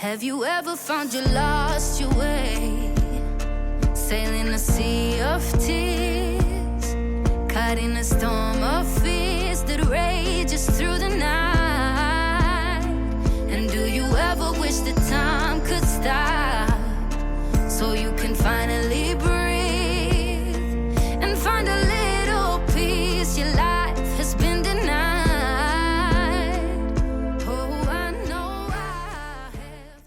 Have you ever found you lost your way? Sailing a sea of tears, caught in a storm of fears that rages through the night. And do you ever wish that time could stop, so you can finally breathe and find a little peace your life has been denied? Oh, I know I have.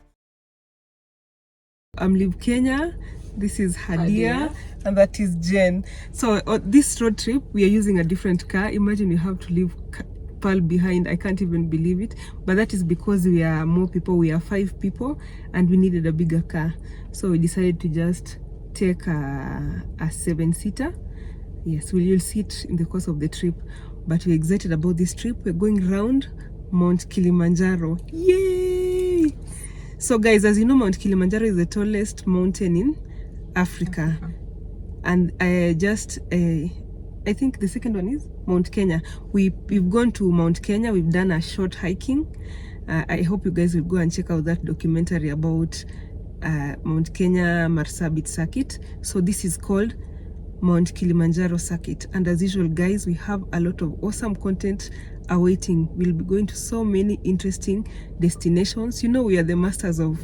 I'm Liv Kenya, this is Hadia, and that is Jen. So this road trip, we are using a different car. Imagine you have to leave Pearl behind. I can't even believe it. But that is because we are more people. We are 5 people and we needed a bigger car. So we decided to just take a 7-seater. Yes, you'll see it in the course of the trip. But we're excited about this trip. We're going around Mount Kilimanjaro. Yay! So guys, as you know, Mount Kilimanjaro is the tallest mountain in Africa. And I think the second one is Mount Kenya. We've gone to Mount Kenya. We've done a short hiking. I hope you guys will go and check out that documentary about Mount Kenya Marsabit circuit. So this is called Mount Kilimanjaro circuit. And as usual, guys, we have a lot of awesome content awaiting. We'll be going to so many interesting destinations. You know, we are the masters of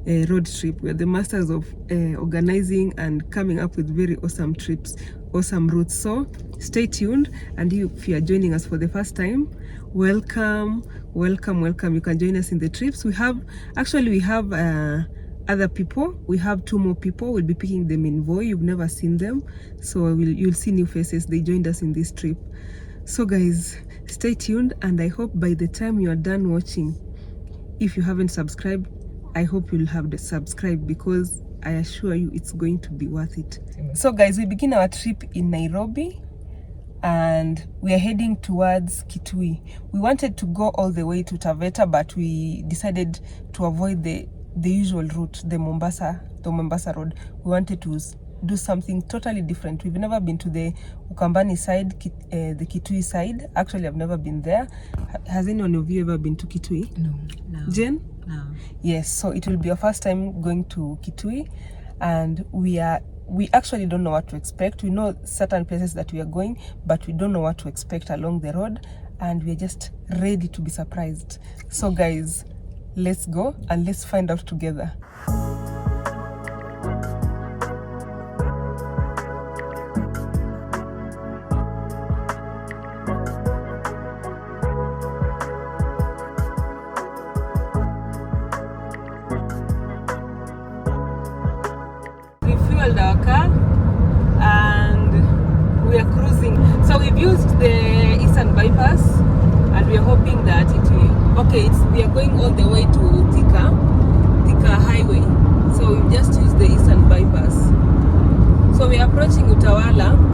road trip. We are the masters of organizing and coming up with very awesome trips, awesome routes. So stay tuned, and if you are joining us for the first time, welcome. You can join us in the trips. We have other people. We have 2 more people. We'll be picking them in Voi. You've never seen them, so you'll see new faces. They joined us in this trip. So guys, stay tuned, and I hope by the time you are done watching, if you haven't subscribed, I hope you'll have the subscribe, because I assure you it's going to be worth it. So guys, we begin our trip in Nairobi and we are heading towards Kitui. We wanted to go all the way to Taveta, but we decided to avoid the usual route, the Mombasa road. We wanted to do something totally different. We've never been to the Ukambani side, the Kitui side. Actually, I've never been there. Has anyone of you ever been to Kitui? No. Jen? No. Yes, so it will be our first time going to Kitui, and we actually don't know what to expect. We know certain places that we are going, but we don't know what to expect along the road, and we're just ready to be surprised. So guys, let's go and let's find out together. Our car and we are cruising. So we've used the Eastern bypass and we are hoping that it will. Okay, we are going all the way to Thika highway. So we just used the Eastern bypass. So we are approaching Utawala.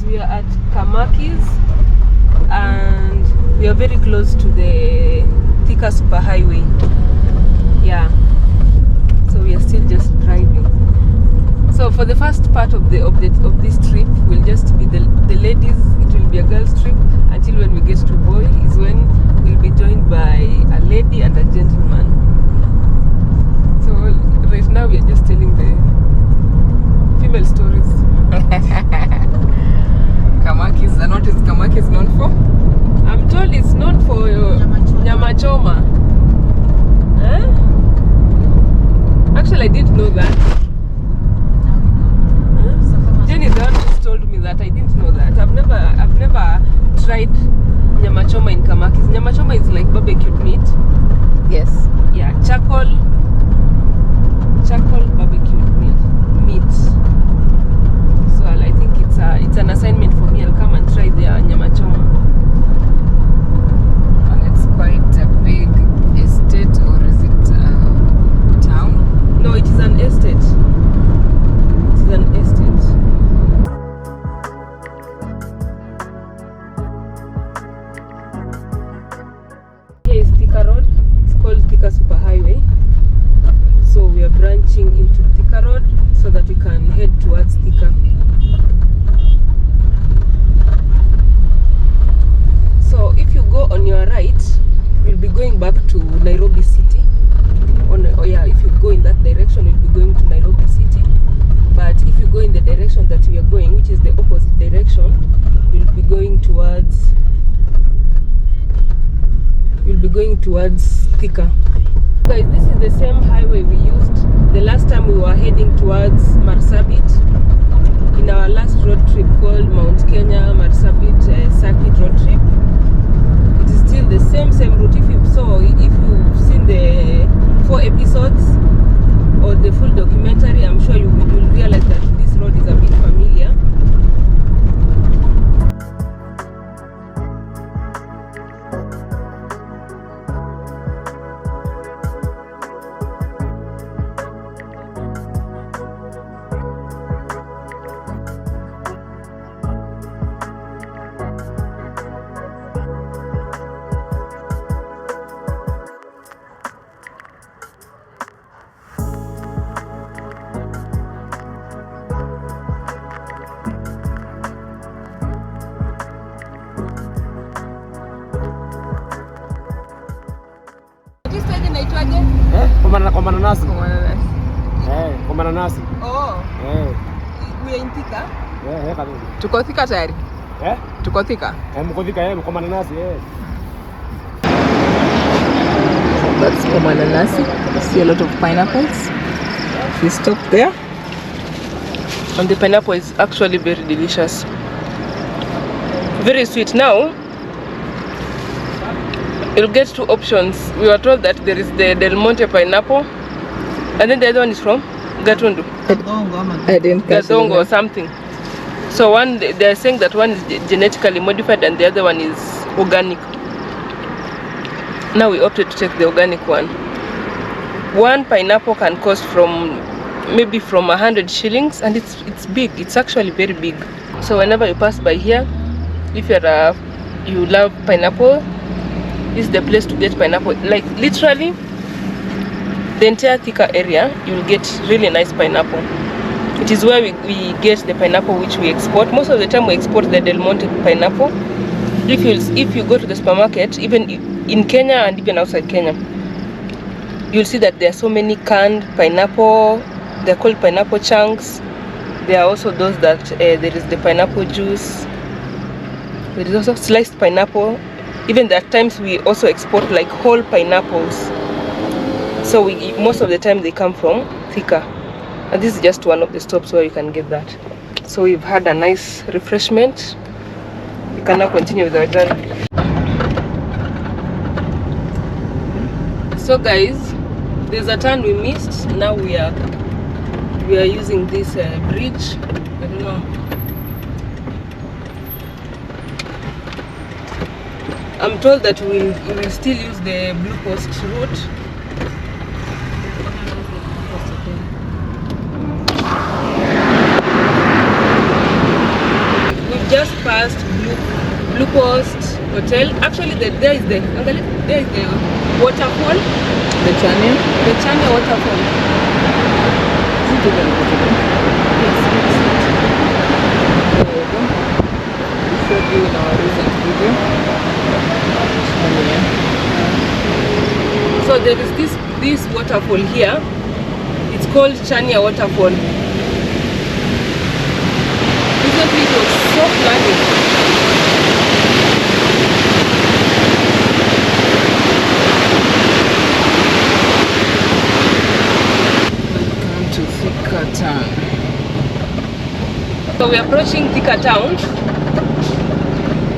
We are at Kamakis and we are very close to the Thika superhighway. Yeah, so we are still just driving. So for the first part of this trip will just be the ladies. It will be a girls trip until when we get to Voi is when we'll be joined by a lady and a gentleman. So right now we are just telling the female stories. Kamakis, and what is Kamakis known for? I'm told it's known for nyama choma. Huh? Actually, I didn't know that. Huh? Jenny the one who told me that. I didn't know that. I've never tried nyama choma in Kamakis. Nyama choma is like barbecued meat. Yes. Yeah, charcoal barbecued meat. So I think it's an assignment for me. I'll come and try their nyama choma. And it's quite a big estate, or is it town? No, it is an estate. It is an estate. going towards Thika. Guys, this is the same highway we used the last time we were heading towards Marsabit in our last road trip called Mount Kenya Marsabit circuit road trip. It is still the same route. If you've seen the 4 episodes or the full documentary, I'm sure you will realize that this road is a bit familiar. Kwa mananasi. Kwa mananasi. Oh. We are in Thika. Kabisa. Tuko Thika tayari? Tuko Thika? Mko Thika kwa mananasi. That's for mananasi. You see a lot of pineapples. We stop there. And the pineapple is actually very delicious. Very sweet. Now, you'll get 2 options. We were told that there is the Del Monte pineapple, and then the other one is from Gatundu. Gadongo or something. So one, they're saying that one is genetically modified and the other one is organic. Now we opted to take the organic one. One pineapple can cost maybe from 100 shillings, and it's big. It's actually very big. So whenever you pass by here, if you love pineapple, this is the place to get pineapple. Like literally the entire Thika area, you'll get really nice pineapple. It is where we get the pineapple which we export. Most of the time we export the Del Monte pineapple. If you go to the supermarket, even in Kenya and even outside Kenya, you'll see that there are so many canned pineapple. They're called pineapple chunks. There are also those that there is the pineapple juice. There is also sliced pineapple. Even at times we also export like whole pineapples. So most of the time they come from Thika. And this is just one of the stops where you can get that. So we've had a nice refreshment. We can now continue with our journey. So guys, there's a turn we missed. Now we are using this bridge. I don't know. I'm told that we will still use the Blue Coast route. We've just passed Blue Coast Hotel. Actually, there is the waterfall. The channel? The Chania waterfall. Is it even waterfall? Yes, There you go. We showed you in our recent video. So there is this waterfall here. It's called Chania waterfall. Recently it was so flooded. Welcome to Thika town. So we're approaching Thika town.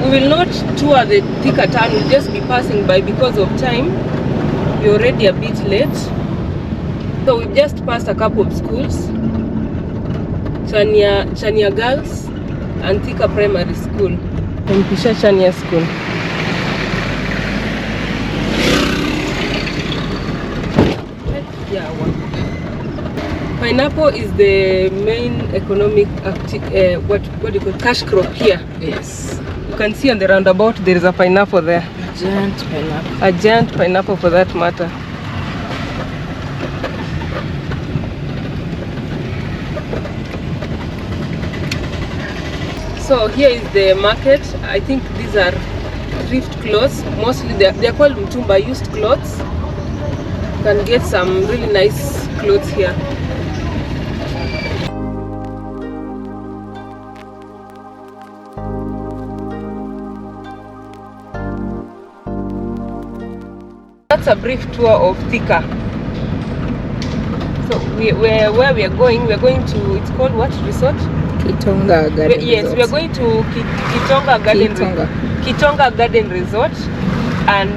We will not tour the Thika town, we'll just be passing by because of time. We're already a bit late. So we've just passed a couple of schools. Chania Girls and Thika Primary School. And Pisha Chania School. Yeah, pineapple is the main economic what do you call cash crop here. Yes. You can see on the roundabout there is a pineapple there. A giant pineapple. A giant pineapple for that matter. So here is the market. I think these are thrift clothes. Mostly they are called mtumba, used clothes. You can get some really nice clothes here. that's a brief tour of Thika. So where we are going to, it's called what resort? Kitonga Garden Yes, Resort. we are going to Kitonga Garden Resort, and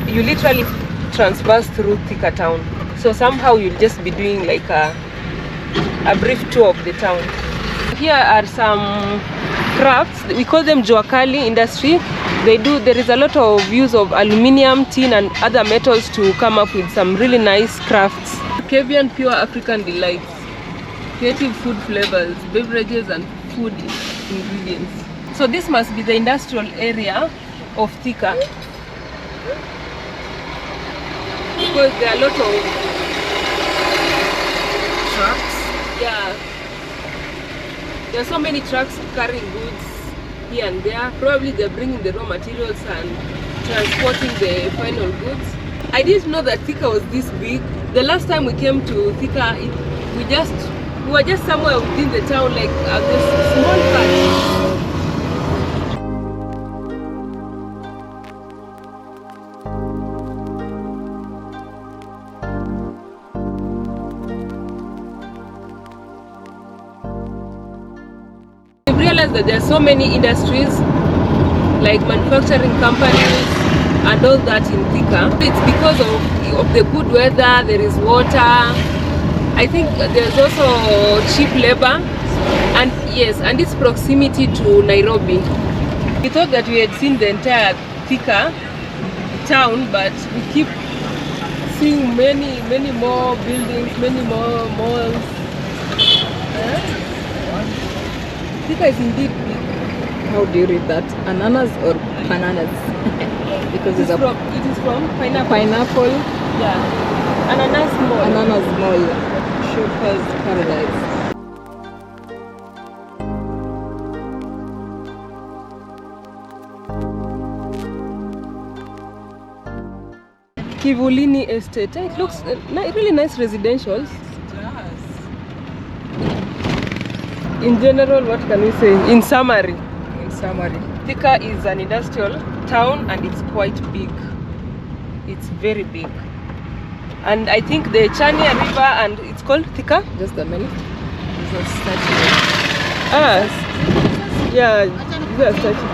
you literally transverse through Thika town. So somehow you'll just be doing like a brief tour of the town. Here are some crafts. We call them Juakali industry. There is a lot of use of aluminium, tin and other metals to come up with some really nice crafts. Caribbean pure African delights, creative food flavors, beverages and food ingredients. So this must be the industrial area of Thika, because there are a lot of trucks. Yeah, there are so many trucks carrying goods here and there. Probably they're bringing the raw materials and transporting the final goods. I didn't know that Thika was this big. The last time we came to Thika, we were just somewhere within the town, like this small part. We've realized that there are so many industries, like manufacturing companies and all that in Thika. It's because of the good weather, there is water. I think there's also cheap labor, and yes, and its proximity to Nairobi. We thought that we had seen the entire Thika town, but we keep seeing many more buildings, many more malls. Thika is indeed big. How do you read that? Ananas or bananas? Because it is from pineapple. Pineapple. Yeah. Ananas mall. Ananas mall. Shoppers paradise. Kivulini Estate. It looks really nice residentials. In general, what can we say? In summary, Thika is an industrial town and it's quite big. It's very big. And I think the Chania River, and it's called Thika? Just a minute. There's a statue. Yeah, there's a statue.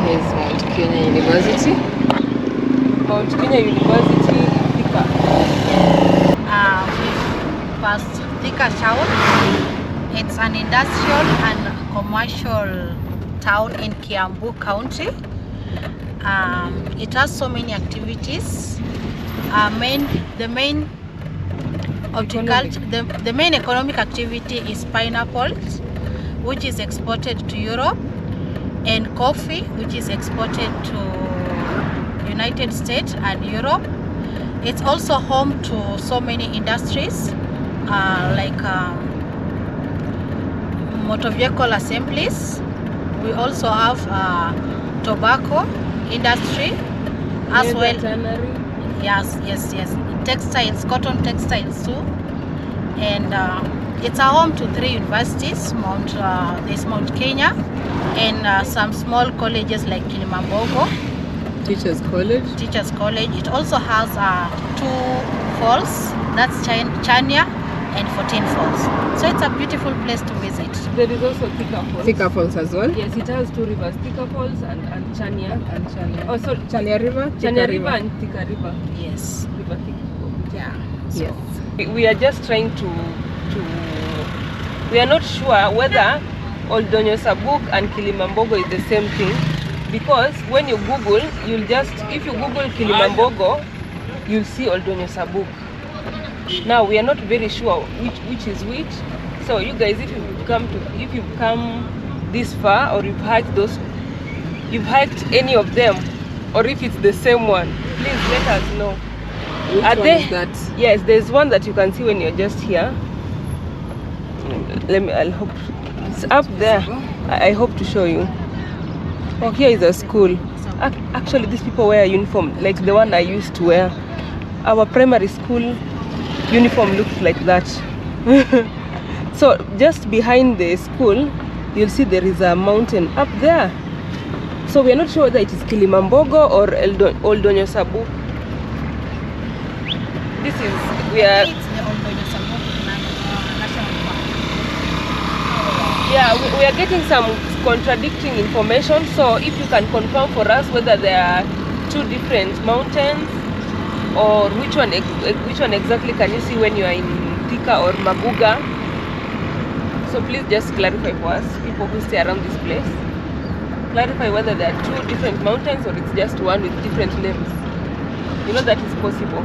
Here's Mount Kenya University. Mount Kenya University in Thika. First, Thika town. It's an industrial and commercial town in Kiambu County. It has so many activities. The main economic activity is pineapples, which is exported to Europe, and coffee, which is exported to United States and Europe. It's also home to so many industries, like motor vehicle assemblies. We also have tobacco industry as well. Yes. Textiles, cotton textiles too. And it's a home to 3 universities. There's Mount Kenya and some small colleges like Kilimanjaro. Teachers College. It also has 2 falls. That's Chania and 14 Falls. So it's a beautiful place to visit. There is also Thika Falls. Thika Falls as well? Yes, it has 2 rivers, Thika Falls and Chania. Oh, sorry, Chania River? Chania River and Thika River. Yes. River Thika. Yeah. So yes. We are just trying to we are not sure whether Oldonyo Sabuk and Kilimambogo is the same thing, because when you Google, if you Google Kilimambogo, you'll see Oldonyo Sabuk. Now we are not very sure which is which. So you guys, if you've come this far, or you've hiked any of them, or if it's the same one, please let us know. Which one is that? Yes, there's one that you can see when you're just here. I'll hope it's up there. I hope to show you. Oh, here is a school. Actually, these people wear a uniform like the one I used to wear. Our primary school uniform looks like that. So just behind the school, you'll see there is a mountain up there. So we are not sure whether it is Kilimambogo or Oldonyo Sabuk. this is, we are, It's the Oldonyo Sabuk National Park. yeah, we are getting some contradicting information. So if you can confirm for us whether there are two different mountains, or which one exactly can you see when you are in Thika or Maguga. So please just clarify for us, people who stay around this place. Clarify whether there are two different mountains or it's just one with different names. You know that is possible.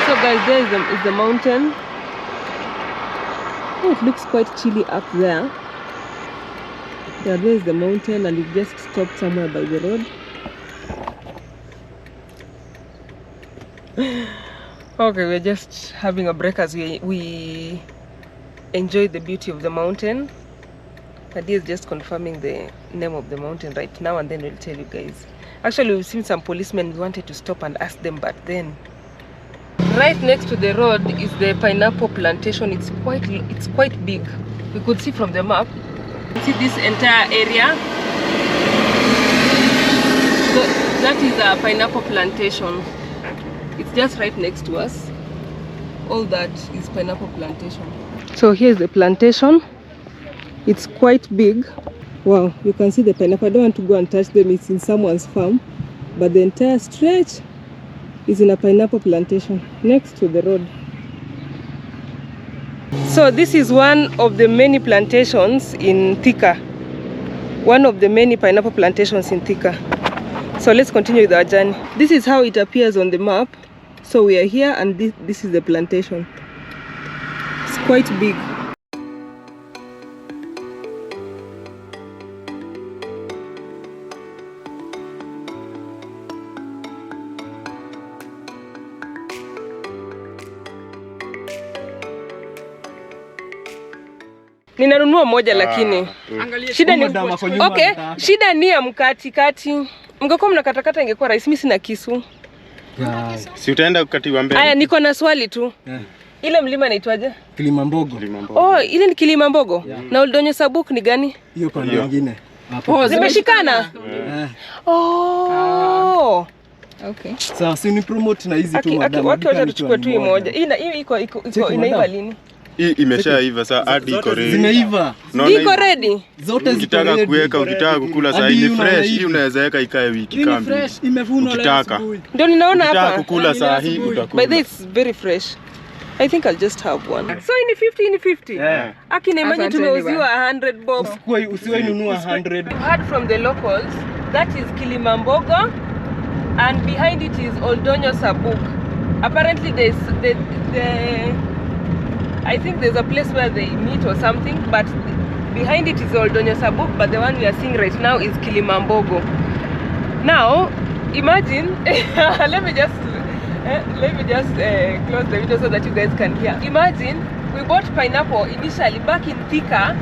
So guys, there is the mountain. Oh, it looks quite chilly up there. Yeah, there is the mountain, and it just stopped somewhere by the road. Okay, we're just having a break as we enjoy the beauty of the mountain. Kadia is just confirming the name of the mountain right now, and then we'll tell you guys. Actually, we've seen some policemen. We wanted to stop and ask them, but then right next to the road is the pineapple plantation. It's quite big. We could see from the map. You see this entire area. So that is a pineapple plantation. It's just right next to us. All that is pineapple plantation. So here's the plantation. It's quite big. Wow, you can see the pineapple. I don't want to go and touch them. It's in someone's farm. But the entire stretch is in a pineapple plantation next to the road. So this is one of the many plantations in Thika. One of the many pineapple plantations in Thika. So let's continue with our journey. This is how it appears on the map. So we are here, and this is the plantation. It's quite big. Ninanunua moja lakini shida ni okay, shida ni ya mkatikati. Mngekuwa mnakatakata ingekuwa rahisi. Mimi sina kisu. Si utaenda kukatiwa mbele. Aya, niko na swali tu. Ile mlima inaitwaje? Kilimanjaro. Oh, ile ni Kilimanjaro. Na Oldonyo Sabuk ni gani? Hiyo kwa nyingine. Oh, zimeshikana. Oh. Okay. Sawa, si ni promote na hizi tu madam. Wacha tuchukue tu moja. Hii iko inaiva lini? Hii imeshaiva sasa, hadi iko ready. Zimeiva. Iko ready. Zote ukitaka kuweka, ukitaka kukula saa hii ni fresh. Hii unaweza weka ikae wiki kamili. Ni fresh, imevunwa leo asubuhi. Ndio ninaona hapa. Ukitaka kukula saa hii utakula. By this very fresh. I think I'll just have one. So in 50. Yeah. Akina imagine tumeuziwa 100 bob. Usiwe nunua 100. We've heard from the locals that is Kilimanjaro, and behind it is Oldonyo Sabuk. Apparently there's I think there's a place where they meet or something, but behind it is Oldonyo Sabuk, but the one we are seeing right now is Kilimanjaro. Now, imagine, let me just close the video so that you guys can hear. Imagine we bought pineapple initially back in Thika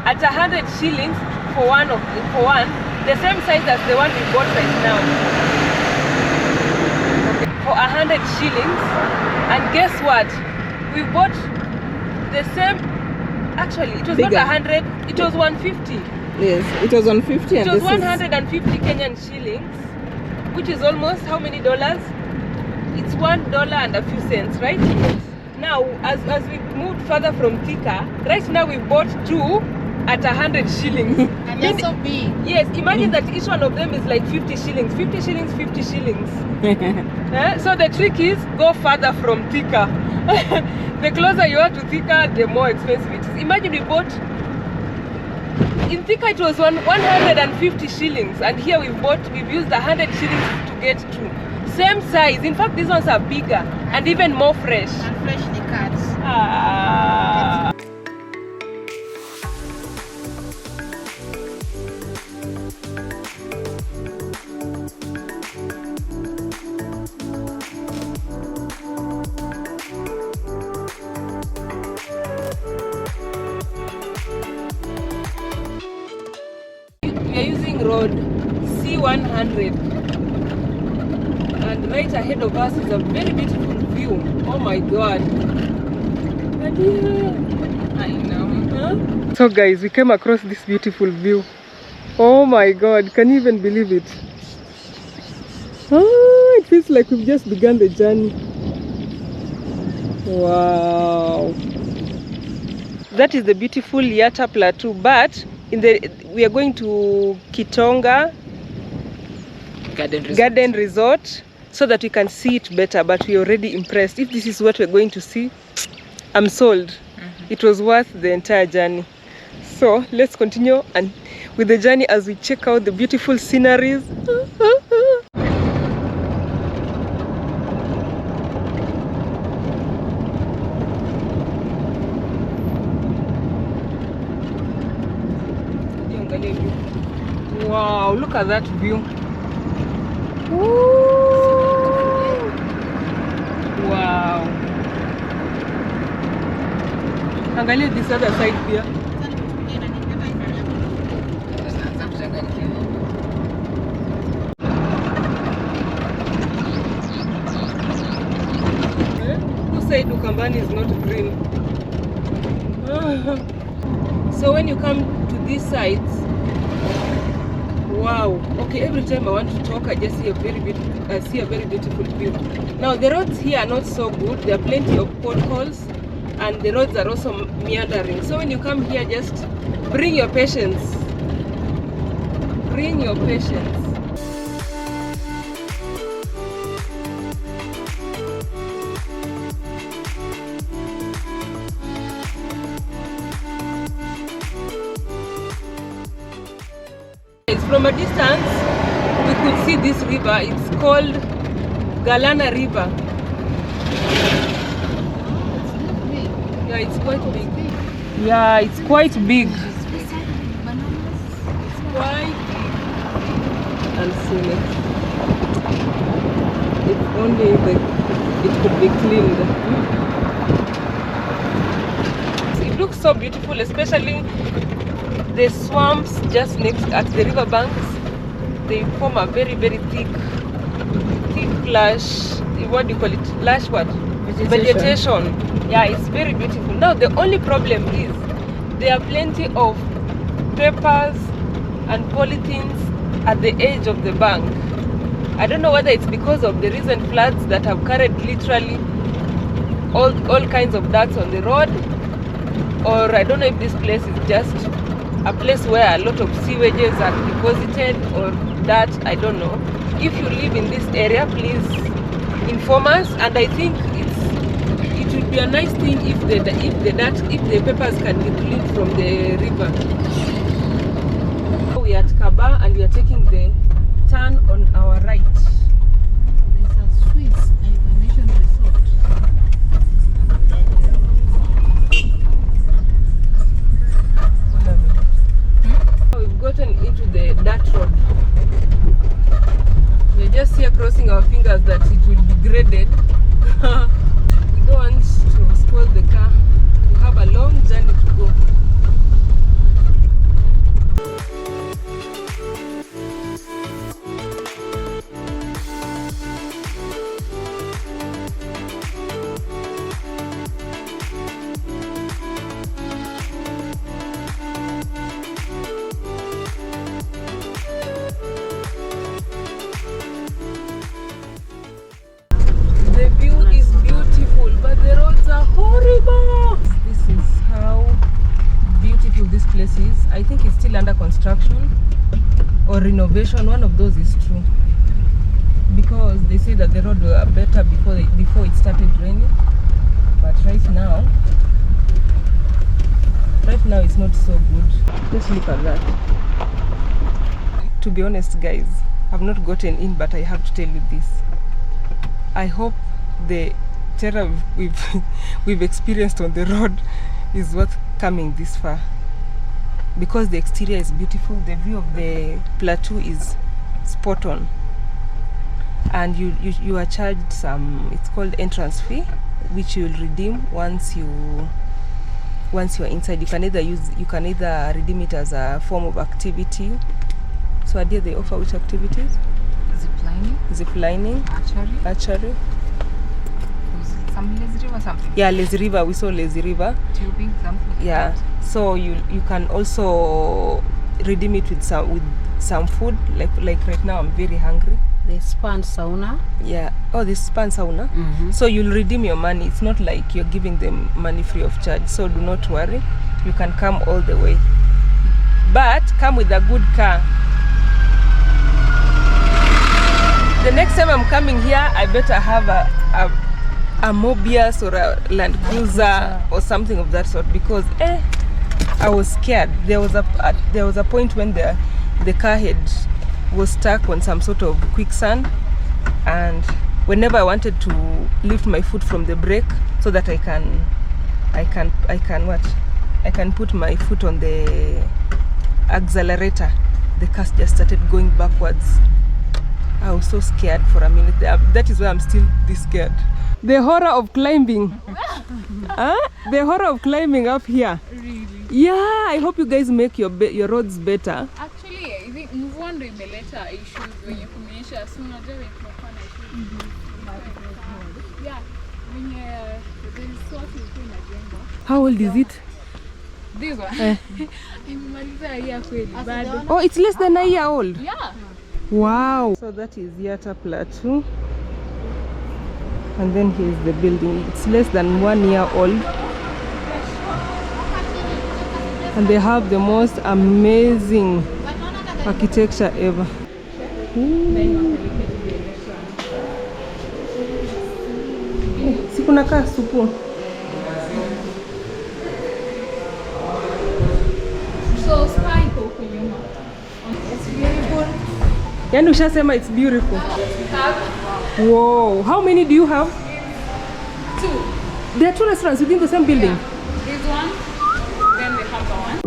at 100 shillings for one, the same size as the one we bought right now. For 100 shillings, and guess what? We bought the same, actually it was bigger. Not 100, it was 150. Yes, it was 150. It was 150 Kenyan shillings, which is almost how many dollars? It's $1 and a few cents, right? Now, as we moved further from Thika, right now we bought two at 100 shillings. And they're so big. Yes, imagine that each one of them is like 50 shillings. 50 shillings, 50 shillings. So the trick is, go further from Thika. The closer you are to Thika, the more expensive it is. Imagine we bought, in Thika it was 150 shillings, and here we've used 100 shillings to get two. Same size. In fact, these ones are bigger and even more fresh. And freshly cut. We are using road C100. And right ahead of us is a very beautiful view. Oh my god. I know. Huh? So guys, we came across this beautiful view. Oh my god, can you even believe it? Oh, it feels like we've just begun the journey. Wow. That is the beautiful Yatta Plateau, but we are going to Kitonga Garden Resort so that we can see it better, but we're already impressed. If this is what we're going to see, I'm sold. It was worth the entire journey. So let's continue and with the journey as we check out the beautiful sceneries. Wow, look at that view. Ooh. Wow. Angalia this other side here. Who said Ukambani is not green? So when you come to these sides, wow. Okay, every time I want to talk, I just see a very beautiful view. Now the roads here are not so good. There are plenty of potholes, and the roads are also meandering. So when you come here, just bring your patience. Bring your patience. From a distance, we could see this river. It's called Galana River. Yeah, it's quite big. Yeah, it's quite big. It's quite big and scenic. If only it could be cleaned. It looks so beautiful, especially the swamps just next at the river banks. They form a very thick lush, what do you call it? Lush what? Vegetation. Yeah, it's very beautiful. Now the only problem is there are plenty of papers and polythenes at the edge of the bank. I don't know whether it's because of the recent floods that have carried literally all kinds of dirt on the road, or I don't know if this place is just a place where a lot of sewages are deposited, or that, I don't know. If you live in this area, please inform us. And I think it would be a nice thing if the papers can be cleaned from the river. We are at Kaba and we are taking the turn on our right. There's a Swiss hibernation resort. We've gotten into the dirt road. We're just here crossing our fingers that it will be graded. We don't want to spoil the car. We have a long journey to go. The view is beautiful, but the roads are horrible. This is how beautiful this place is. I think it's still under construction or renovation. One of those is true, because they say that the road were better before it started raining. But right now it's not so good. Let's look at that. To be honest, guys, I've not gotten in, but I have to tell you this. I hope the terror we've experienced on the road is worth coming this far, because the exterior is beautiful. The view of the plateau is spot on, and you are charged some, it's called entrance fee, which you will redeem once you are inside. You can either redeem it as a form of activity. So Adia, they offer which activities? Zip lining, Archery. archery. some lazy river something. Yeah, lazy river. We saw lazy river. Tubing something. Yeah. So you can also redeem it with some food. Like right now, I'm very hungry. The spa and sauna. Yeah. Oh, this spa and sauna. So you'll redeem your money. It's not like you're giving them money free of charge. So do not worry. You can come all the way. But come with a good car. The next time I'm coming here, I better have a Mobius or a Land Cruiser or something of that sort, because I was scared. There was a point when the car head was stuck on some sort of quicksand, and whenever I wanted to lift my foot from the brake so that I can put my foot on the accelerator, the car just started going backwards. I was so scared for a minute. That is why I'm still this scared. The horror of climbing. The horror of climbing up here. Really? Yeah, I hope you guys make your roads better. Actually, I think mvua ndio imeleta issues wenye kumenyesha, so unajua wenye tunakuwa na issues. Yeah, wenye there is sort of inajengwa. How old is it? This one. Imemaliza ya kweli bado. Oh, it's less than a year old. Yeah. Wow. So that is Yatta Plateau. And then here's the building. It's less than 1 year old. And they have the most amazing architecture ever. Si kuna kaa supu. So spa iko huko nyuma. It's beautiful. Yani ushasema it's beautiful. Whoa, how many do you have? 2. There are 2 restaurants within the same building. Yeah. This one, then we have the one.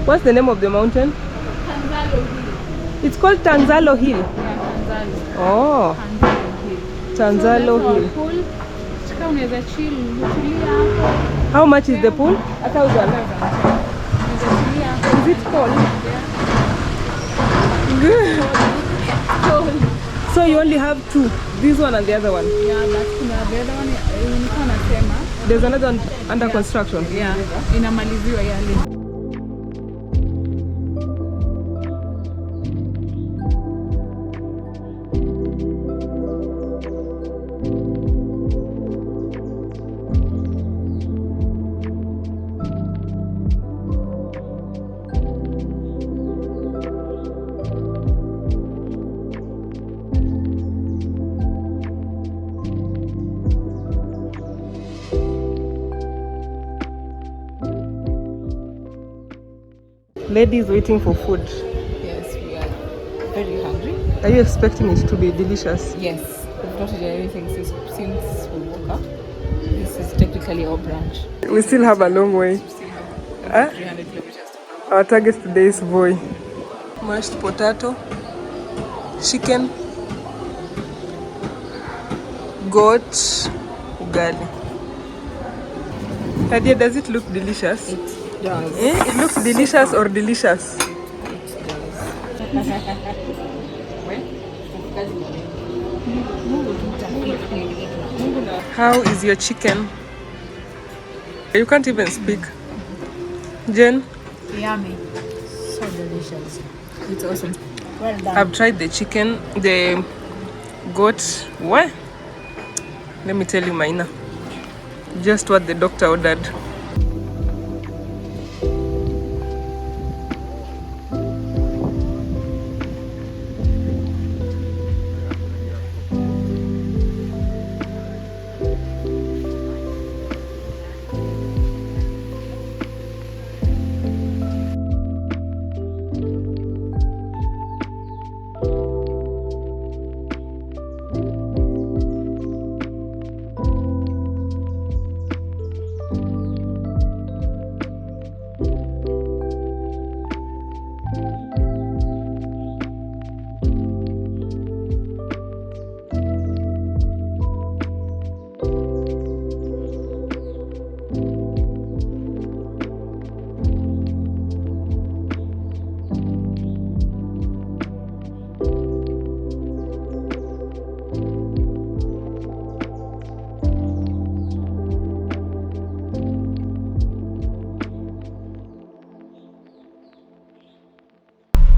What's the name of the mountain? Tanzalo Hill. It's called Tanzalo Hill. Yeah, Tanzalo. Oh, Tanzalo Tanzalo Hill. Hill. Pool. Chika unaweza chill, utulia hapo. How much is the pool? 1,000. Unaweza hapo. Is it cold? Cold. So you only have 2, this one and the other one. Yeah, but kuna the other one nilikuwa nasema. There's another one under construction. Yeah, inamaliziwa yale. Ladies waiting for food. Yes, we are very hungry. Are you expecting it to be delicious? Yes, we've not eaten anything since we woke up. This is technically our brunch. We still have a long way. We still have 300 kilometers to go. Our target today is boy. Mashed potato, chicken, goat, ugali. Nadia, does it look delicious? It does. It looks delicious or delicious? How is your chicken? You can't even speak. Jen? Yummy. So delicious. It's awesome. Well done. I've tried the chicken, the got what? Let me tell you, Maina. Just what the doctor ordered.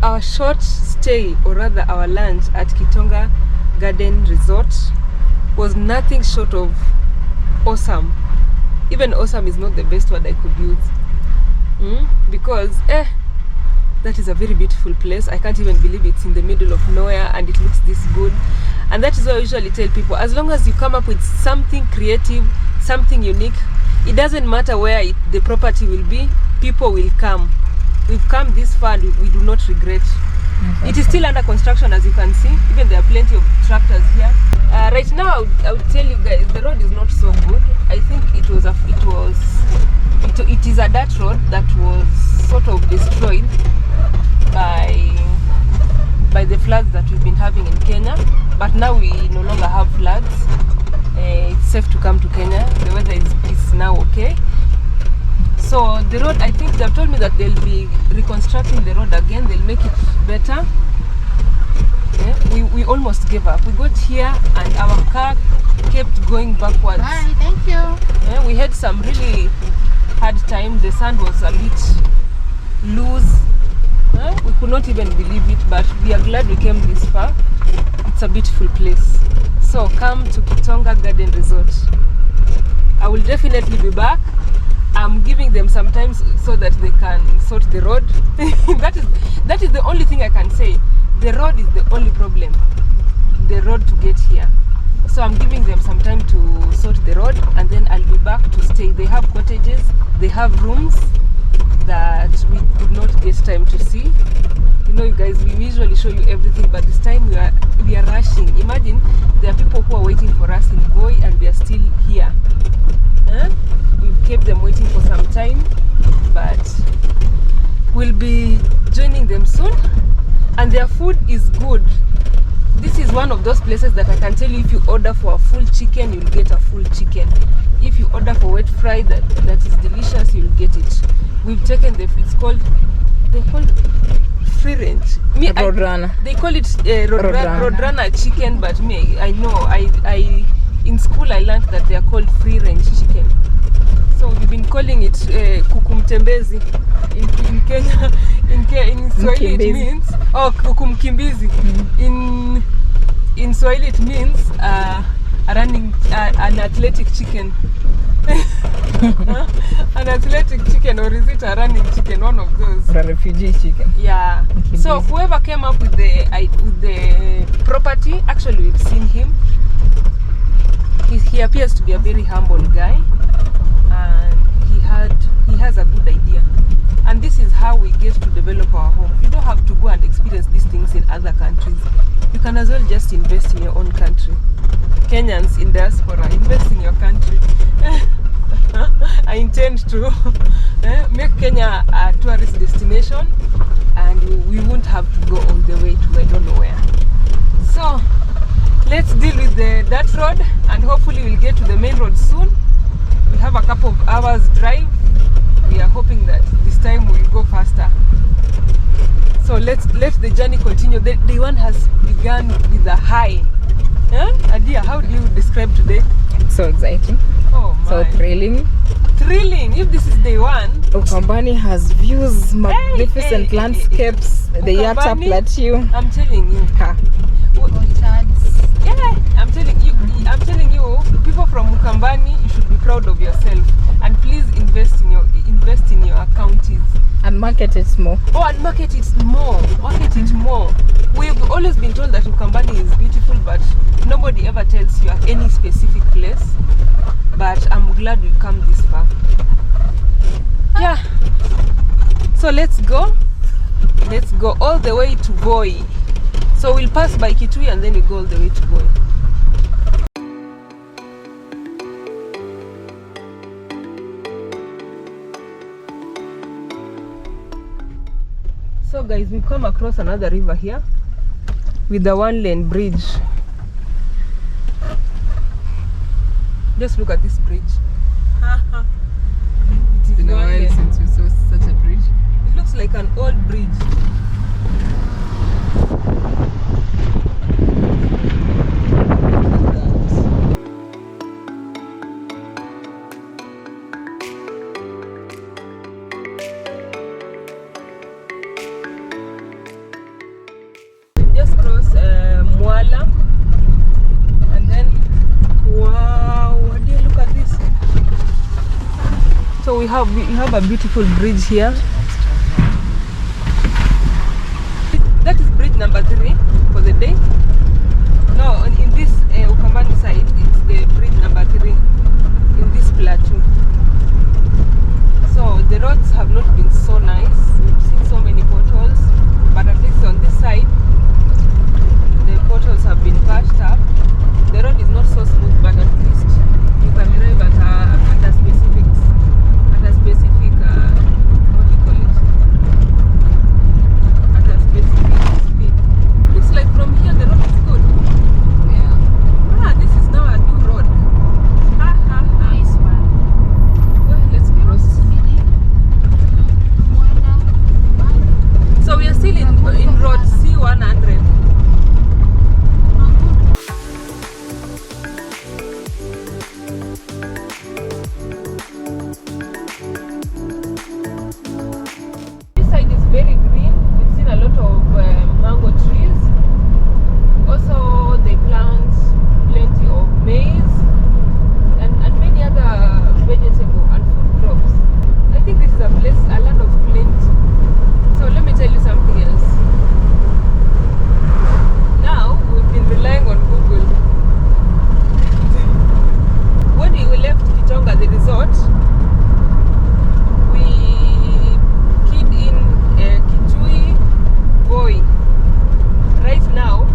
Our short stay, or rather our lunch at Kitonga Garden Resort was nothing short of awesome. Even awesome is not the best word I could use. Because that is a very beautiful place. I can't even believe it's in the middle of nowhere and it looks this good. And that is why I usually tell people, as long as you come up with something creative, something unique, it doesn't matter where the property will be, people will come. We've come this far and we do not regret. It is still under construction, as you can see. Even there are plenty of tractors here. Right now, I would tell you guys, the road is not so good. I think it is a dirt road that was sort of destroyed by the floods that we've been having in Kenya. But now we no longer have floods. It's safe to come to Kenya. The weather is now okay. So the road, I think they've told me that they'll be reconstructing the road again. They'll make it better. We almost gave up. We got here and our car kept going backwards. Hi, thank you. We had some really hard time. The sand was a bit loose. We could not even believe it, but we are glad we came this far. It's a beautiful place. So come to Kitonga Garden Resort. I will definitely be back. I'm giving them some time so that they can sort the road. that is the only thing I can say. The road is the only problem. The road to get here. So I'm giving them some time to sort the road and then I'll be back to stay. They have cottages, they have rooms that we could not get time to see. You know, you guys, we usually show you everything, but this time we are rushing. Imagine there are people who are waiting for us in Voi and we are still here. We've kept them waiting for some time, but we'll be joining them soon. And their food is good. This is one of those places that I can tell you, if you order for a full chicken, you'll get a full chicken. If you order for wet fry that is delicious, you'll get it. We've taken they're called free range. Roadrunner. They call it roadrunner chicken, but me, I know, I in school I learned that they are called free range chicken. So we've been calling it kukumtembezi in Kenya. In Swahili it means kukumkimbizi. In Swahili it means an athletic chicken. An athletic chicken, or is it a running chicken? One of those. Or a refugee chicken. Yeah. So whoever came up with the property, actually we've seen him. He appears to be a very humble guy, and he has a good idea. And this is how we get to develop our home. You don't have to go and experience these things in other countries. You can as well just invest in your own country. Kenyans in diaspora, invest in your country. I intend to make Kenya a tourist destination, and we won't have to go all the way to I don't know where. So let's deal with the dirt road, and hopefully we'll get to the main road soon. We'll have a couple of hours drive. We are hoping that this time we'll go faster. So let the journey continue. The day one has begun with a high. Adia, how do you describe today? So exciting. Oh my. So thrilling. Thrilling. If this is day one. Ukambani has views, magnificent landscapes, the Yatta Plateau. I'm telling you. Ha. I'm telling you, people from Ukambani, you should be proud of yourself, and please invest in your counties. And market it more. Oh, and market it more. Market it more. We've always been told that Ukambani is beautiful, but nobody ever tells you any specific place. But I'm glad we've come this far. Yeah. So let's go. Let's go all the way to Voi. So we'll pass by Kitui and then we go all the way to Voi. So guys, we've come across another river here with the one-lane bridge. Just look at this bridge. It's been a while since we saw such a bridge. It looks like an old bridge. We just crossed Mwala, and then wow, dear, look at this. So we have a beautiful bridge here. That is bridge number 3 for the day. No, in this Ukambani side, it's the bridge number 3 in this plateau. So the roads have not been so nice. We've seen so many potholes, but at least on this side, the potholes have been patched up. The road is not so smooth, but at least you can drive at a specific what do you call it? At a specific speed. Looks like from here the road is good. Yeah. Ah, this is now a new road. Nice one. Well, let's cross. So we are still in road C100. Very green. We've seen a lot of mango trees. Also, they plant plenty of maize and many other vegetable and food crops. I think this is a land of plenty. So let me tell you something else. Now we've been relying on Google. When we left Kitonga, the resort, right now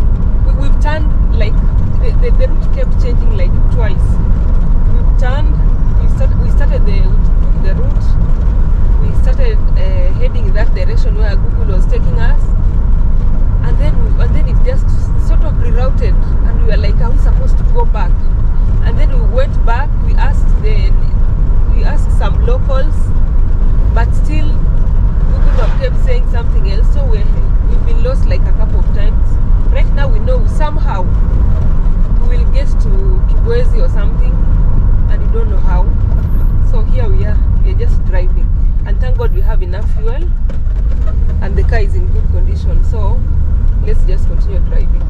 we've turned, like the route kept changing like twice. We've turned, we took the route, we started heading in that direction where Google was taking us, and then it just sort of rerouted, and we were like, are we supposed to go back? And then we went back. We asked some locals, but still Google kept saying something else. So we've been lost like a couple of times. Right now we know somehow we will get to Kibwezi or something, and we don't know how. So here we are just driving, and thank God we have enough fuel and the car is in good condition. So let's just continue driving.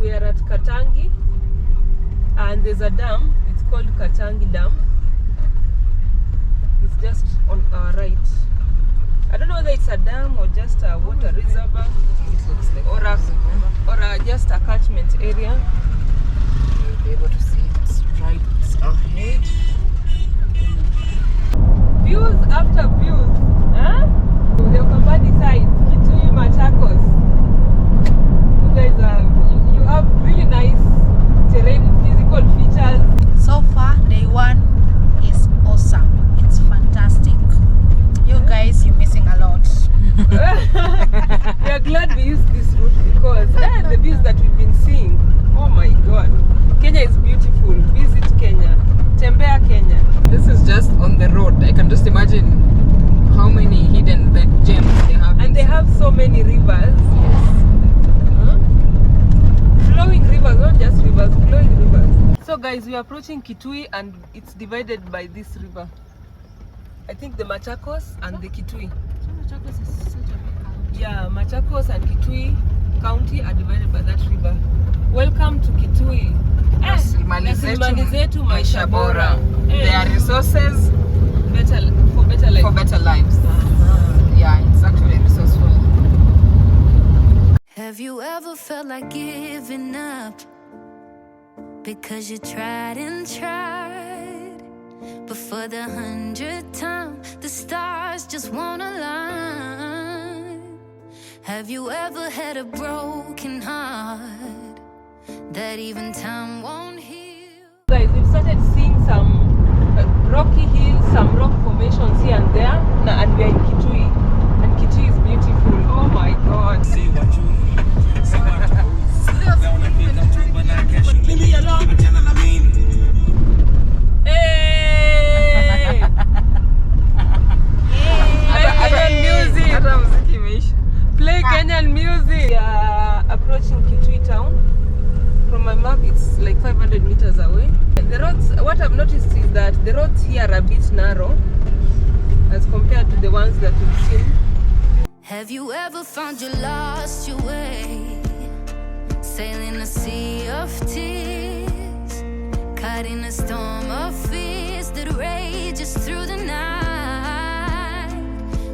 We are at Katangi, and there's a dam. It's called Katangi Dam. It's just on our right. I don't know whether it's a dam or just a water reservoir. It looks like, or just a catchment area. able to see it right ahead. Views after views. Huh? The Ukambani side, Kitui, Machakos. You guys you have really nice terrain, physical features. So far, day 1 is awesome. It's fantastic. You guys, you're missing a lot. We are glad we used this route because the views that we've been seeing, oh my god. Kenya is beautiful. Visit Kenya. Tembea Kenya. This is just on the road. I can just imagine how many hidden gems they have. And they have so many rivers. Huh? Flowing rivers, not just rivers, flowing rivers. So guys, we are approaching Kitui and it's divided by this river. I think the Machakos and the Kitui. Machakos is such a big county. Yeah, Machakos and Kitui County are divided by that river. Welcome to Kitui. Rasilimali zetu maisha bora. There are resources For better life. for better lives. Yeah, it's actually resourceful. Have you ever felt like giving up because you tried and tried, but for the 100th time the stars just won't align? Have you ever had a broken heart that even time won't heal? Guys, we've started seeing some rocky hills, some rock formations here and there, and we are in Kitui, and Kitui is beautiful. Oh my god. Hey! Kenyan music. Play Kenyan music. We are approaching Kitui town. From my map, it's like 500 meters away. The roads, what I've noticed is that the roads here are a bit narrow as compared to the ones that we've seen. Have you ever found you lost your way, sailing a sea of tears, caught in a storm of fears that rages through the night?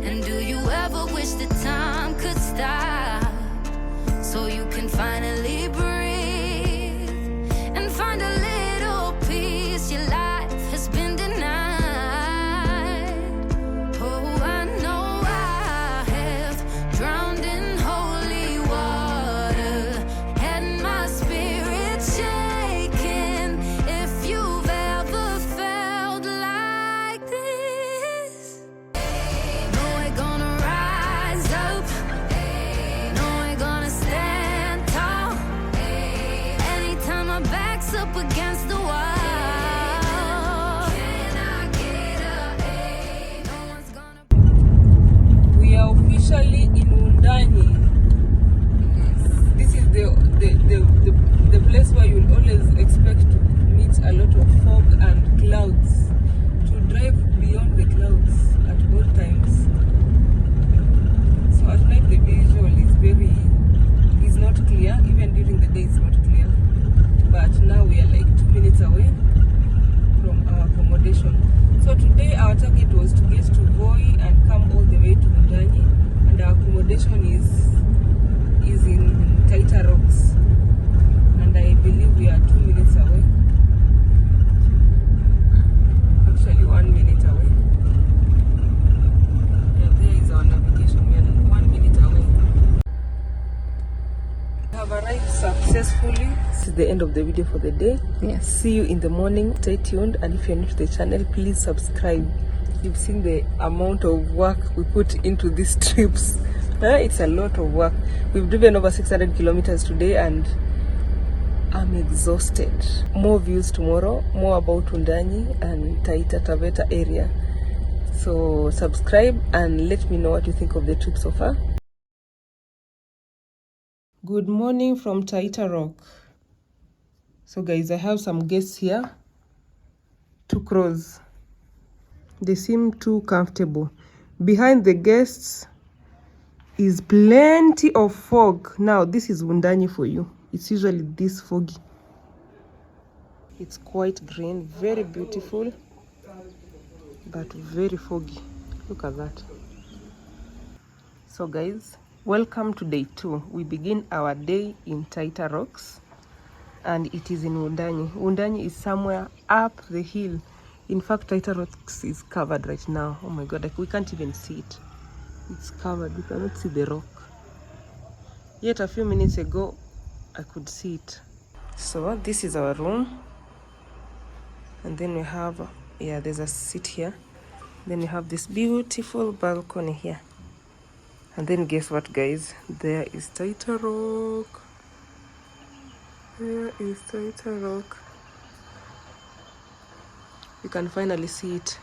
And do you ever wish that time could stop so you can finally breathe and find a little peace your life has been denied? Oh, I know I have drowned in holy water, had my spirit shaken. If you've ever felt like this, no, we're gonna rise up, no, we're gonna stand tall. Anytime my back's up against the wall, can I get up? No one's gonna. We are officially in Wundanyi. This is the place where you'll always expect to meet a lot of fog and clouds. To drive beyond the clouds at all times. So at night the visual is not clear. Even during the day it's not clear. But now we are like 2 minutes away from our accommodation. So today our target was to get to Voi and come all the way to Wundanyi, and our accommodation is in Taita Rocks, and I believe we are 2 minutes away. Actually 1 minute away. Yeah, there is our navigation. We are 1 minute away. We have arrived successfully. This is the end of the video for the day. Yes. See you in the morning. Stay tuned, and if you're new to the channel, please subscribe. You've seen the amount of work we put into these trips. It's a lot of work. We've driven over 600 kilometers today and I'm exhausted. More views tomorrow, more about Wundanyi and Taita Taveta area. So subscribe and let me know what you think of the trip so far. Good morning from Taita Rock. So guys, I have some guests here. 2 crows. They seem too comfortable. Behind the guests is plenty of fog. Now this is Wundanyi for you. It's usually this foggy. It's quite green, very beautiful, but very foggy. Look at that. So guys, welcome to day 2. We begin our day in Taita Rocks. and it is in Wundanyi. Wundanyi is somewhere up the hill. In fact, Taita Rocks is covered right now. Oh my god, like we can't even see it. It's covered, we cannot see the rock. Yet a few minutes ago, I could see it. So this is our room. And then we have, yeah, there's a seat here. Then we have this beautiful balcony here. And then guess what, guys? There is Taita Rock. There is Taita Rock. You can finally see it.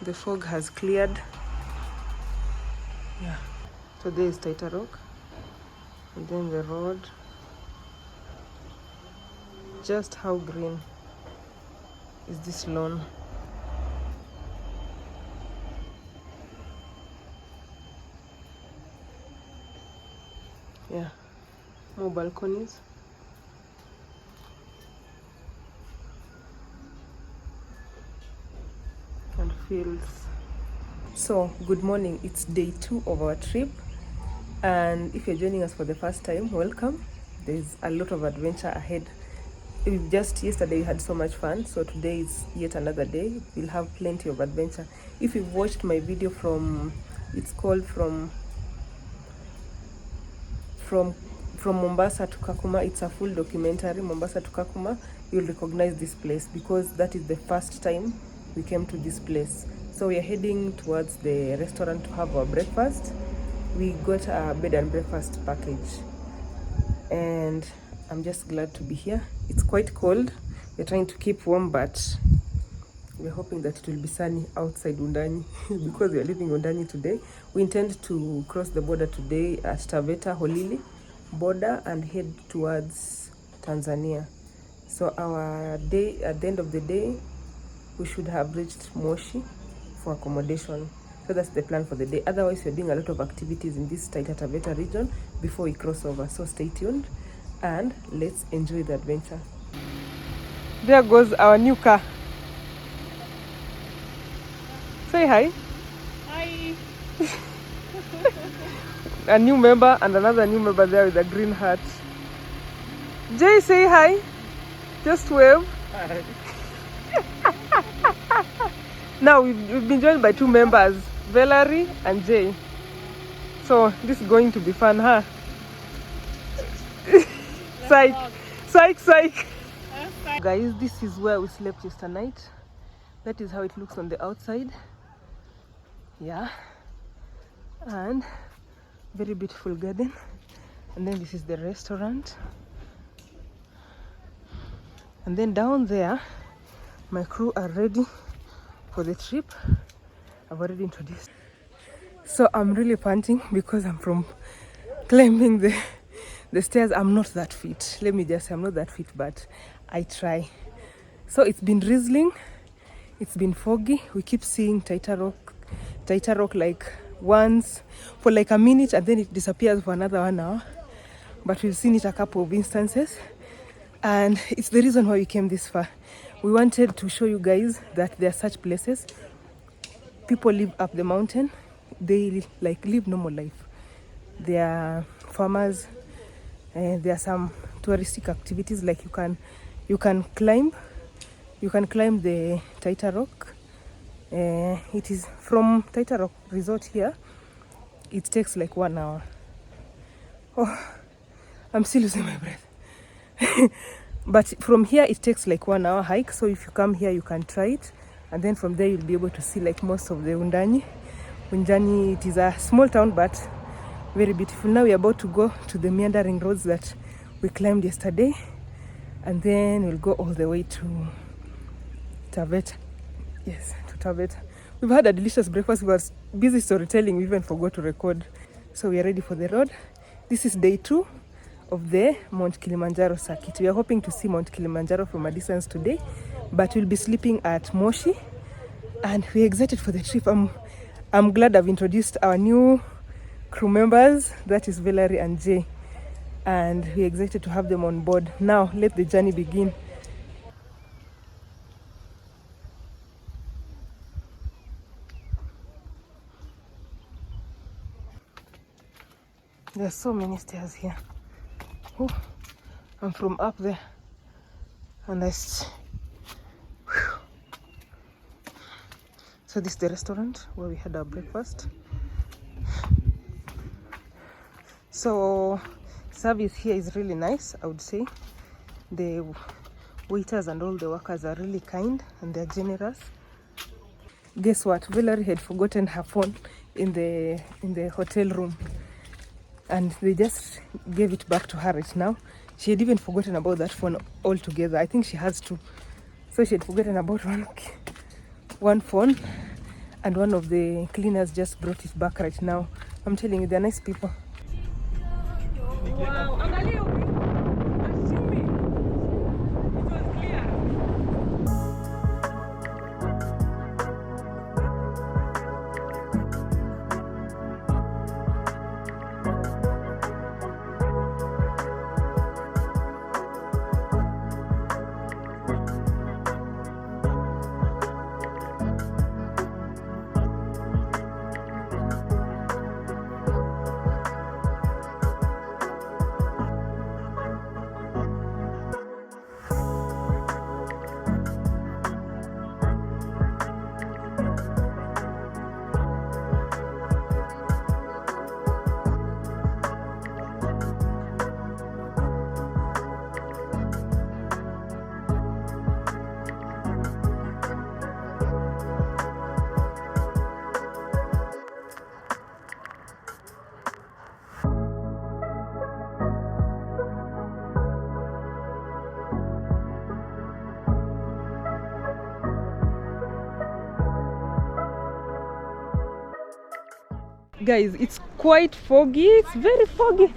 The fog has cleared. Yeah. So there is Taita Rock. And then the road. Just how green is this lawn? Yeah, more balconies. And fields. So, good morning. It's day 2 of our trip. And if you're joining us for the first time, welcome. There's a lot of adventure ahead. Just yesterday we had so much fun, so today is yet another day. We'll have plenty of adventure. If you've watched my video it's called from Mombasa to Kakuma, it's a full documentary, Mombasa to Kakuma, you'll recognize this place because that is the first time we came to this place. So we are heading towards the restaurant to have our breakfast. We got a bed and breakfast package, and I'm just glad to be here. It's quite cold. We're trying to keep warm, but we're hoping that it will be sunny outside Wundanyi because we are leaving Wundanyi today. We intend to cross the border today at Taveta, Holili border and head towards Tanzania. So our day, at the end of the day, we should have reached Moshi for accommodation. So that's the plan for the day. Otherwise, we're doing a lot of activities in this Taita Taveta region before we cross over. So stay tuned and let's enjoy the adventure. There goes our new car. Say hi. Hi. A new member and another new member there with a green hat. Jay, say hi. Just wave. Hi. Now we've been joined by 2 members, Valerie and Jay. So this is going to be fun, huh? Psych, psych, psych. Guys, this is where we slept yesterday night. That is how it looks on the outside. Yeah. And very beautiful garden. And then this is the restaurant. And then down there, my crew are ready for the trip. I've already introduced. So I'm really panting because I'm from climbing the stairs. I'm not that fit. Let me just say I'm not that fit, but I try. So it's been drizzling. It's been foggy. We keep seeing Taita Rock like once for like a minute and then it disappears for another 1 hour. But we've seen it a couple of instances. And it's the reason why we came this far. We wanted to show you guys that there are such places. People live up the mountain. They like live normal life. They are farmers, and there are some touristic activities like you can climb the Taita Rock. It is from Taita Rock Resort here. It takes like 1 hour. Oh, I'm still losing my breath. But from here it takes like 1 hour hike. So if you come here, you can try it, and then from there you'll be able to see like most of the Wundanyi. It is a small town but very beautiful. Now we're about to go to the meandering roads that we climbed yesterday, and then we'll go all the way to Taveta. Yes, to Taveta. We've had a delicious breakfast. We were busy storytelling, we even forgot to record. So we are ready for the road. This is day 2 of the Mount Kilimanjaro circuit. We are hoping to see Mount Kilimanjaro from a distance today, but we'll be sleeping at Moshi, and we're excited for the trip. I'm glad I've introduced our new crew members, that is Valerie and Jay, and we're excited to have them on board. Now let the journey begin. There are so many stairs here. Oh, I'm from up there, and so this is the restaurant where we had our breakfast. So service here is really nice, I would say. The waiters and all the workers are really kind and they're generous. Guess what? Valerie had forgotten her phone in the hotel room, and they just gave it back to her right now. She had even forgotten about that phone altogether. I think she has two. So she had forgotten about one phone, and one of the cleaners just brought it back right now. I'm telling you, they're nice people. Wow, guys, it's quite foggy. It's very foggy,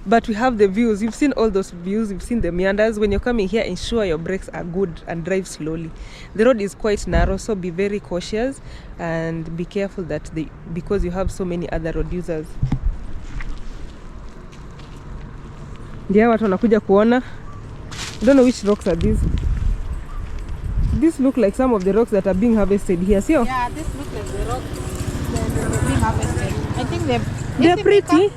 but we have the views. You've seen all those views, you've seen the meanders. When you're coming here, ensure your brakes are good and drive slowly. The road is quite narrow, so be very cautious and be careful that because you have so many other road users. Yeah, watu wanakuja kuona. I don't know which rocks are these. These look like some of the rocks that are being harvested here. See? Yeah, this looks like the rocks that are being harvested. I think they're pretty.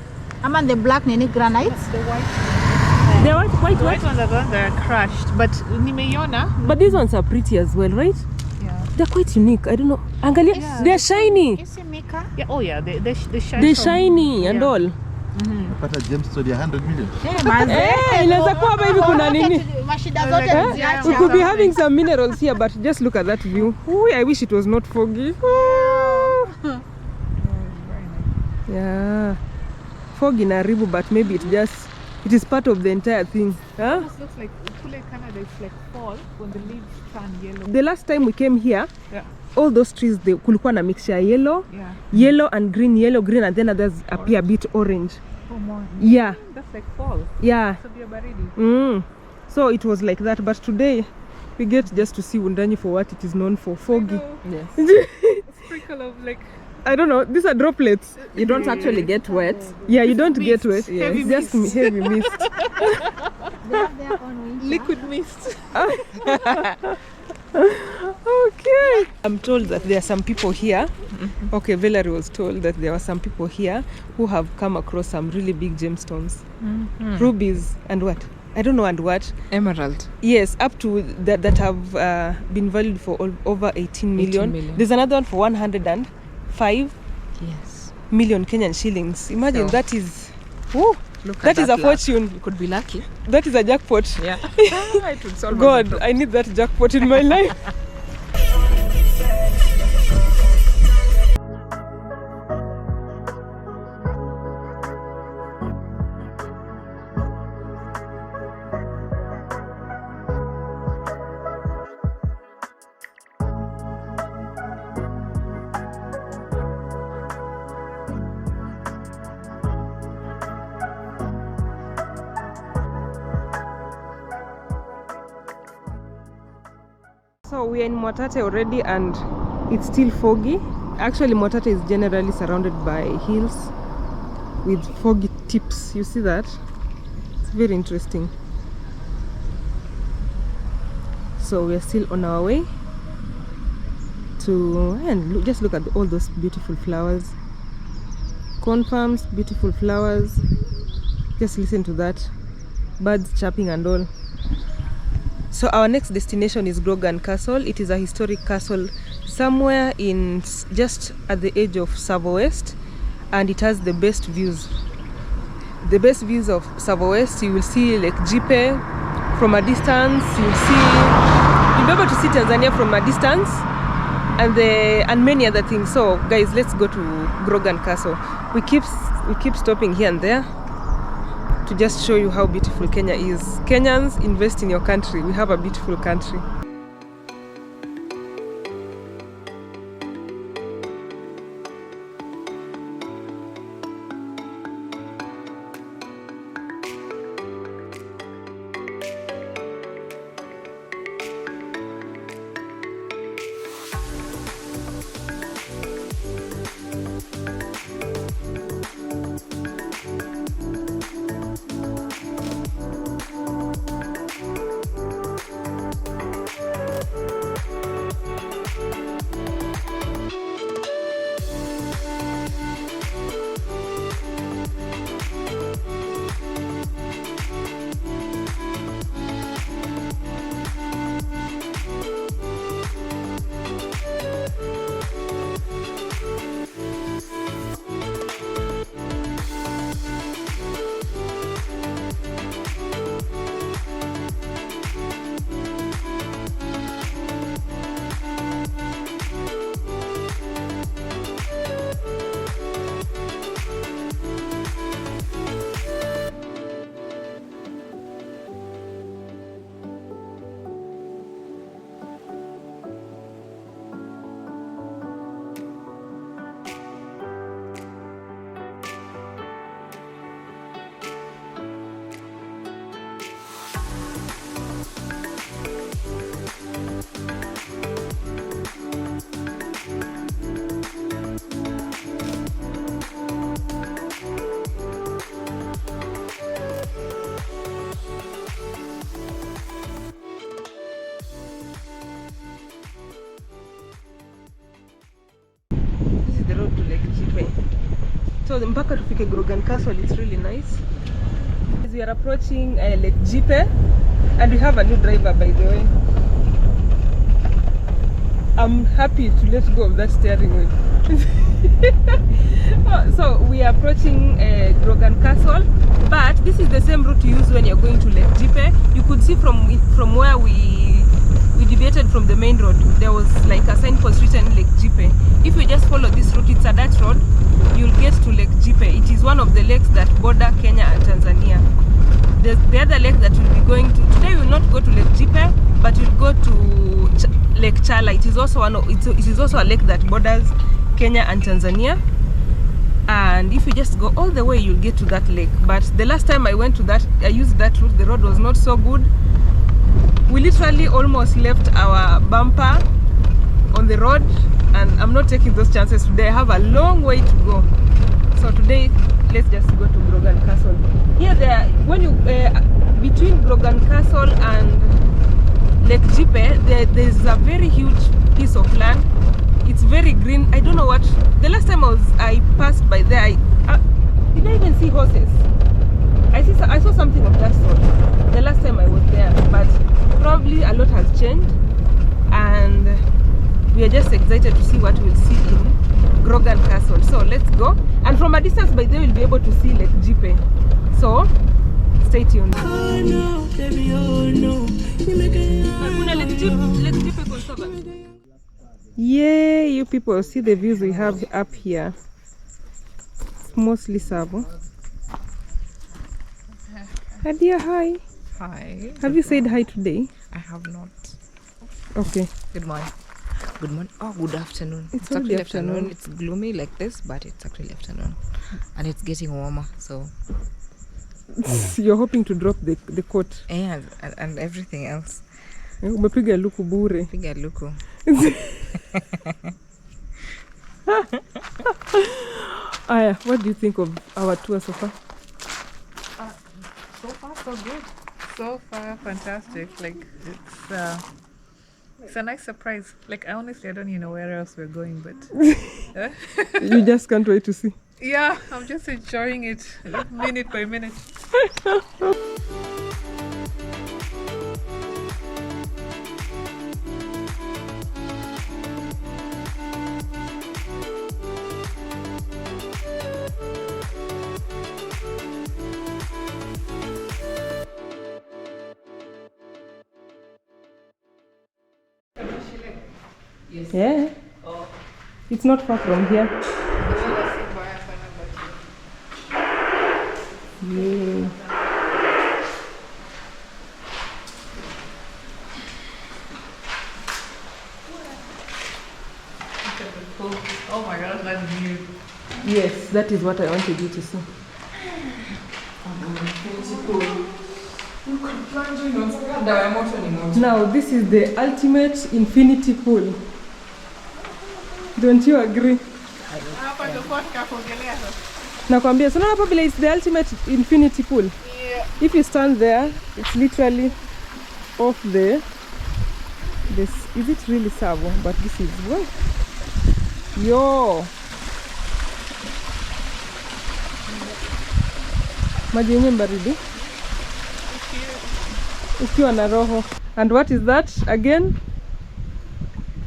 I'm on the black nini granites. The white. The white ones are the ones that are crushed, but nimeiona. But these ones are pretty as well, right? Yeah. They're quite unique. I don't know. Angalia, Yeah. they're shiny. Is it Mika? Yeah. Oh yeah, they shine. They're shiny and all. Pata gemstone ya 100 million. Inaweza kuwa hapa hivi kuna nini? Mashida zote Yeah. We could be having some minerals here, but just look at that view. Ooh, I wish it was not foggy. Ooh. Yeah. Foggy na ribu, but maybe it is part of the entire thing. Huh? It looks like Canada is like fall when the leaves turn yellow. The last time we came here, Yeah. all those trees, kulikuwa na mixture yellow, Yeah. yellow and green, yellow, green, and then others appear a bit orange. Oh more. Yeah. That's like fall. Yeah. So be baridi. So it was like that, but today we get just to see Wundanyi for what it is known for, foggy. Yes. Sprinkle of like. I don't know, these are droplets. You don't actually get wet. Yeah, you don't get wet. Heavy It's just mist. heavy mist. They have their own winter. Liquid mist. Okay. I'm told that there are some people here. Okay, Valerie was told that there were some people here who have come across some really big gemstones. Rubies and what? I don't know, and what? Emerald. Yes, up to that have been valued for over 18 million. 18 million. There's another one for 105 Yes. million Kenyan shillings. Imagine So, that is... Woo, Look that at is a luck. fortune. You could be lucky. That is a jackpot. Yeah. It would solve all the God, problems. I need that jackpot in my life. So we are in Mwatate already and it's still foggy. Actually, Mwatate is generally surrounded by hills with foggy tips. You see that? It's very interesting. So we are still on our way to, and just look at all those beautiful flowers. Corn farms, beautiful flowers. Just listen to that birds chirping and all. So our next destination is Grogan Castle. It is a historic castle somewhere in just at the edge of Savo West, and it has the best views. The best views of Savo West. You will see Lake Jipe from a distance. You'll be able to see Tanzania from a distance, and many other things. So guys, let's go to Grogan Castle. We keep stopping here and there to just show you how beautiful Kenya is. Kenyans, invest in your country. We have a beautiful country. So mpaka tufike Grogan Castle, it's really nice. As we are approaching Lake Jipe, and we have a new driver, by the way. I'm happy to let go of that steering wheel. So we are approaching Grogan Castle, but this is the same route you use when you're going to Lake Jipe. You could see from where we deviated from the main road, there was like a signpost written Lake Jipe. If you just follow this route, it's a dirt road, you'll get to Lake Jipe. It is one of the lakes that border Kenya and Tanzania. The other lake that we'll be going to today, will not go to Lake Jipe, but we'll go to Lake Chala. It is also it is also a lake that borders Kenya and Tanzania. And if you just go all the way, you'll get to that lake. But the last time I went to that, I used that route, the road was not so good. We literally almost left our bumper on the road, and I'm not taking those chances today. I have a long way to go. So today, let's just go to Grogan Castle. Here, when you between Grogan Castle and Lake Jipe, there's a very huge piece of land. It's very green. I don't know what. The last time I passed by there, did I even see horses? I saw something of that sort the last time I was there, but probably a lot has changed, and we are just excited to see what we'll see in Grogan Castle. So let's go, and from a distance by there we'll be able to see Lake Jipe. So stay tuned. Yay, you people see the views we have up here. It's mostly Savo. Hadia, hi. Hi. Have you said hi today? I have not. Okay. Good morning. Good morning. Oh, good afternoon. It's actually afternoon. It's gloomy like this, but it's actually afternoon. And it's getting warmer, so... You're hoping to drop the coat. And everything else. Umepiga luku bure. Piga luku. Aya, what do you think of our tour so far? So far, so good. So far, fantastic. Like, it's a nice surprise. Like, honestly, I don't even know where else we're going, but... You just can't wait to see. Yeah, I'm just enjoying it minute by minute. Yes. Yeah. It's not far from here. Yeah. Oh my gosh, that's new. Yes, that is what I wanted you to see. Now, this is the ultimate infinity pool. Don't you agree? Nakwambia, so now probably it's the ultimate infinity pool. Yeah. If you stand there, it's literally off the this. Is it really Savo? But this is what? Yo. Maji yenye baridi. Ukiwa na roho. And what is that again?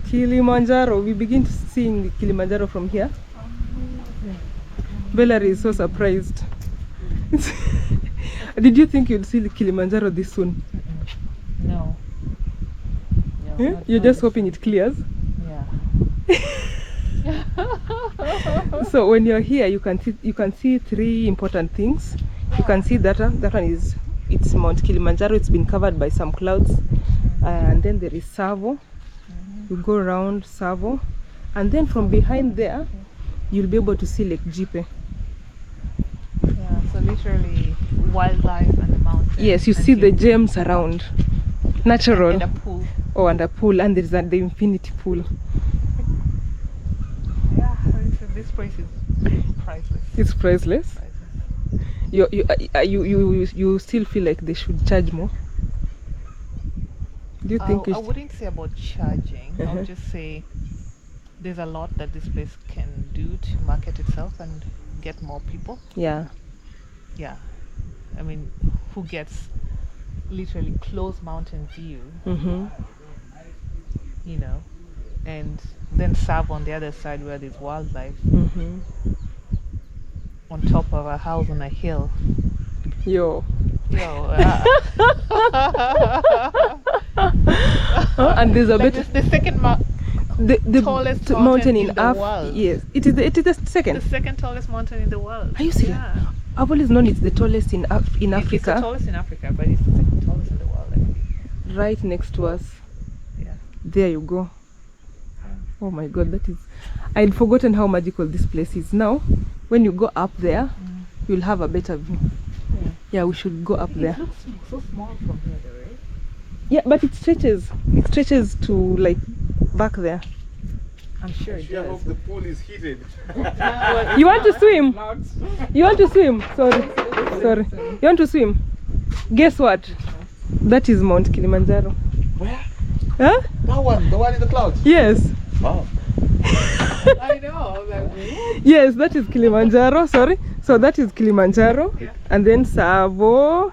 Kilimanjaro. We begin to seeing Kilimanjaro from here. Valerie is so surprised. Did you think you'd see Kilimanjaro this soon? No. Yeah? You're just hoping it clears? Yeah. So when you're here, you can see three important things. You can see that one is, it's Mount Kilimanjaro. It's been covered by some clouds, and then there is Savo. You go around Savo, and then from behind there, you'll be able to see Lake Jipe. Yeah, so literally wildlife and the mountains. Yes, you see the gems around, natural. And a pool. Oh, and a pool, and there's the infinity pool. Yeah, so this place is priceless. It's priceless. You still feel like they should charge more? Do you think I wouldn't say about charging. I would just say there's a lot that this place can do to market itself and get more people. Yeah. Yeah. I mean, who gets literally close mountain view, you know, and then Savo on the other side where there's wildlife on top of a house on a hill. Yo. And there's a like bit. the second the tallest mountain in the Africa. world. Yes, it is the second. The second tallest mountain in the world. Are you serious? Yeah. I've always known it's the tallest in Africa. It's the tallest in Africa, but it's the second tallest in the world, I believe. Right next to us. Yeah. There you go. Oh my God, that is. I'd forgotten how magical this place is. Now, when you go up there, you'll have a better view. Yeah, we should go up there. It looks so small from here, though, right? Yeah, but it stretches. It stretches to like back there. I'm sure it I does. hope the pool is heated. You want to swim? You want to swim? Sorry. You want to swim? Guess what? That is Mount Kilimanjaro. Where? Huh? That one, the one in the clouds. Yes. Wow. I know. Like, what? Yes, that is Kilimanjaro. Sorry. So that is Kilimanjaro, and then Savo.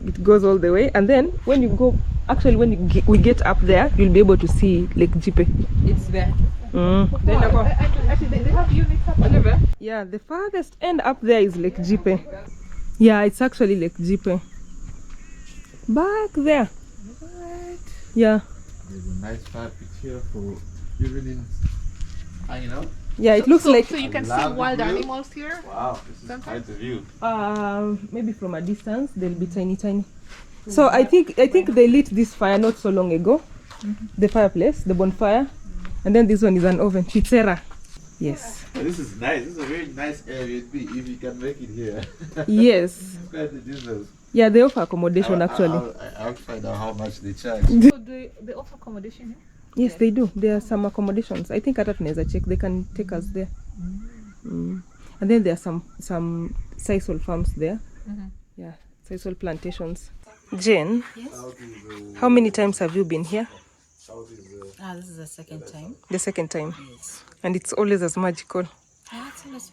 It goes all the way, and then when you go, actually when we get up there, you'll be able to see Lake Jipe. It's there. Actually, they have units up there. Yeah, the farthest end up there is Lake Jipe. Yeah, it's actually Lake Jipe. Back there. Yeah. There's a nice fire pit here for evening hanging out. Yeah, it looks like. So you can see Love wild view. animals here. Wow, this is quite a view. Maybe from a distance they'll be tiny. So I think they lit this fire not so long ago. The fireplace, the bonfire, and then this one is an oven, pizzeria. Yes. Yeah, this is nice. This is a very nice Airbnb if you can make it here. Yes. It's quite a distance. Yeah, they offer accommodation actually. I'll find out how much they charge. So they offer accommodation here? Yes, they do. There are some accommodations. I think hata tunaweza check. They can take us there. And then there are some sisal farms there. Yeah, sisal plantations. Jane, how many times have you been here? This is the second time. The second time. Yes. And it's always as magical.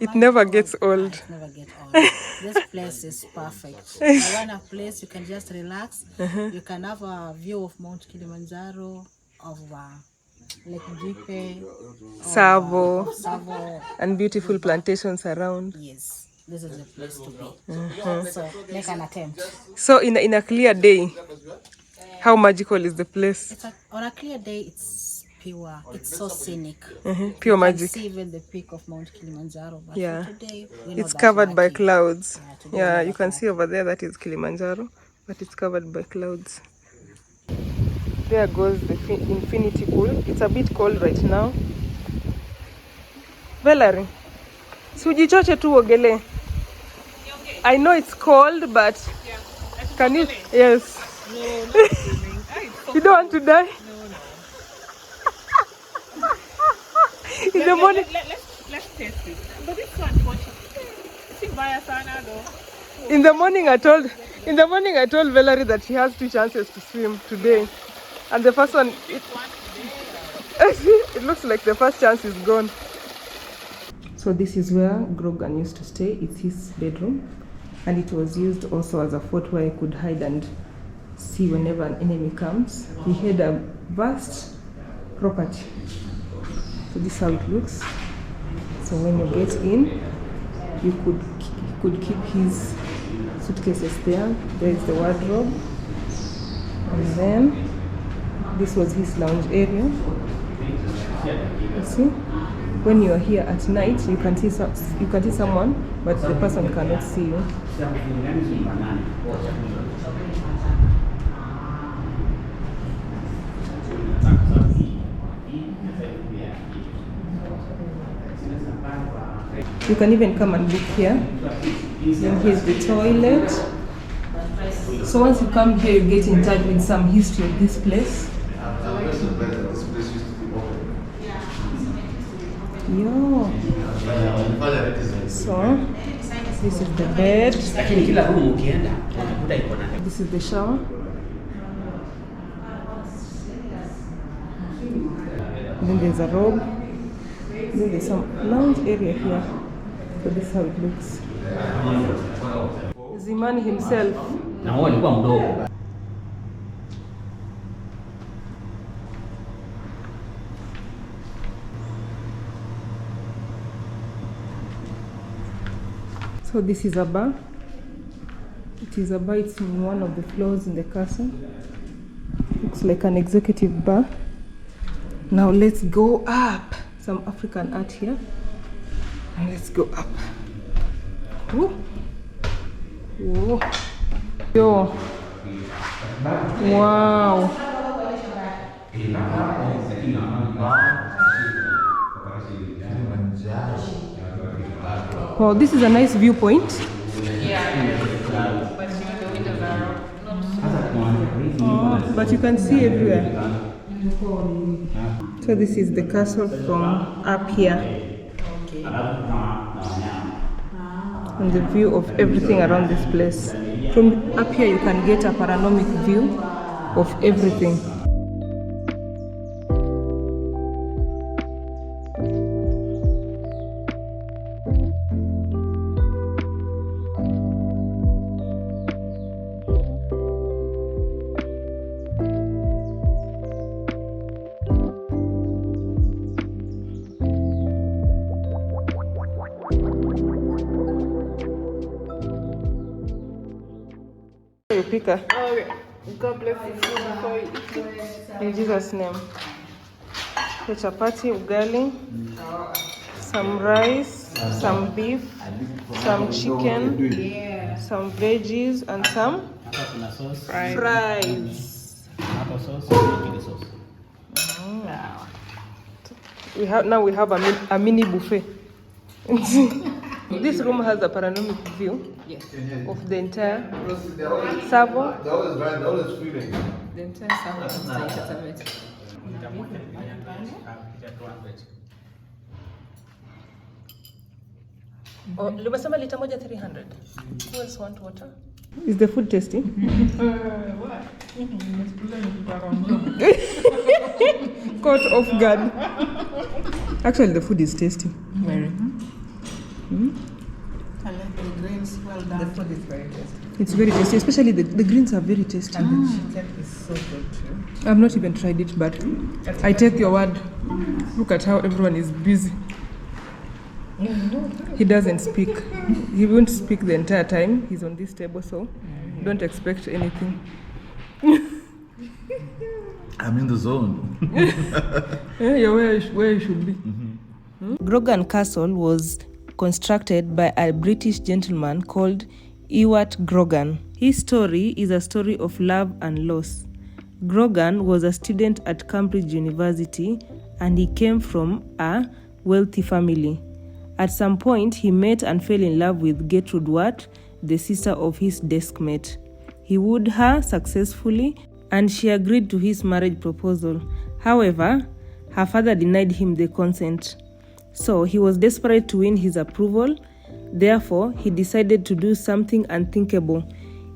It It never gets old. It never gets old. This place is perfect. You want a place you can just relax. You can have a view of Mount Kilimanjaro, of Lake Jipe, Savo, and beautiful plantations around. Yes, this is the place to be. So make an attempt. So in a clear day, how magical is the place? On a clear day, it's pure. It's so scenic. Pure You magic. can see even the peak of Mount Kilimanjaro. But Yeah. for today, we know It's that covered by lucky. clouds. today Yeah, we you are can lucky. see over there that is Kilimanjaro, but it's covered by clouds. There goes the infinity pool. It's a bit cold right now. Valerie, sujichoche tu ogele. I know it's cold, but can you? Yes. No, not swimming. You don't want to die? In the morning. Let's test it. But this one, In the morning I told Valerie that she has 2 chances to swim today. And the first one, it looks like the first chance is gone. So this is where Grogan used to stay. It's his bedroom. And it was used also as a fort where he could hide and see whenever an enemy comes. He had a vast property. So this is how it looks. So when you get in, you could keep his suitcases there. There is the wardrobe. And then this was his lounge area. You see? When you are here at night, you can see someone, but the person cannot see you. You can even come and look here. Then here's the toilet. So once you come here, you get in touch with some history of this place. Yo. So this is the bed. This is the shower. Then there's a robe. Then there's some lounge area here. So this is how it looks. Zimani himself. So this is a bar. It is a bar. It's in one of the floors in the castle. Looks like an executive bar. Now let's go up. Some African art here. And let's go up. Woo. Whoa. Yo. Wow. Wow, this is a nice viewpoint. Oh, but you can see everywhere. So this is the castle from up here. And the view of everything around this place. From up here you can get a panoramic view of everything. Pika. Okay. God bless you before you eat it. In Jesus' name. So chapati, ugali, some rice, some beef, some chicken, some veggies, and some fries. We have a mini buffet. This room has a panoramic view of the entire Savo. The entire Savo is Taveta. Oh, lumesema lita moja 300. Who else want water? Is the food tasty? Caught off guard. Actually, the food is tasty. Very. I like the greens, well done. The food is very tasty. It's very tasty, especially the greens are very tasty. And the chicken is so good too. I've not even tried it, but I take your word. Look at how everyone is busy. He doesn't speak. He won't speak the entire time. He's on this table, so don't expect anything. I'm in the zone. Yeah, you're where you should be. Grogan Castle was constructed by a British gentleman called Ewart Grogan. His story is a story of love and loss. Grogan was a student at Cambridge University and he came from a wealthy family. At some point, he met and fell in love with Gertrude Watt, the sister of his deskmate. He wooed her successfully and she agreed to his marriage proposal. However, her father denied him the consent. So he was desperate to win his approval. Therefore, he decided to do something unthinkable.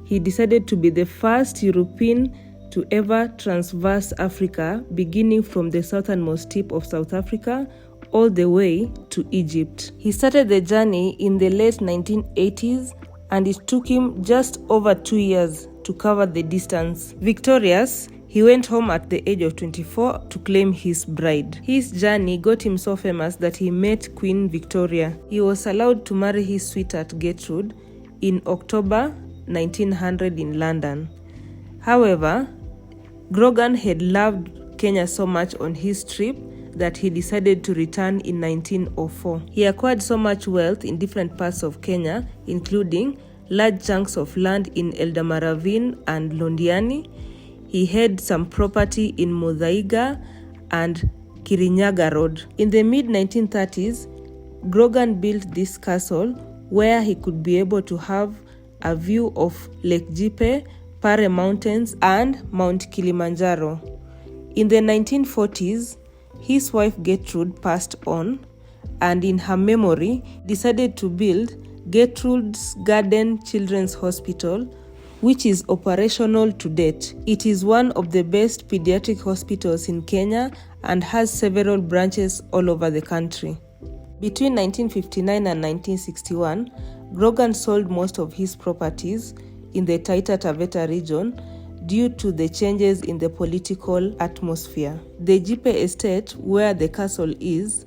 He decided to be the first European to ever traverse Africa, beginning from the southernmost tip of South Africa all the way to Egypt. He started the journey in the late 1980s and it took him just over 2 years to cover the distance. Victorious, he went home at the age of 24 to claim his bride. His journey got him so famous that he met Queen Victoria. He was allowed to marry his sweetheart Gertrude in October 1900 in London. However, Grogan had loved Kenya so much on his trip that he decided to return in 1904. He acquired so much wealth in different parts of Kenya, including large chunks of land in Eldama Ravine and Londiani. He had some property in Muthaiga and Kirinyaga Road. In the mid-1930s, Grogan built this castle where he could be able to have a view of Lake Jipe, Pare Mountains, and Mount Kilimanjaro. In the 1940s, his wife Gertrude passed on, and in her memory, decided to build Gertrude's Garden Children's Hospital, which is operational to date. It is one of the best pediatric hospitals in Kenya and has several branches all over the country. Between 1959 and 1961, Grogan sold most of his properties in the tighter Taveta region due to the changes in the political atmosphere. The Jipe estate, where the castle is,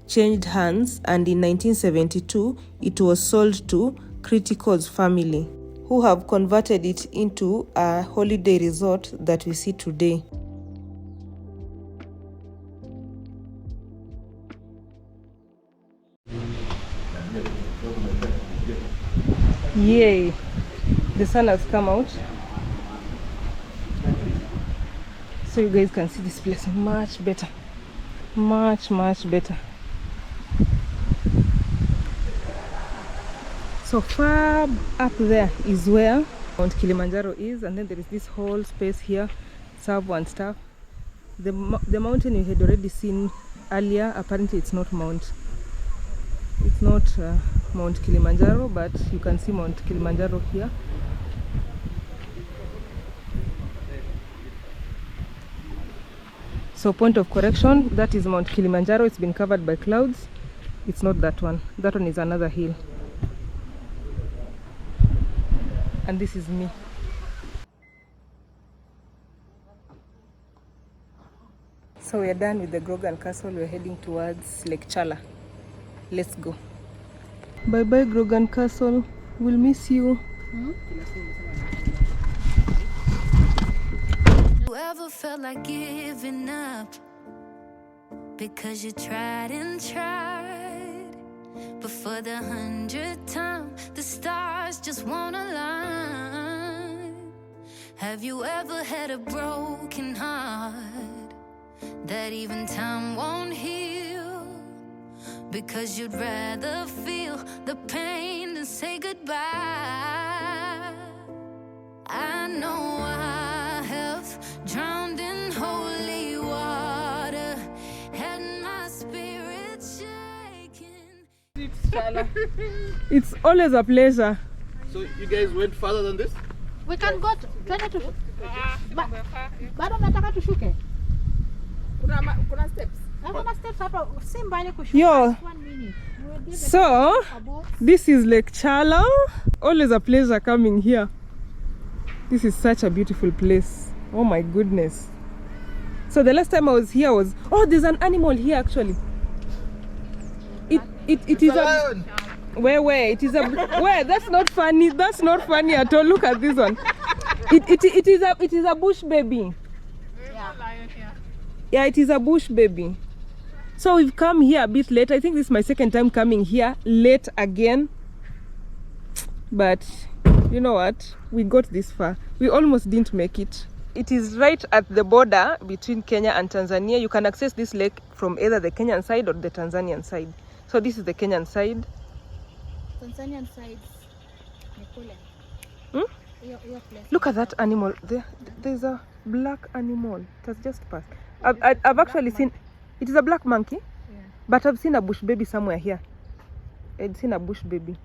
changed hands, and in 1972, it was sold to Critico's family, who have converted it into a holiday resort that we see today. Yay! The sun has come out, so you guys can see this place much better, much better. So far up there is where Mount Kilimanjaro is, and then there is this whole space here, Savo and stuff. The mountain you had already seen earlier, apparently it's not Mount Kilimanjaro, but you can see Mount Kilimanjaro here. So point of correction, that is Mount Kilimanjaro. It's been covered by clouds. It's not that one. That one is another hill. And this is me. So we are done with the Grogan Castle. We're heading towards Lake Chala. Let's go. Bye bye Grogan Castle. We'll miss you. You ever felt like giving up because you tried and tried, but for the 100th time the stars just won't align? Have you ever had a broken heart that even time won't heal, because you'd rather feel the pain than say goodbye? I know I have drowned in holy water, had my spirit shaken. It's always a pleasure. So you guys went further than this? We can go to bado nataka tushuke. Kuna steps. Kuna steps hapa, si mbali kushuka. Yo. So, this is Lake Chala. Always a pleasure coming here. This is such a beautiful place. Oh my goodness. So the last time I was here was, oh, there's an animal here actually. It is a where it is a where that's not funny. That's not funny at all. Look at this one. It is a bush baby. lion here. Yeah, it is a bush baby. So we've come here a bit late. I think this is my second time coming here late again. But you know what? We got this far. We almost didn't make it. It is right at the border between Kenya and Tanzania. You can access this lake from either the Kenyan side or the Tanzanian side. So this is the Kenyan side. Tanzanian side. Look at that animal. There's a black animal. It has just passed. I've actually seen, it is a black monkey, but I've seen a bush baby somewhere here. I've seen a bush baby.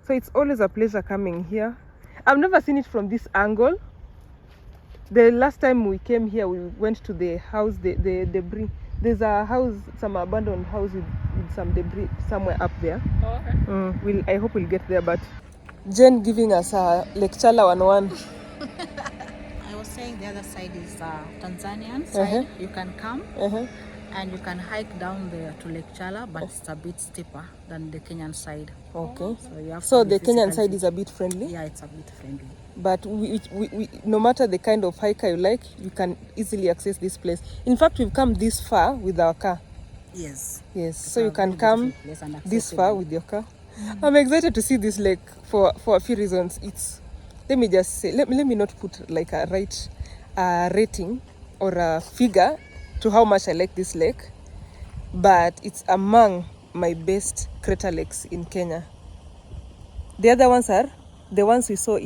So it's always a pleasure coming here. I've never seen it from this angle. The last time we came here, we went to the house, the debris. There's a house, some abandoned house with some debris somewhere up there. Oh, okay. I hope we'll get there, but Jen giving us a Lake Chala 101. I was saying the other side is Tanzanian side. You can come and you can hike down there to Lake Chala, but it's a bit steeper than the Kenyan side. Okay. So you have So to the be Kenyan side physically is a bit friendly? Yeah, it's a bit friendly. But we, no matter the kind of hiker you like, you can easily access this place. In fact, we've come this far with our car. Yes. Yes, so you can come this far with your car. I'm excited to see this lake for a few reasons. Let me just say, let me not put like a rating or a figure to how much I like this lake, but it's among my best crater lakes in Kenya. The other ones are the ones we saw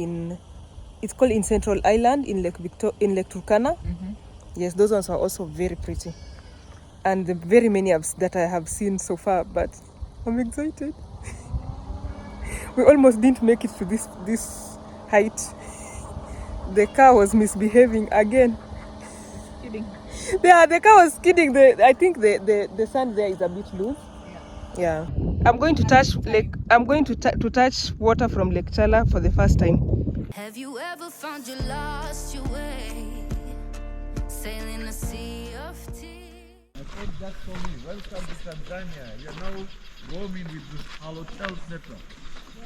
it's called in Central Island in Lake Turkana. Yes, those ones are also very pretty. And the very many that I have seen so far, but I'm excited. We almost didn't make it to this height. The car was misbehaving again. Kidding. Yeah, the car was kidding. I think the sand there is a bit loose. Yeah. I'm going to touch touch water from Lake Chala for the first time. Have you ever found you lost your way? Sailing the sea of tears. My friend Jack told me, welcome to Tanzania. You're now roaming with this hotel network.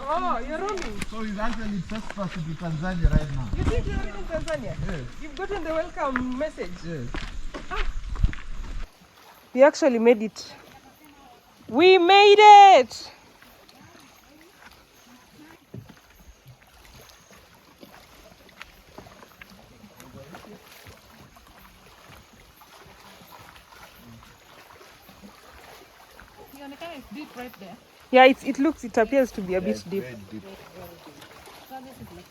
Oh, you're roaming. So he's actually trespassing to Tanzania right now. You think you're in Tanzania? Yes. You've gotten the welcome message? Yes. We actually made it. We made it! It's deep right there. Yeah, it appears to be a bit deep. Very deep. So this is Lake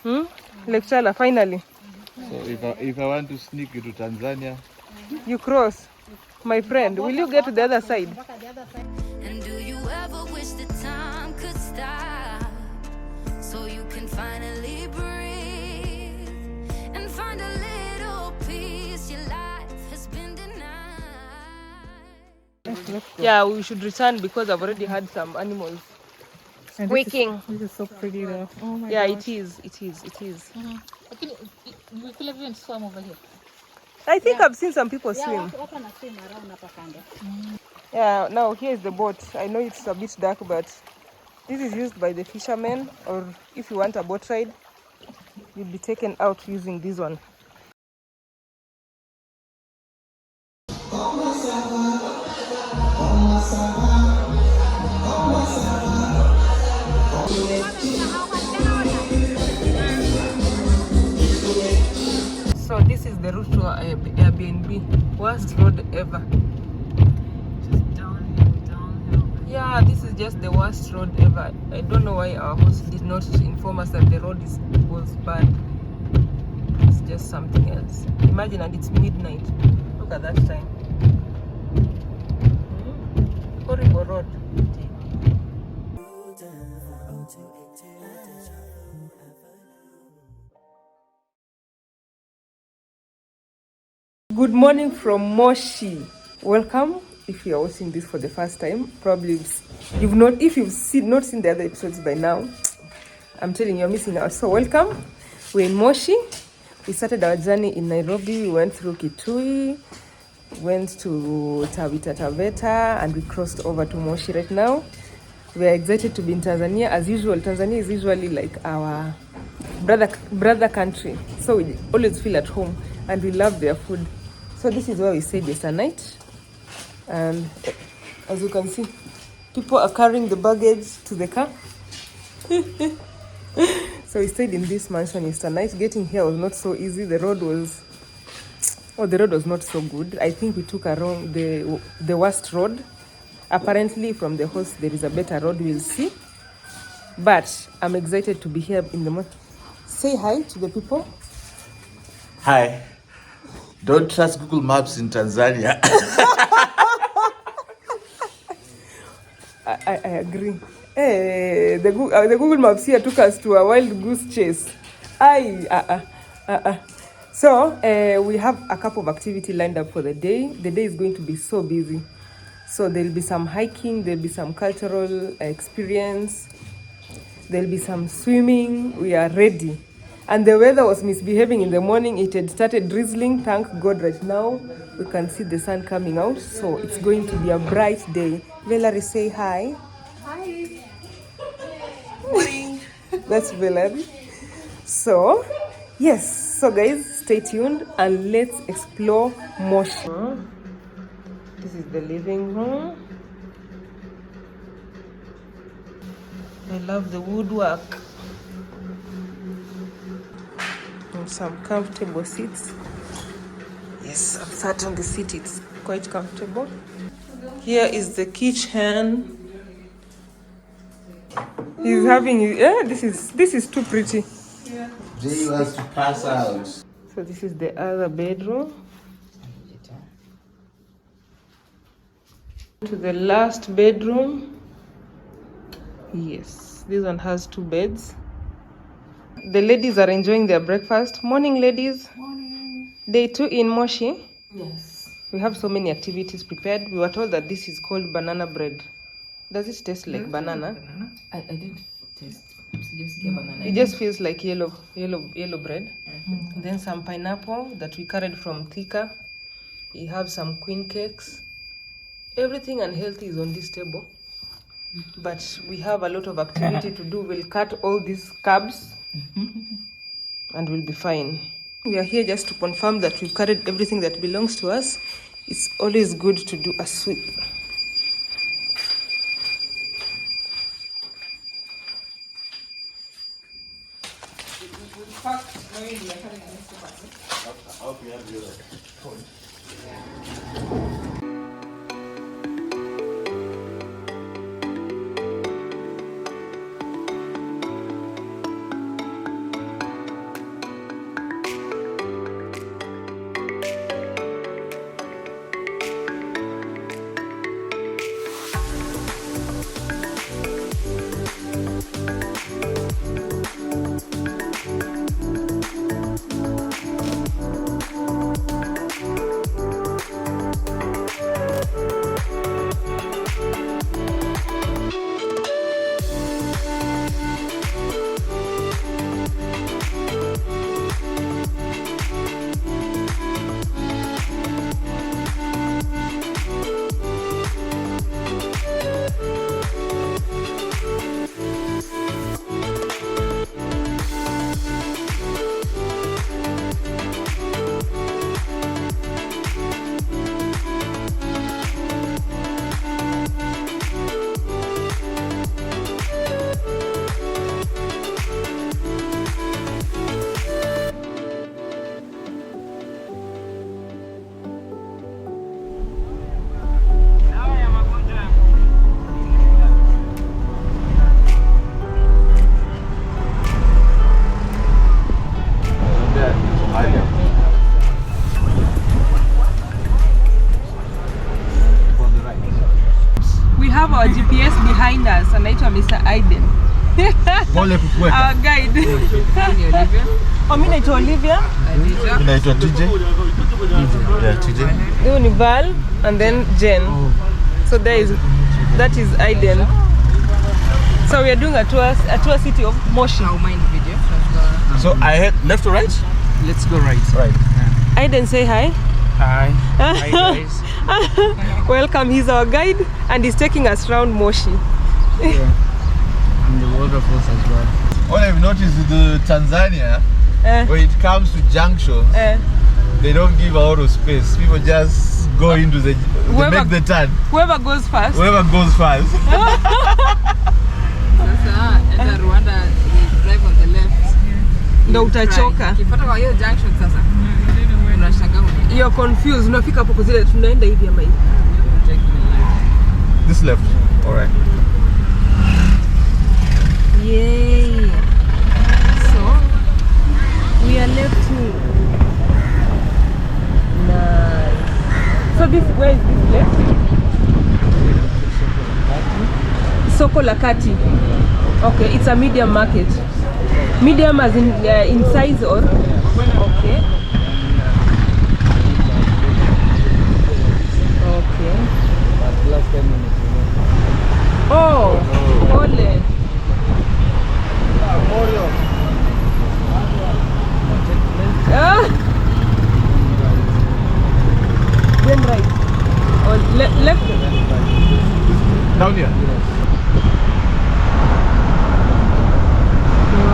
Chala. Lake Chala, finally. So if I want to sneak into Tanzania, You cross. My friend, will you get to the other side? And do you ever wish the time could stop so you can finally breathe and find a little peace your life has been denied? Yeah, we should return because I've already had some animals squeaking. This is so pretty though. Oh my Yeah, gosh. it is. We could have even swam over here. I think I've seen some people swim. Swim around hapa kando. Yeah, now here is the boat. I know it's a bit dark, but this is used by the fishermen, or if you want a boat ride, you'll be taken out using this one. So this is the route to Airbnb. Worst road ever. Just downhill. Yeah, this is just the worst road ever. I don't know why our host did not inform us that the road was bad. It's just something else. Imagine, and it's midnight. Look at that time. Horrible road. Good morning from Moshi. Welcome. If you are watching this for the first time, probably you've not. If you've not seen the other episodes by now, I'm telling you, you're missing out. So welcome. We're in Moshi. We started our journey in Nairobi. We went through Kitui, went to Taveta, and we crossed over to Moshi right now. We are excited to be in Tanzania. As usual, Tanzania is usually like brother country. So we always feel at home and we love their food. So this is where we stayed yesterday night. And as you can see, people are carrying the baggage to the car. So we stayed in this mansion yesterday night. Getting here was not so easy. The road was not so good. I think we took the worst road. Apparently from the host there is a better road, we'll see. But I'm excited to be here in the morning. Say hi to the people. Hi. Don't trust Google Maps in Tanzania. I agree. Hey, the Google Maps here took us to a wild goose chase. So we have a couple of activities lined up for the day. The day is going to be so busy. So there'll be some hiking, there'll be some cultural experience, there'll be some swimming. We are ready. And the weather was misbehaving in the morning. It had started drizzling. Thank God right now we can see the sun coming out. So it's going to be a bright day. Valerie, say hi. Hi. Morning. That's Valerie. So, yes. So guys, stay tuned and let's explore Moshi. This is the living room. I love the woodwork. And some comfortable seats. Yes, I've sat on the seat. It's quite comfortable. Here is the kitchen. He's having, this is too pretty. Yeah. Jay wants to pass out. So this is the other bedroom. To the last bedroom. Yes, this one has 2 beds. The ladies are enjoying their breakfast. Morning, ladies. Morning. Day 2 in Moshi. Yes. We have so many activities prepared. We were told that this is called banana bread. Does it taste like banana? I didn't taste. Just get banana. It just feels like yellow bread. Then some pineapple that we carried from Thika. We have some queen cakes. Everything unhealthy is on this table. But we have a lot of activity to do. We'll cut all these carbs and we'll be fine. We are here just to confirm that we've carried everything that belongs to us. It's always good to do a sweep. Our GPS behind us, anaitwa Mr. Aiden. Our guide. Mimi naitwa Olivia. Mimi naitwa TJ. Yeah, TJ. Huyu ni Val and then Jen. So that is Aiden. So we are doing a tour city of Moshi. I'll mind video. So I head left or right? Let's go right. Right. Yeah. Aiden, say hi. Hi. Hi guys. Welcome. He's our guide and he's taking us around Moshi. Yeah. And the waterfalls as well. What I've noticed with the Tanzania, when it comes to junctions, they don't give a lot of space. People just go into the, they make the turn. Whoever goes first. Whoever goes first. Sasa enda Rwanda, drive on the left. Ndo utachoka. Kifuata kwa hiyo junction sasa. Unashangaa. You're confused. Unafika hapo kwa zile tunaenda hivi ama hivi. This left. All right. Yay. So we are left here. Nice. So this, where is this left? Soko la Kati. Okay, it's a medium market. Medium as in size or? Okay. Okay. Oh, ole. Then right. Or left. Down here.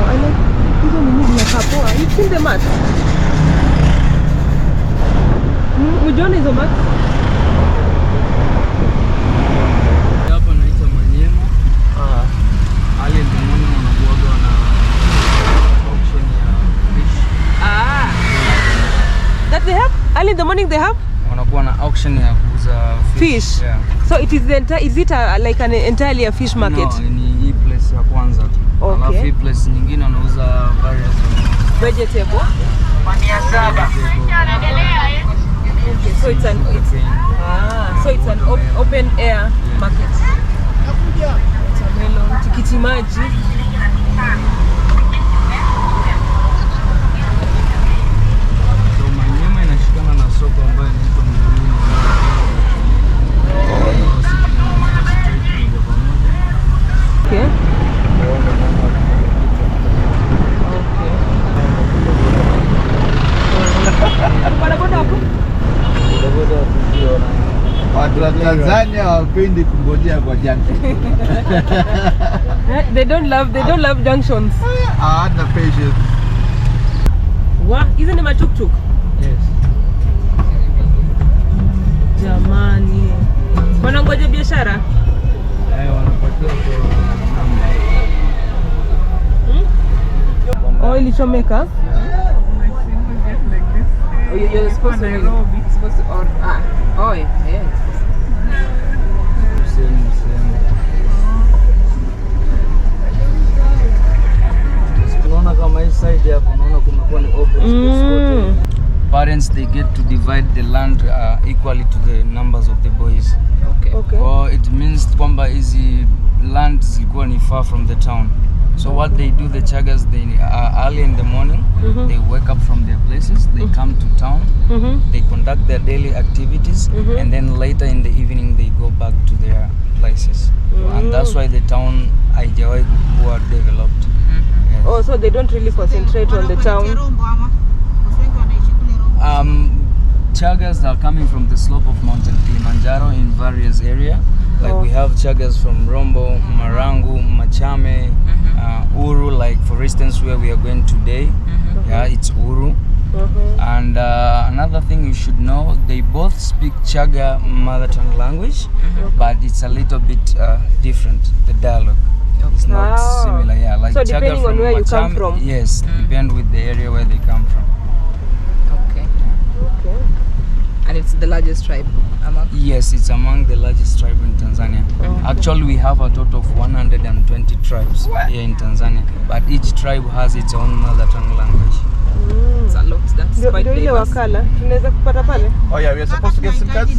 I like hizo ni nini kapoa. You seen the mat? Ujiona hizo mat? Hapa naitwa Manyema. Ali ndimoni wanakuaga na auction ya fish. That they have? Early in the morning they have? Wanakuwa na auction ya kuuza Fish? Yeah. So it is is it like an entirely a fish market? No, ni hii place ya kwanza tu. Okay. Alafu hii place nyingine wanauza various vegetable. Okay, so it's an open air market. Watermelon, tikiti maji. So Manyema inashikana na soko ambayo inaitwa Mjini. Okay. Watu wa Tanzania hawapendi kungojea kwa junction. They don't love junctions. Hana patience. Wa, hizo ni matuktuk? Yes. Jamani. Wanangoja biashara? Wanapatia kwa ilichomeka? Oh, you're supposed to Nairobi. Supposed to oh yeah. Unaona kama hii side hapo unaona kumekuwa ni open space. Parents they get to divide the land equally to the numbers of the boys. Okay. Or it means kwamba hizi land zilikuwa ni far from the town. So what they do, the Chagas, they early in the morning, they wake up from their places, they come to town, they conduct their daily activities, and then later in the evening they go back to their places. And that's why the town haijawahi kuwa developed. Yes. Oh, so they don't really concentrate on the town. Chagas are coming from the slope of Mountain Kilimanjaro in various areas. Like we have Chagas from Rombo, Marangu, Machame, Uru, like for instance where we are going today. Yeah, it's Uru. And another thing you should know, they both speak Chaga mother tongue language, but it's a little bit different, the dialogue. It's not similar, yeah. Like so Chaga depending from on where Machame, you come from? Yes, depend with the area where they come from. Okay. And it's the largest tribe among? Yes, it's among the largest tribe in Tanzania. Actually, we have a total of 120 tribes here in Tanzania, but each tribe has its own mother tongue language. It's a lot. That's quite diverse. Wakala tunaweza kupata pale? Oh yeah, we are supposed to get SIM cards?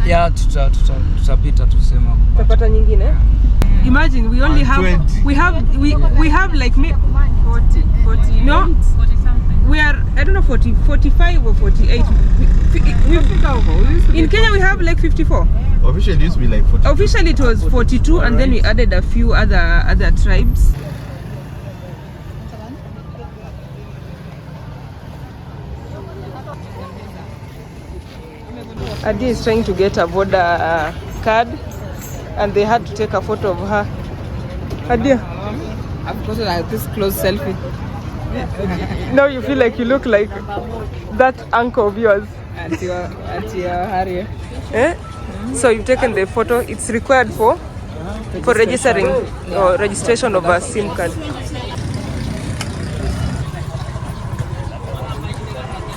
Yeah, tutapita tusema kupata. Tapata nyingine? Imagine we only have 20. we have like 40 no 40 something. We are I don't know 45 or 48. In Kenya we have like 54. Officially it used to be like 42. Officially it was 42 and then we added a few other tribes. Adi is trying to get a border card and they had to take a photo of her. Adia, I've got like this close selfie. Now you feel like you look like that uncle of yours. At your Harrier. Eh? So you've taken the photo. It's required for registering or registration of a SIM card.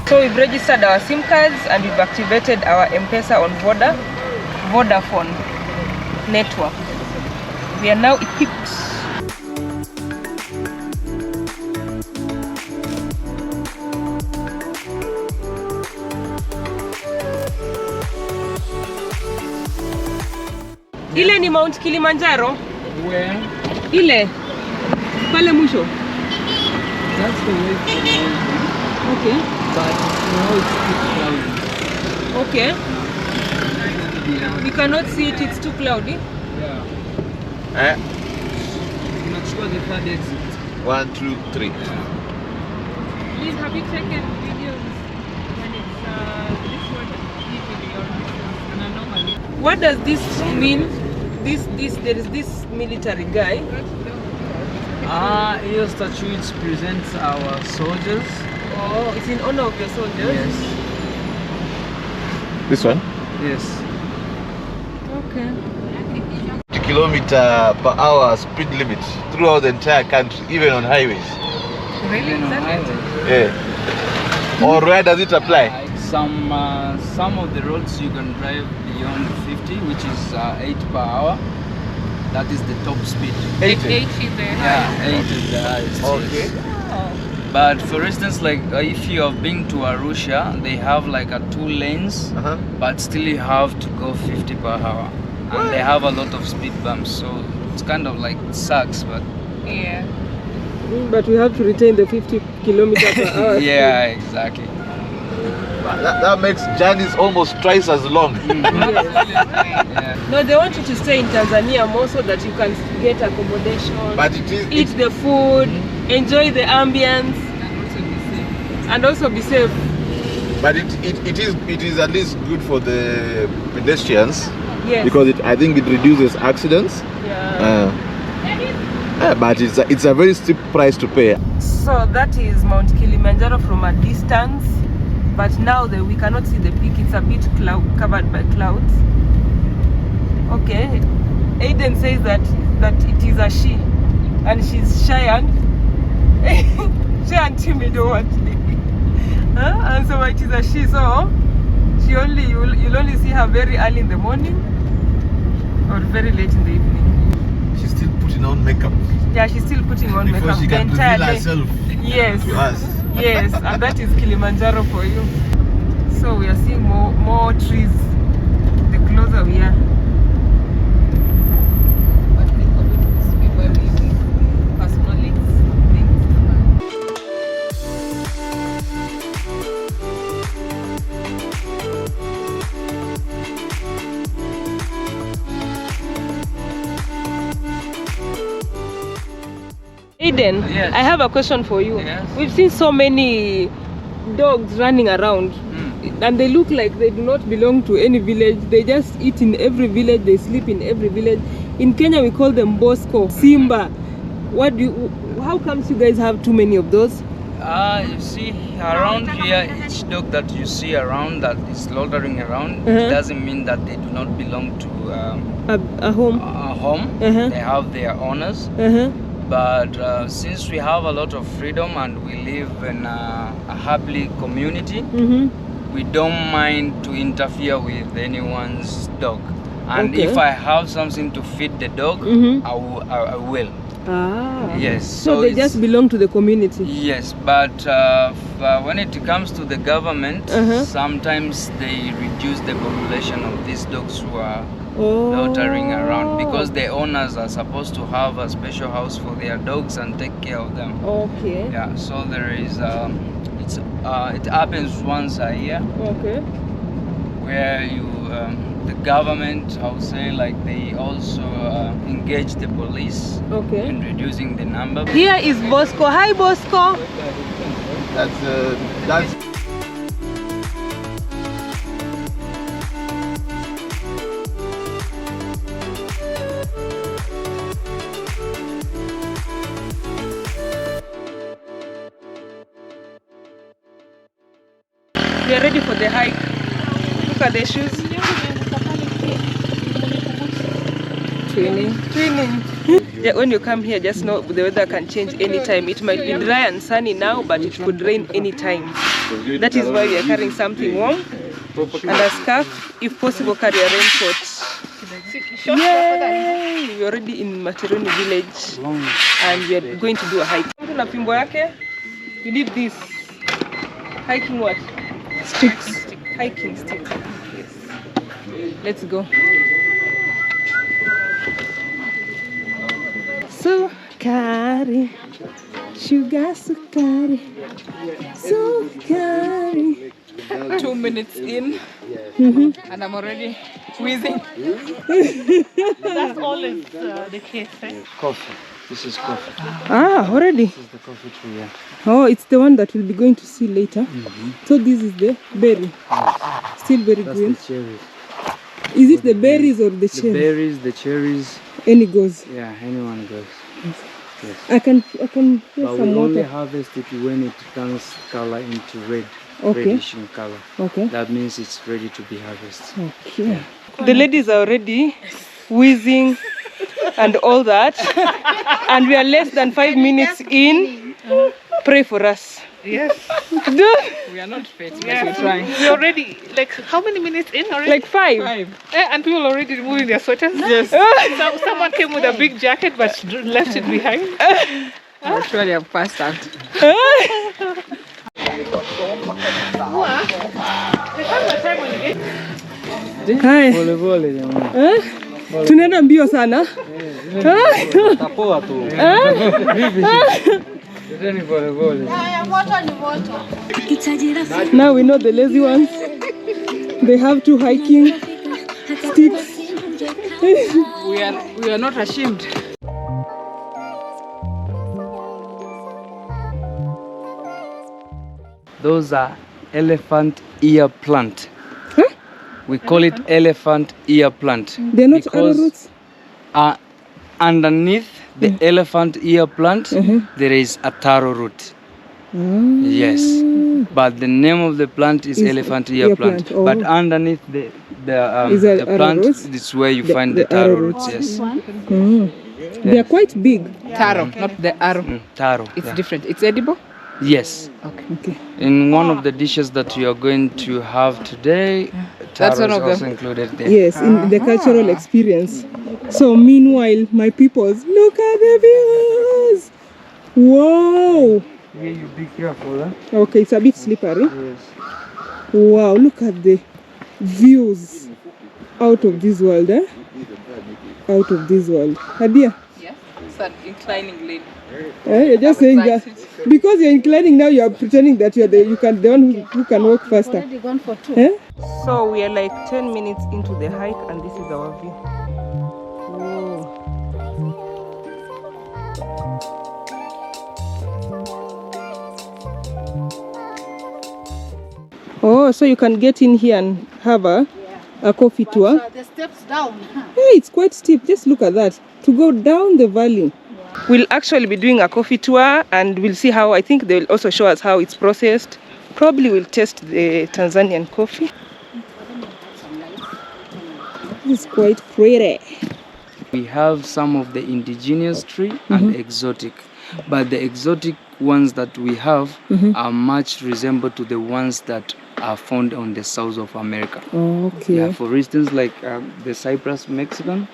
So we've registered our SIM cards and we've activated our M-Pesa on Vodafone network. We are now equipped. Ile ni Mount Kilimanjaro? Where? Ile pale mwisho. That's the way for now. Okay. But now it's too cloudy. Okay. Yeah. We cannot see it, it's too cloudy. Eh? I'm not sure the third exit. 1, 2, 3. Please, have you taken videos when it's this one usually or this one normally? What does this mean? There is this military guy. Here statue which presents our soldiers. Oh, it's in honor of your soldiers? Yes. This one? Yes. Okay. 50 km/h speed limit throughout the entire country, even on highways. Really? Even on highway. Yeah. Or where does it apply? Some of the roads you can drive beyond 50, which is 8 per hour. That is the top speed. 80? 8 is there. Yeah, 8 is the highest. Okay. Yes. But for instance, like if you have been to Arusha, they have like a 2 lanes, but still you have to go 50 per hour. And they have a lot of speed bumps, so it's kind of like sucks, but Yeah. But we have to retain the 50 kilometers per hour. yeah, exactly. That makes journeys almost twice as long. Yeah. No, they want you to stay in Tanzania more so that you can get accommodation, But it is eat the food, enjoy the ambience, and also be safe. But it is at least good for the pedestrians. Yes. Because I think it reduces accidents. Yeah. But it's a very steep price to pay. So that is Mount Kilimanjaro from a distance, but now we cannot see the peak. It's a bit covered by clouds. Okay, Aiden says that it is a she, and she's shy and timid or what? And so it is a she. So you'll only see her very early in the morning or very late in the evening. She's still putting on makeup. Yeah, she's still putting on before makeup she can the entire reveal day. herself Yes. to us. Yes, and that is Kilimanjaro for you. So we are seeing more trees the closer we are. But we could be where we live personally. Aiden, Yes. I have a question for you. Yes. We've seen so many dogs running around and they look like they do not belong to any village. They just eat in every village, they sleep in every village. In Kenya we call them Bosco, Simba. How comes you guys have too many of those? You see, around here, each dog that you see around that is loitering around, it doesn't mean that they do not belong to a home. A home. They have their owners. But since we have a lot of freedom and we live in a happy community, we don't mind to interfere with anyone's dog. And if I have something to feed the dog, I will. Yes. So they just belong to the community. Yes, but when it comes to the government, sometimes they reduce the population of these dogs who are loitering around, because the owners are supposed to have a special house for their dogs and take care of them. Okay. Yeah. So there is it happens once a year. Okay. Where you the government, I would say, like they also engage the police in reducing the number. Here is Bosco. Hi, Bosco. That's We are ready for the hike. Look at the shoes. Twinning. Yeah, when you come here, just know the weather can change anytime. It might be dry and sunny now, but it could rain anytime. That is why we are carrying something warm and a scarf. If possible, carry a raincoat. Yay! We're already in Materoni village and we are going to do a hike. You need this. Hiking what? Sticks. Hiking sticks. Yes. Let's go. Sukari, sugar sukari, sukari. 2 minutes in, and I'm already wheezing. That's all is the case, eh? Coffee. This is coffee. Ah, already? This is the coffee tree, yeah. Oh, it's the one that we'll be going to see later. So this is the berry. Still very green. That's the cherry. Is it the berries or the cherry? The berries, the cherries. Any goes? Yeah, anyone goes. Yes. I can But some we water. only harvest it when it turns color into red. Okay. Reddish in color. Okay. That means it's ready to be harvested. Okay. Yeah. The ladies are already wheezing and all that. And we are less than 5 minutes in. Pray for us. Yes. We are not fit, but we're trying. We're already, like, how many minutes in already? Like 5. 5. And people already removing their sweaters? Yes. Someone came with a big jacket but left it behind. Actually, I've passed out. Hai. Pole pole jamani. Tunaenda mbio sana. Tapoa tu. Teni pole pole. Now we know the lazy ones. They have to hiking sticks. We are not ashamed. Those are elephant ear plant. Huh? We call it elephant ear plant. They're not because, arrowroots? Underneath the elephant ear plant, there is a taro root. Yes, but the name of the plant is elephant ear plant. Oh. But underneath the plant, is where you find the taro roots. Yes. They are quite big. Taro, not the arrow. Taro. It's different. It's edible? Yes. Okay. In one of the dishes that you are going to have today, That's taro one is of them. also included there. Yes, in the cultural experience. So meanwhile, my peoples, look at the views. Wow. Yeah, you be careful, huh? Okay, it's a bit slippery. Yes. Wow, look at the views out of this world, eh? Out of this world. Hadia? Yeah. It's an inclining lane. You're just saying that because you're inclining now, you're pretending that you're the one who can walk faster. Already gone for 2. Eh? So we are like 10 minutes into the hike and this is our view. Whoa. Oh, so you can get in here and have a coffee tour. The steps down. Hey, it's quite steep. Just look at that. To go down the valley. We'll actually be doing a coffee tour and we'll see how, I think they'll also show us how it's processed. Probably we'll test the Tanzanian coffee. It's quite pretty. We have some of the indigenous tree and exotic, but the exotic ones that we have are much resembled to the ones that are found on the south of America. Okay. Yeah, for instance, like the Cyprus Mexican.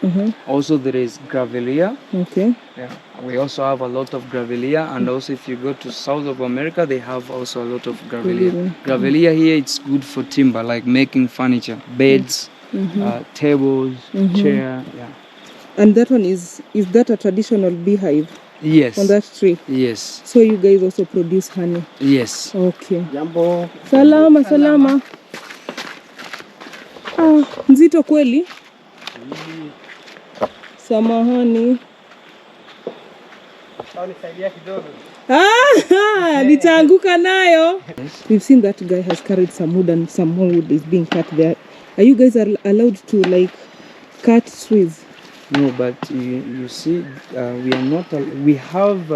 Also, there is Gravelia. Okay. Yeah, we also have a lot of Gravelia, and also if you go to south of America, they have also a lot of Gravelia. Gravelia here, it's good for timber, like making furniture, beds, tables, chair. Yeah. And that one is that a traditional beehive? Yes. On that tree? Yes. So you guys also produce honey? Yes. Okay. Jambo. Salama, salama. Ah, nzito kweli? Samahani. Ah, nitaanguka nayo. We've seen that guy has carried some wood and some more wood is being cut there. Are you guys allowed to like cut trees? No, but you see, we are not. We have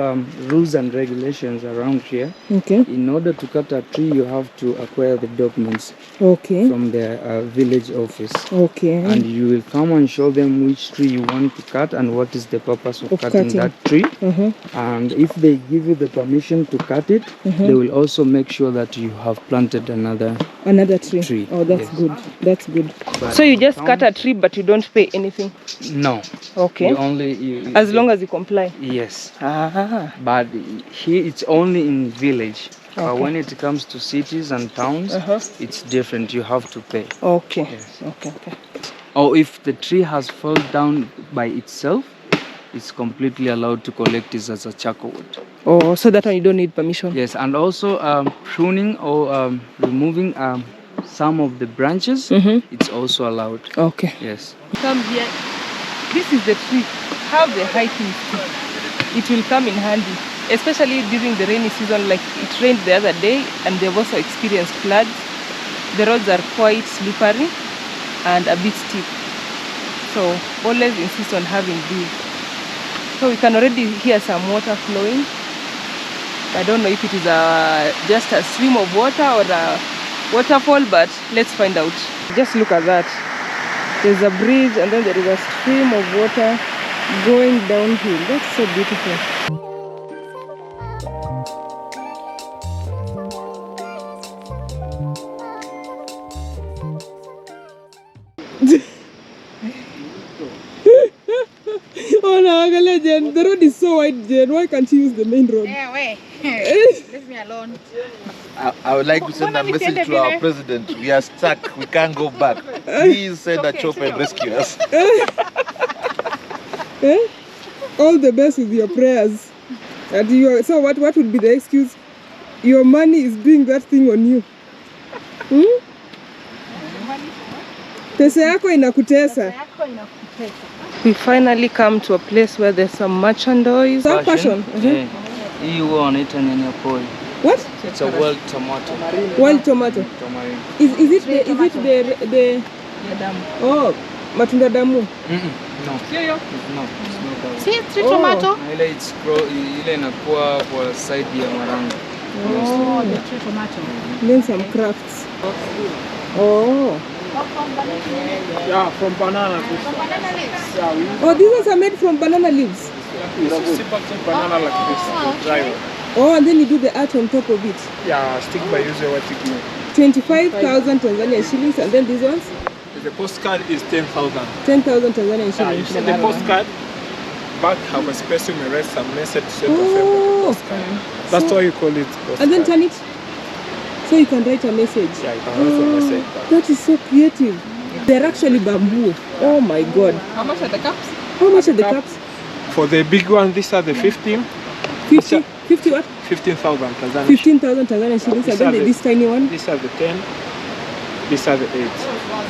rules and regulations around here. Okay. In order to cut a tree, you have to acquire the documents. Okay. From the village office. Okay. And you will come and show them which tree you want to cut and what is the purpose of cutting that tree. And if they give you the permission to cut it, they will also make sure that you have planted another tree. Oh, that's good. That's good. But so you just cut a tree, but you don't pay anything? No. Okay. You as long as you comply? Yes. But here it's only in village. But when it comes to cities and towns, it's different. You have to pay. Okay. Yes. Okay. Or if the tree has fallen down by itself, it's completely allowed to collect this as a charcoal wood. Oh, so that one you don't need permission? Yes, and also pruning or removing some of the branches, it's also allowed. Okay. Yes. Come here. This is the tree. Have the hiking stick. It will come in handy, especially during the rainy season. Like it rained the other day, and they've also experienced floods. The roads are quite slippery and a bit steep, so always insist on having these. So we can already hear some water flowing. I don't know if it is just a stream of water or a waterfall, but let's find out. Just look at that. There's a bridge and then there is a stream of water going downhill. That's so beautiful. Oh no, Jen, the road is so wide, Jen. Why can't you use the main road? Yeah, wait. Leave me alone. I would like to send a message to our president. We are stuck. We can't go back. Please send a chopper and rescue us. All the best with your prayers. And so what would be the excuse? Your money is doing that thing on you. Pesa yako inakutesa. We finally come to a place where there's some merchandise. Passion? What? It's a wild tomato. Wild tomato. Is it the matunda damu? No. It's not. See, it's tomato. It's ile inakuwa kwa side ya marango. Oh, the tree tomato. Then some crafts. Oh. Yeah, from banana. Oh, these ones are made from banana leaves. Banana like this, dry one. Oh, and then you do the art on top of it. Yeah, stick by using what you can. 25,000 Tanzanian shillings, and then these ones? The postcard is 10,000. 10,000 Tanzanian shillings. Yeah, you see the postcard, back have a space you may write some message to the postcard. That's why you call it postcard. And then turn it, so you can write a message. Yeah, you can write a message. That is so creative. They're actually bamboo. Oh my God. How much are the cups? How much are the cups? For the big one, these are the 15. 50 what? 15,000 Tanzanian. 15,000 Tanzanian shillings. And then this tiny one? These are the 10. These are the 8.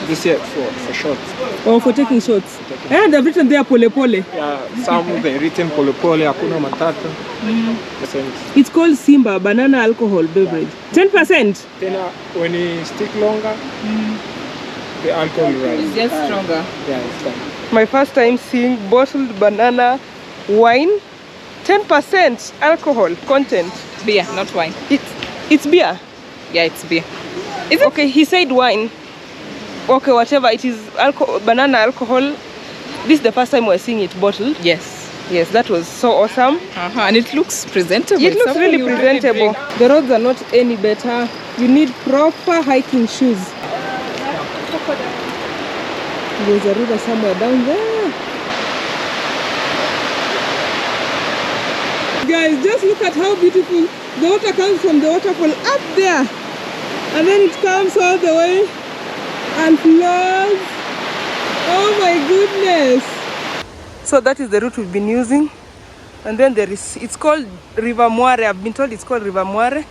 This here for shots. Oh, for taking shots. And they've written there pole pole. Yeah, some of them written pole pole, hakuna matata. It's called Simba, banana alcohol beverage. 10%. Then when you stick longer, the alcohol rises. It gets stronger. Yeah, it's fine. My first time seeing bottled banana wine. 10% alcohol content. Beer, not wine. It's beer. Yeah, it's beer. Is it? Okay, he said wine. Okay, whatever. It is banana alcohol. This is the first time we're seeing it bottled. Yes. Yes, that was so awesome. And it looks presentable. It looks really presentable. The roads are not any better. You need proper hiking shoes. There's a river somewhere down there. Guys, just look at how beautiful the water comes from the waterfall up there. And then it comes all the way and flows. Oh my goodness. So that is the route we've been using. And then it's called River Mware. I've been told it's called River Mware,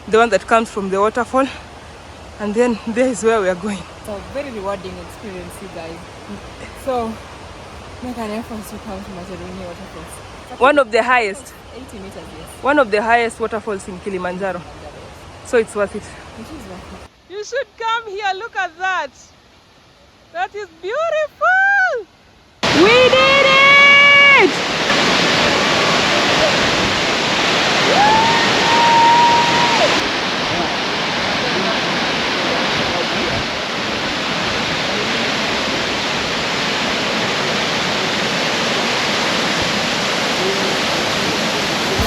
the one that comes from the waterfall. And then there is where we are going. It's a very rewarding experience, you guys. So make an effort to come to Majeruni waterfalls. One of the highest. 80 meters, yes. One of the highest waterfalls in Kilimanjaro. So it's worth it. It is worth it. You should come here. Look at that. That is beautiful. We did it!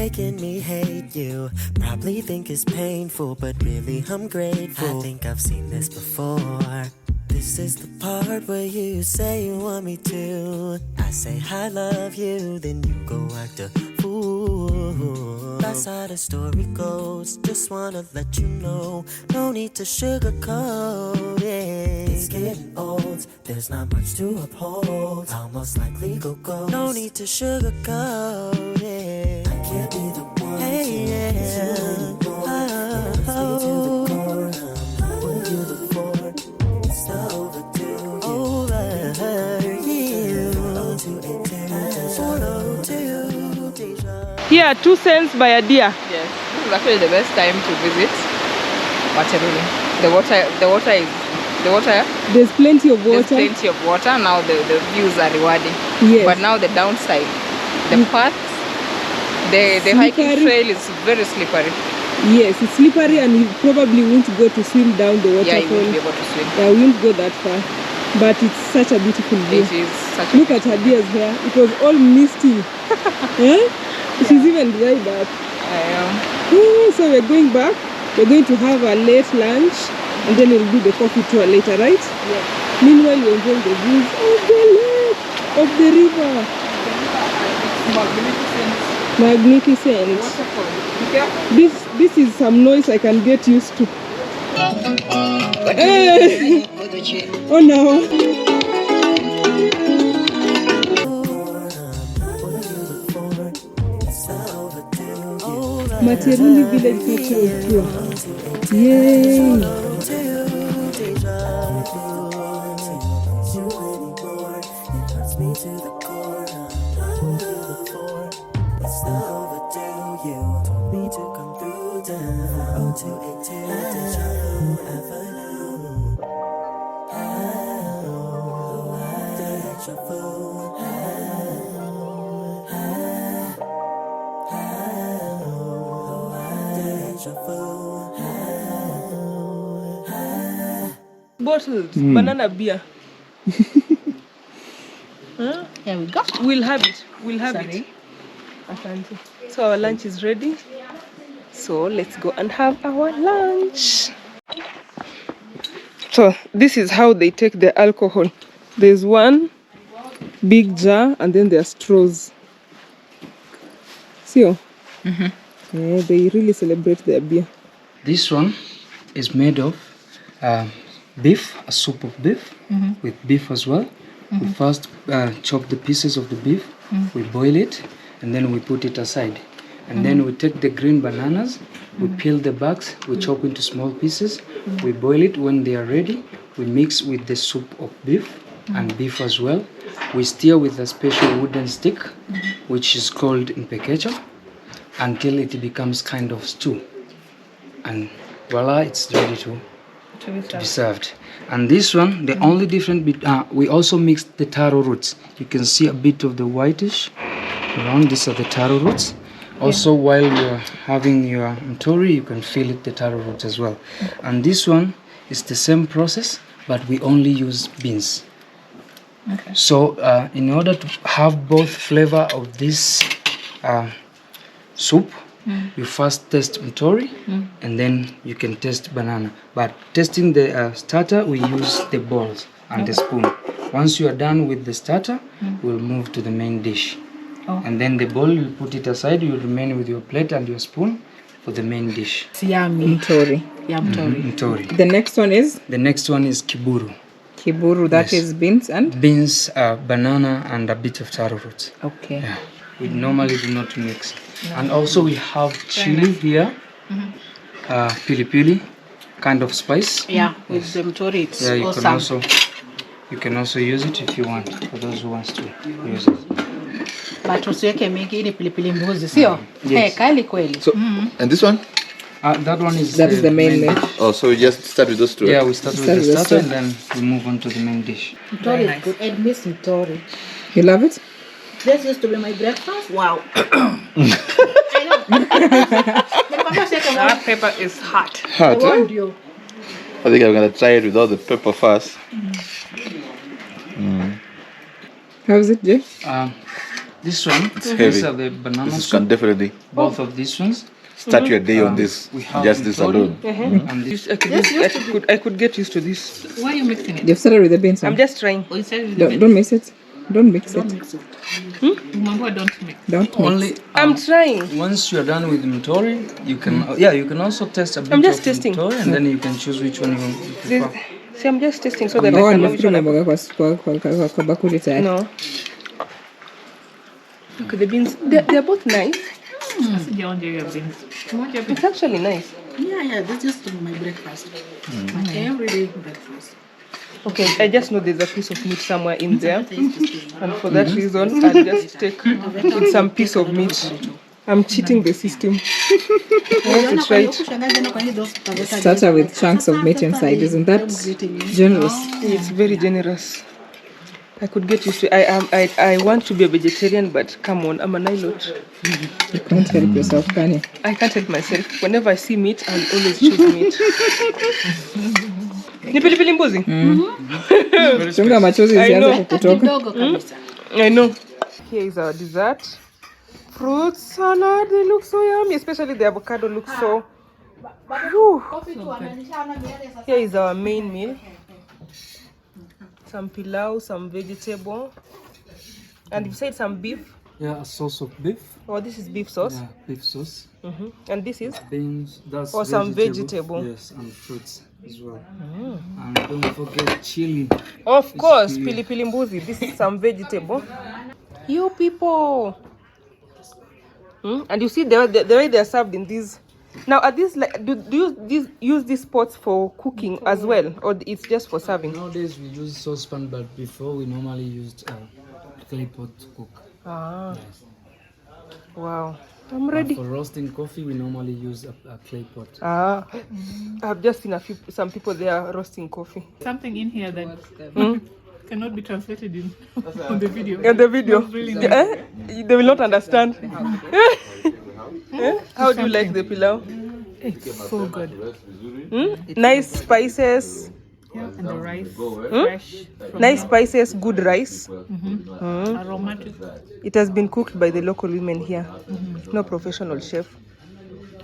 Making me hate you. Probably think it's painful, but really I'm grateful. I think I've seen this before. This is the part where you say you want me to. I say I love you, then you go act a fool. That's how the story goes. Just wanna let you know, no need to sugarcoat it. It's getting old, there's not much to uphold. I'll most likely go ghost. No need to sugarcoat it. I can't be the one. Hey, yeah. Here, 2 cents by a deer. Yes, this is actually the best time to visit Wateruli. The water. There's plenty of water. There's plenty of water. Now the views are rewarding. Yes. But now the downside, the path, the hiking trail is very slippery. Yes, it's slippery and you probably won't go to swim down the waterfall. Yeah, you won't be able to swim. Yeah, we won't go that far. But it's such a beautiful view. It is such a Look at her deer's hair. It was all misty. Yeah? She's even dried up. So we're going back. We're going to have a late lunch and then we'll do the coffee tour later, right? Yeah. Meanwhile, we're enjoying the views of the lake, of the river. Magnificent. This is some noise I can get used to. Hey. Oh no. Materially village cultural tour. Yay! Bottles, banana beer. Huh? Here we go. We'll have it. We'll have it. Asante. So our lunch is ready. So let's go and have our lunch. So this is how they take the alcohol. There's one big jar and then there are straws. See? Yeah, they really celebrate their beer. This one is made of beef, a soup of beef with beef as well. We first chop the pieces of the beef, we boil it, and then we put it aside. And then we take the green bananas, we peel the backs, we chop into small pieces, we boil it. When they are ready, we mix with the soup of beef and beef as well. We stir with a special wooden stick, which is called impekecha, until it becomes kind of stew. And voila, it's ready to be served. And this one, the only different bit, we also mixed the taro roots. You can see a bit of the whitish around. These are the taro roots. Also, while you're having your mtori, you can feel it, the taro roots as well. And this one is the same process, but we only use beans. Okay. So in order to have both flavor of this soup, you first taste mtori and then you can taste banana. But tasting the starter, we use the balls and the spoon. Once you are done with the starter, we'll move to the main dish. And then the bowl, you put it aside, you remain with your plate and your spoon for the main dish. Yummy. Mtori. Mtori. The next one is? The next one is kiburu. Kiburu, that is beans and? Beans, banana and a bit of taro roots. Okay. Yeah. We normally do not mix. And also we have chili here, pili pili, kind of spice. Yeah, with the mtori, it's awesome. You can also use it if you want, for those who wants to use it. But usiweke mingi ili pilipili mbuzi, sio? Yes. Kali kweli. So, and this one? That one is the main dish. Oh, so we just start with those two? Yeah, we start with the starter and then we move on to the main dish. Mtori is good. I miss mtori. You love it? This used to be my breakfast. Wow. That pepper is hot. Hot, eh? I think I'm gonna try it without the pepper first. How is it, Jay? This one, It's heavy. these are the banana This soup. can definitely Both of these ones. start your day on this. We have Just this Victoria, alone. and this. I could get used to this. Why are you mixing it? You've started with the beans. I'm just trying. Oh, you started with the Don't mix it. Don't mix Don't it. mix it. Remember, don't mix. Don't mix. Only I'm trying. once you're done with Mitori, you can you can also test a bit I'm just of testing. Mitori, and then you can choose which one you prefer. See, I'm just testing so that I Oh, can know which one I nimefikiria umeboga kwa bakuli tayari. No. Look at the beans. They're both nice. It's actually nice. Yeah, this used to be my breakfast. My everyday breakfast. Okay, I just know there's a piece of meat somewhere in there. And for that reason, I'll just eat some piece of meat. I'm cheating the system. I want to try it. Starter with chunks of meat inside. Isn't that generous? It's very generous. I could get used to it. I want to be a vegetarian, but come on, I'm a Nilot. You can't help yourself, can you? I can't help myself. Whenever I see meat, I'll always choose meat. Ni pilipili mbuzi? Chunga machozi isianze kukutoka. I know. Here is our dessert. Fruit salad. They look so yummy. Especially the avocado looks so... Whew. Here is our main meal. Some pilau, some vegetable. And you said some beef? Yeah, a sauce of beef. Oh, this is beef sauce? Yeah, beef sauce. And this is? Beans, that's or some vegetable. Yes, and fruits as well. And don't forget chili. Of course, pilipili mbuzi. This is some vegetable. You people. And you see the way they are served in these. Now, are these like do you use these pots for cooking as well, or it's just for serving? Nowadays we use saucepan, but before we normally used clay pot to cook. Ah. Yes. Wow. I'm ready. For roasting coffee, we normally use a clay pot. Ah. I've just seen some people there roasting coffee. Something in here that cannot be translated in on the video. In the video, Really they will not understand. How do you like the pilau? It's so good. Nice spices. Yeah, and the rice fresh. Nice spices, good rice. Aromatic. It has been cooked by the local women here. No professional chef.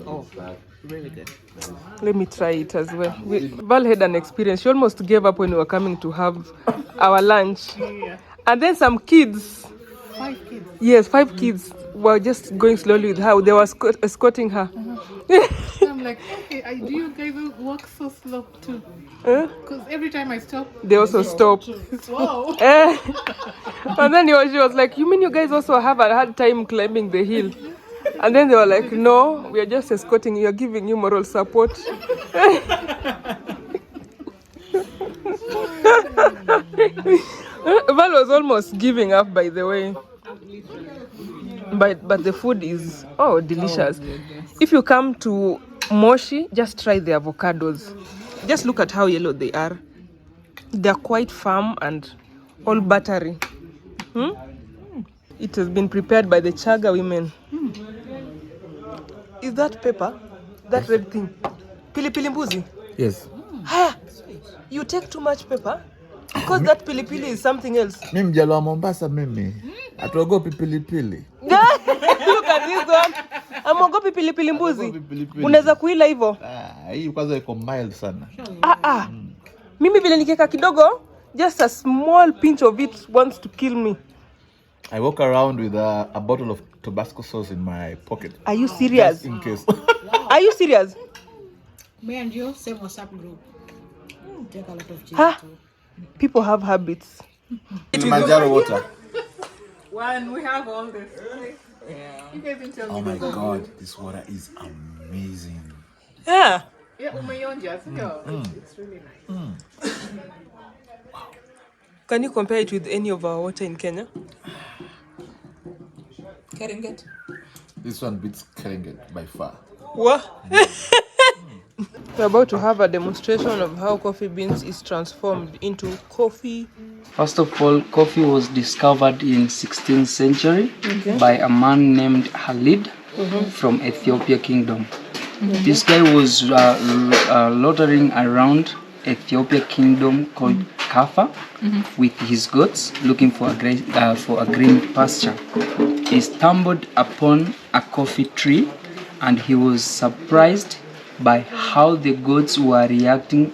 Oh, really good. Let me try it as well. Val had an experience. She almost gave up when we were coming to have our lunch. Yeah. And then some kids. 5 kids. Yes, 5 kids were just going slowly with her. They were escorting her. I'm like, okay, do you guys walk so slow too? Because every time I stop, they also stop. Wow. And then she was like, you mean you guys also have a hard time climbing the hill? And then they were like, no, we are just escorting you, are giving you moral support. Val was almost giving up, by the way. But the food is delicious. If you come to Moshi, just try the avocados. Just look at how yellow they are. They're quite firm and all buttery. It has been prepared by the Chaga women. Is that pepper? That red thing? Pilipili mbuzi? Yes. You take too much pepper? Because that pilipili is something else. Mimi mjalo wa Mombasa mimi. Hatuogopi pilipili. Look at this one. Amogopi pilipili mbuzi. Unaweza kuila hivyo? Hii kwanza iko mild sana. Mimi vile nikiweka kidogo, just a small pinch of it wants to kill me. I walk around with a bottle of Tabasco sauce in my pocket. Are you serious? Just in case. Are you serious? Me and you, same WhatsApp group. Take a lot of cheese too. People have habits. Kilimanjaro water. When we have all this. Yeah. You guys can tell me. Oh my God, this water is amazing. Yeah. Yeah, umayonja, it's really nice. Can you compare it with any of our water in Kenya? Keringet. This one beats Keringet by far. What? We're about to have a demonstration of how coffee beans is transformed into coffee First of all, coffee was discovered in 16th century by a man named Khalid from Ethiopia Kingdom. This guy was loitering around Ethiopia Kingdom called Kaffa with his goats, looking for a green pasture. He stumbled upon a coffee tree, and he was surprised by how the goats were reacting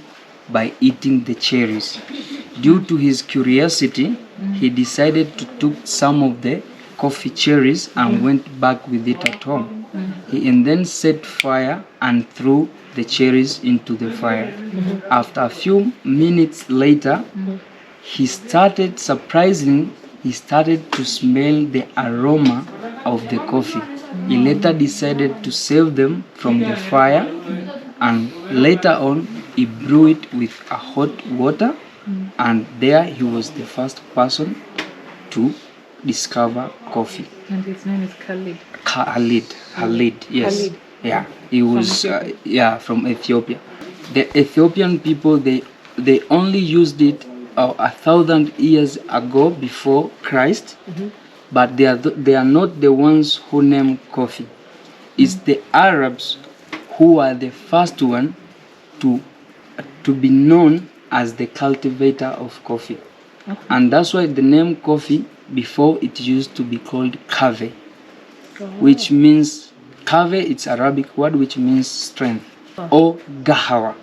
by eating the cherries. Due to his curiosity, he decided to take some of the coffee cherries and went back with it at home. He then set fire and threw the cherries into the fire. After a few minutes later, he started to smell the aroma of the coffee. He later decided to save them from the fire, and later on he brewed it with a hot water, and there he was the first person to discover coffee. And his name is Khalid. Khalid, yes. Khalid. Yeah, he was from Ethiopia. The Ethiopian people, they only used it 1,000 years ago before Christ, but they are not the ones who named coffee. It's the Arabs who are the first one to be known as the cultivator of coffee. And that's why the name coffee, before it used to be called kave, which means, kave, it's Arabic word which means strength, or gahawa,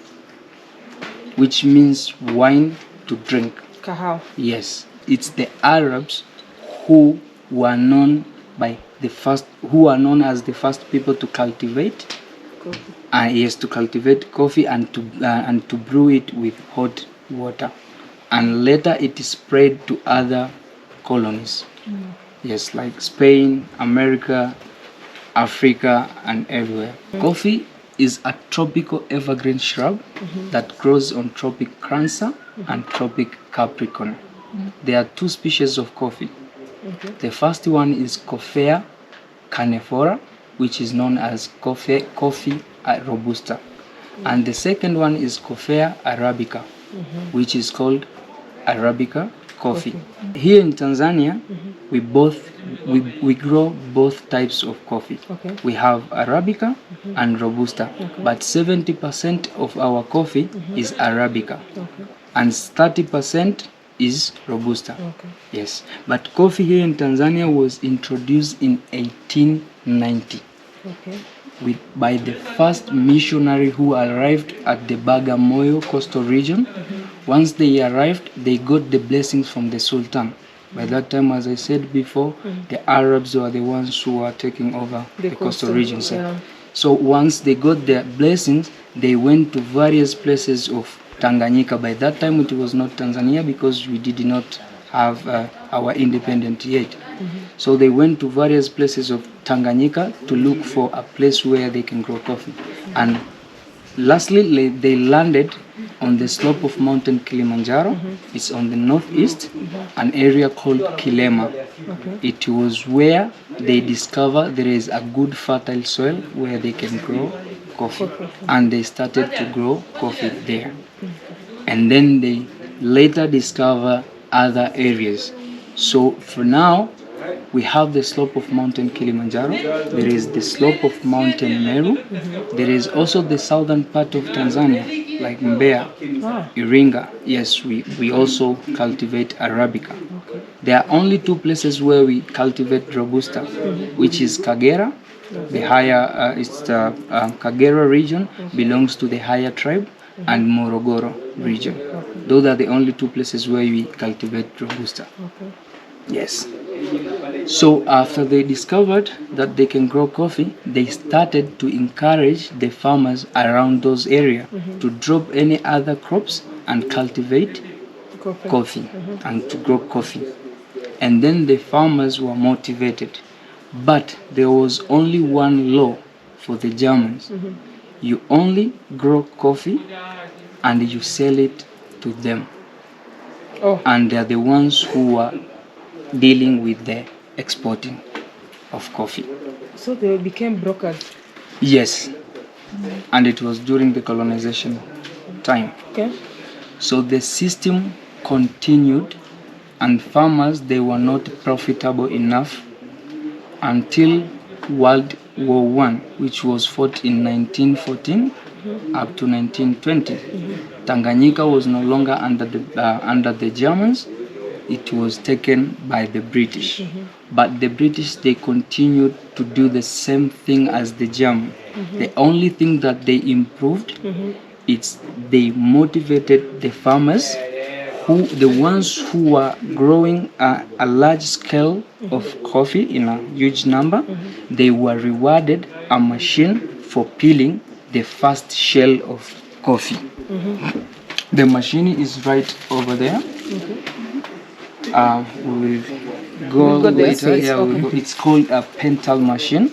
which means wine to drink. Kahawa. Yes, it's the Arabs who were known as the first people to cultivate coffee. To cultivate coffee and to brew it with hot water, and later it is spread to other colonies. Yes, like Spain, America, Africa, and everywhere. Coffee is a tropical evergreen shrub that grows on Tropic Cancer and Tropic Capricorn. There are two species of coffee. The first one is Coffea canephora, which is known as coffee robusta, and the second one is Coffea arabica, which is called Arabica coffee. Here in Tanzania, we grow both types of coffee. We have Arabica and Robusta, but 70% of our coffee is Arabica, and 30% is Robusta. Yes, but coffee here in Tanzania was introduced in 1890 by the first missionary who arrived at the Bagamoyo coastal region. Once they arrived, they got the blessings from the Sultan. By that time, as I said before, the Arabs were the ones who were taking over the coastal regions. So once they got their blessings, they went to various places of Tanganyika. By that time, it was not Tanzania because we did not have our independence yet. So they went to various places of Tanganyika to look for a place where they can grow coffee. And lastly, they landed on the slope of Mountain Kilimanjaro. It's on the northeast, an area called Kilema. It was where they discovered there is a good fertile soil where they can grow coffee. And they started to grow coffee there. And then they later discovered other areas. So for now, we have the slope of Mountain Kilimanjaro. There is the slope of Mountain Meru. There is also the southern part of Tanzania, like Mbeya, Iringa. Yes, we also cultivate Arabica. There are only two places where we cultivate Robusta, which is Kagera. The higher, Kagera region belongs to the higher tribe, and Morogoro region. Those are the only two places where we cultivate Robusta. Yes. So after they discovered that they can grow coffee, they started to encourage the farmers around those areas to drop any other crops and cultivate coffee and to grow coffee. And then the farmers were motivated. But there was only one law for the Germans. You only grow coffee and you sell it to them. And they are the ones who are dealing with the exporting of coffee. So they became brokers? Yes. And it was during the colonization time. So the system continued and farmers, they were not profitable enough until World War One, which was fought in 1914 up to 1920. Tanganyika was no longer under the Germans. It was taken by the British. But the British, they continued to do the same thing as the German. The only thing that they improved, it's they motivated the farmers, the ones who were growing a large scale of coffee in a huge number, they were rewarded a machine for peeling the first shell of coffee. The machine is right over there. We will go later. Yeah, we'll go. It's called a pental machine.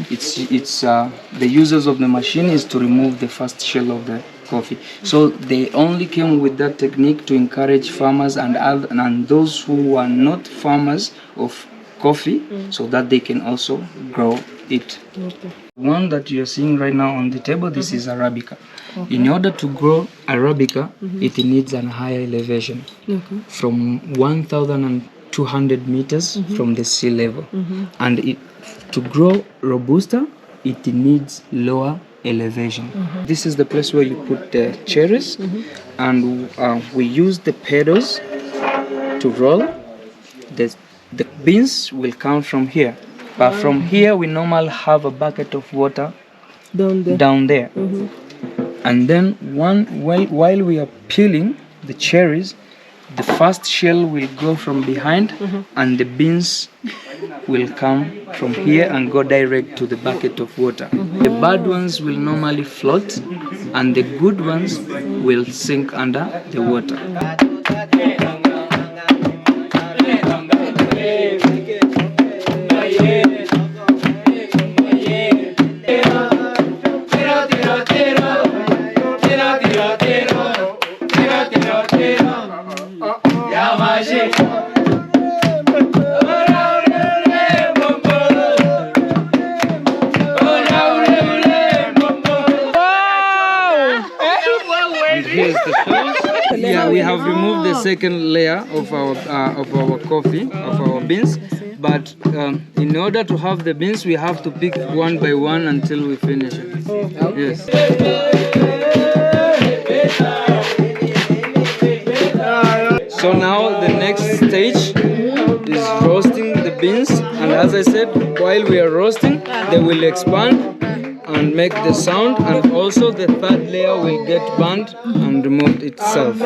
It's the users of the machine is to remove the first shell of the coffee. So they only came with that technique to encourage farmers and those who are not farmers of coffee, so that they can also grow it. One that you're seeing right now on the table, this is Arabica. In order to grow Arabica, it needs a higher elevation from 1,200 meters from the sea level. And to grow Robusta, it needs lower elevation. This is the place where you put the cherries, and we use the pedals to roll. The beans will come from here, but from here we normally have a bucket of water down there. And then while we are peeling the cherries, the first shell will go from behind, and the beans will come from here and go direct to the bucket of water. The bad ones will normally float, and the good ones will sink under the water. Yeah, we have removed the second layer of our coffee, of our beans. But in order to have the beans, we have to pick one by one until we finish it. Yes. So now the next stage is roasting the beans, and as I said, while we are roasting, they will expand and make the sound, and also the third layer will get burnt and removed itself.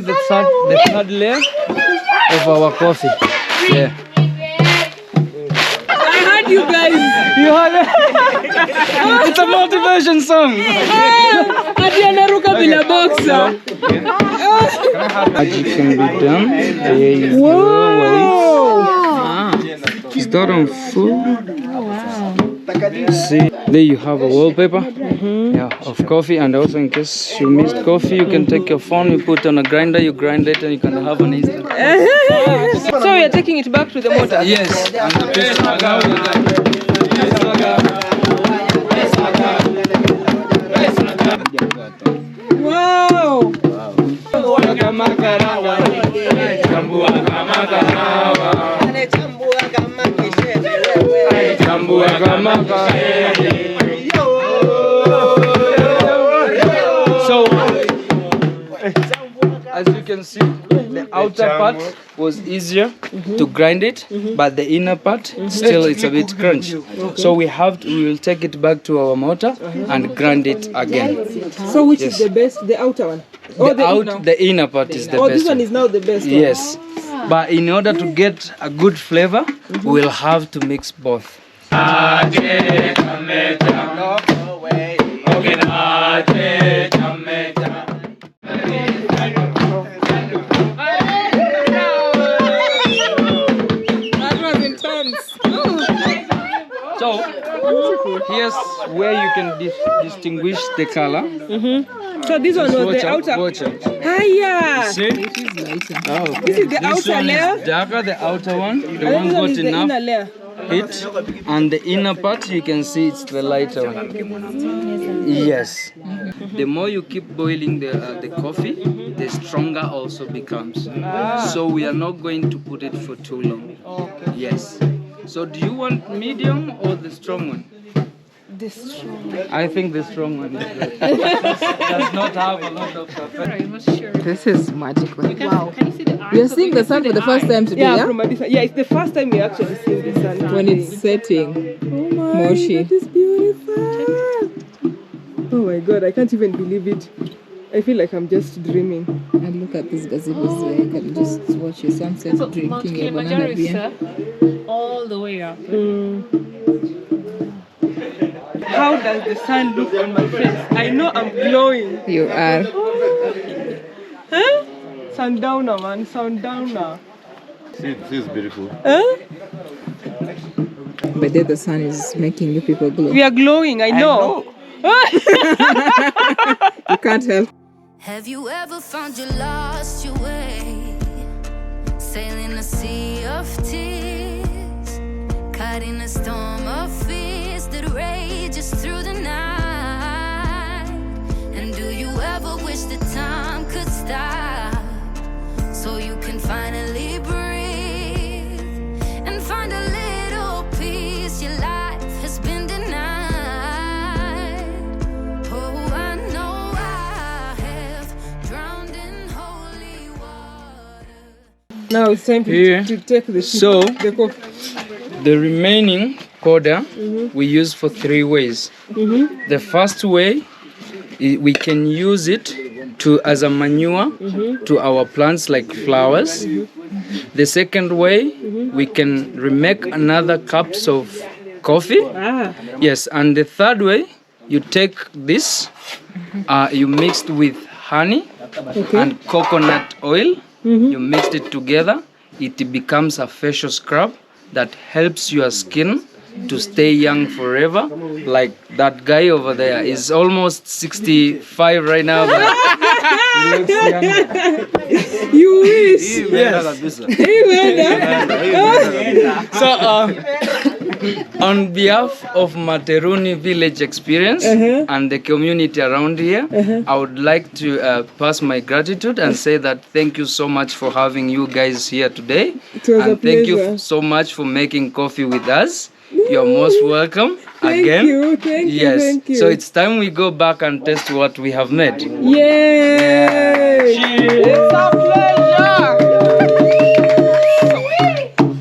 see the third layer of our coffee. Yeah. I heard you guys. You heard it? It's a motivation song. Magic can be done. There you go. Is that on full? See, there you have a wallpaper, of coffee, and also in case you missed coffee, you can take your phone, you put on a grinder, you grind it, and you can have an instant. So you're taking it back to the motor? Yes. Wow! So, as you can see, the outer part was easier to grind it, but the inner part still it's a bit crunchy. So we will take it back to our mortar and grind it again. So which is the best? The outer one? The inner part is the best. Oh, this one is now the best one. Yes. But in order to get a good flavor, we'll have to mix both. So here's where you can distinguish the color. So this one was the outer. Hiya! See? This is the outer layer. Darker, the outer one. The one got is enough the inner layer. heat, and the inner part you can see it's the lighter one. Yes. The more you keep boiling the coffee, the stronger also becomes. So we are not going to put it for too long. Okay. Yes. So do you want medium or the strong one? The strong one. I think the strong one is good. Does not have a lot of caffeine. This is magical. Wow. Can you see the We are seeing the sun for the first time today, Yeah, from a distance. Yeah, it's the first time we actually see the sun. When it's setting. Oh my, Moshi. that is beautiful. Oh my god, I can't even believe it. I feel like I'm just dreaming. And look at these gazebos where you can just watch your sunset drinking your banana beer. all the way up. How does the sun look on my face? I know I'm glowing. You are. Huh? Sundowner, man, sundowner. See, this is beautiful. Huh? But then the sun is making you people glow. We are glowing, I know. You can't help. Have you ever found you lost your way? Sailing a sea of tears, caught in a storm of fears that rages through the night. And do you ever wish that time could stop, so you can finally breathe and find a little peace your life has been denied? Oh, I know I have drowned in holy water. Now it's time to take the So, the coffee. the remaining powder we use for 3 ways. The first way, we can use it as a manure to our plants like flowers. The second way, we can remake another cups of coffee. Yes, and the third way, you take this, you mixed with honey and coconut oil. You mixed it together. It becomes a facial scrub that helps your skin to stay young forever. Like that guy over there is almost 65 right now, but he looks young. You wish. Yes. So, on behalf of Materuni Village Experience and the community around here, I would like to pass my gratitude and say that thank you so much for having you guys here today. It was a and thank you pleasure. so much for making coffee with us. You're most welcome Thank again. you, thank you, Yes. thank you. So it's time we go back and test what we have made. Yay! It's a pleasure!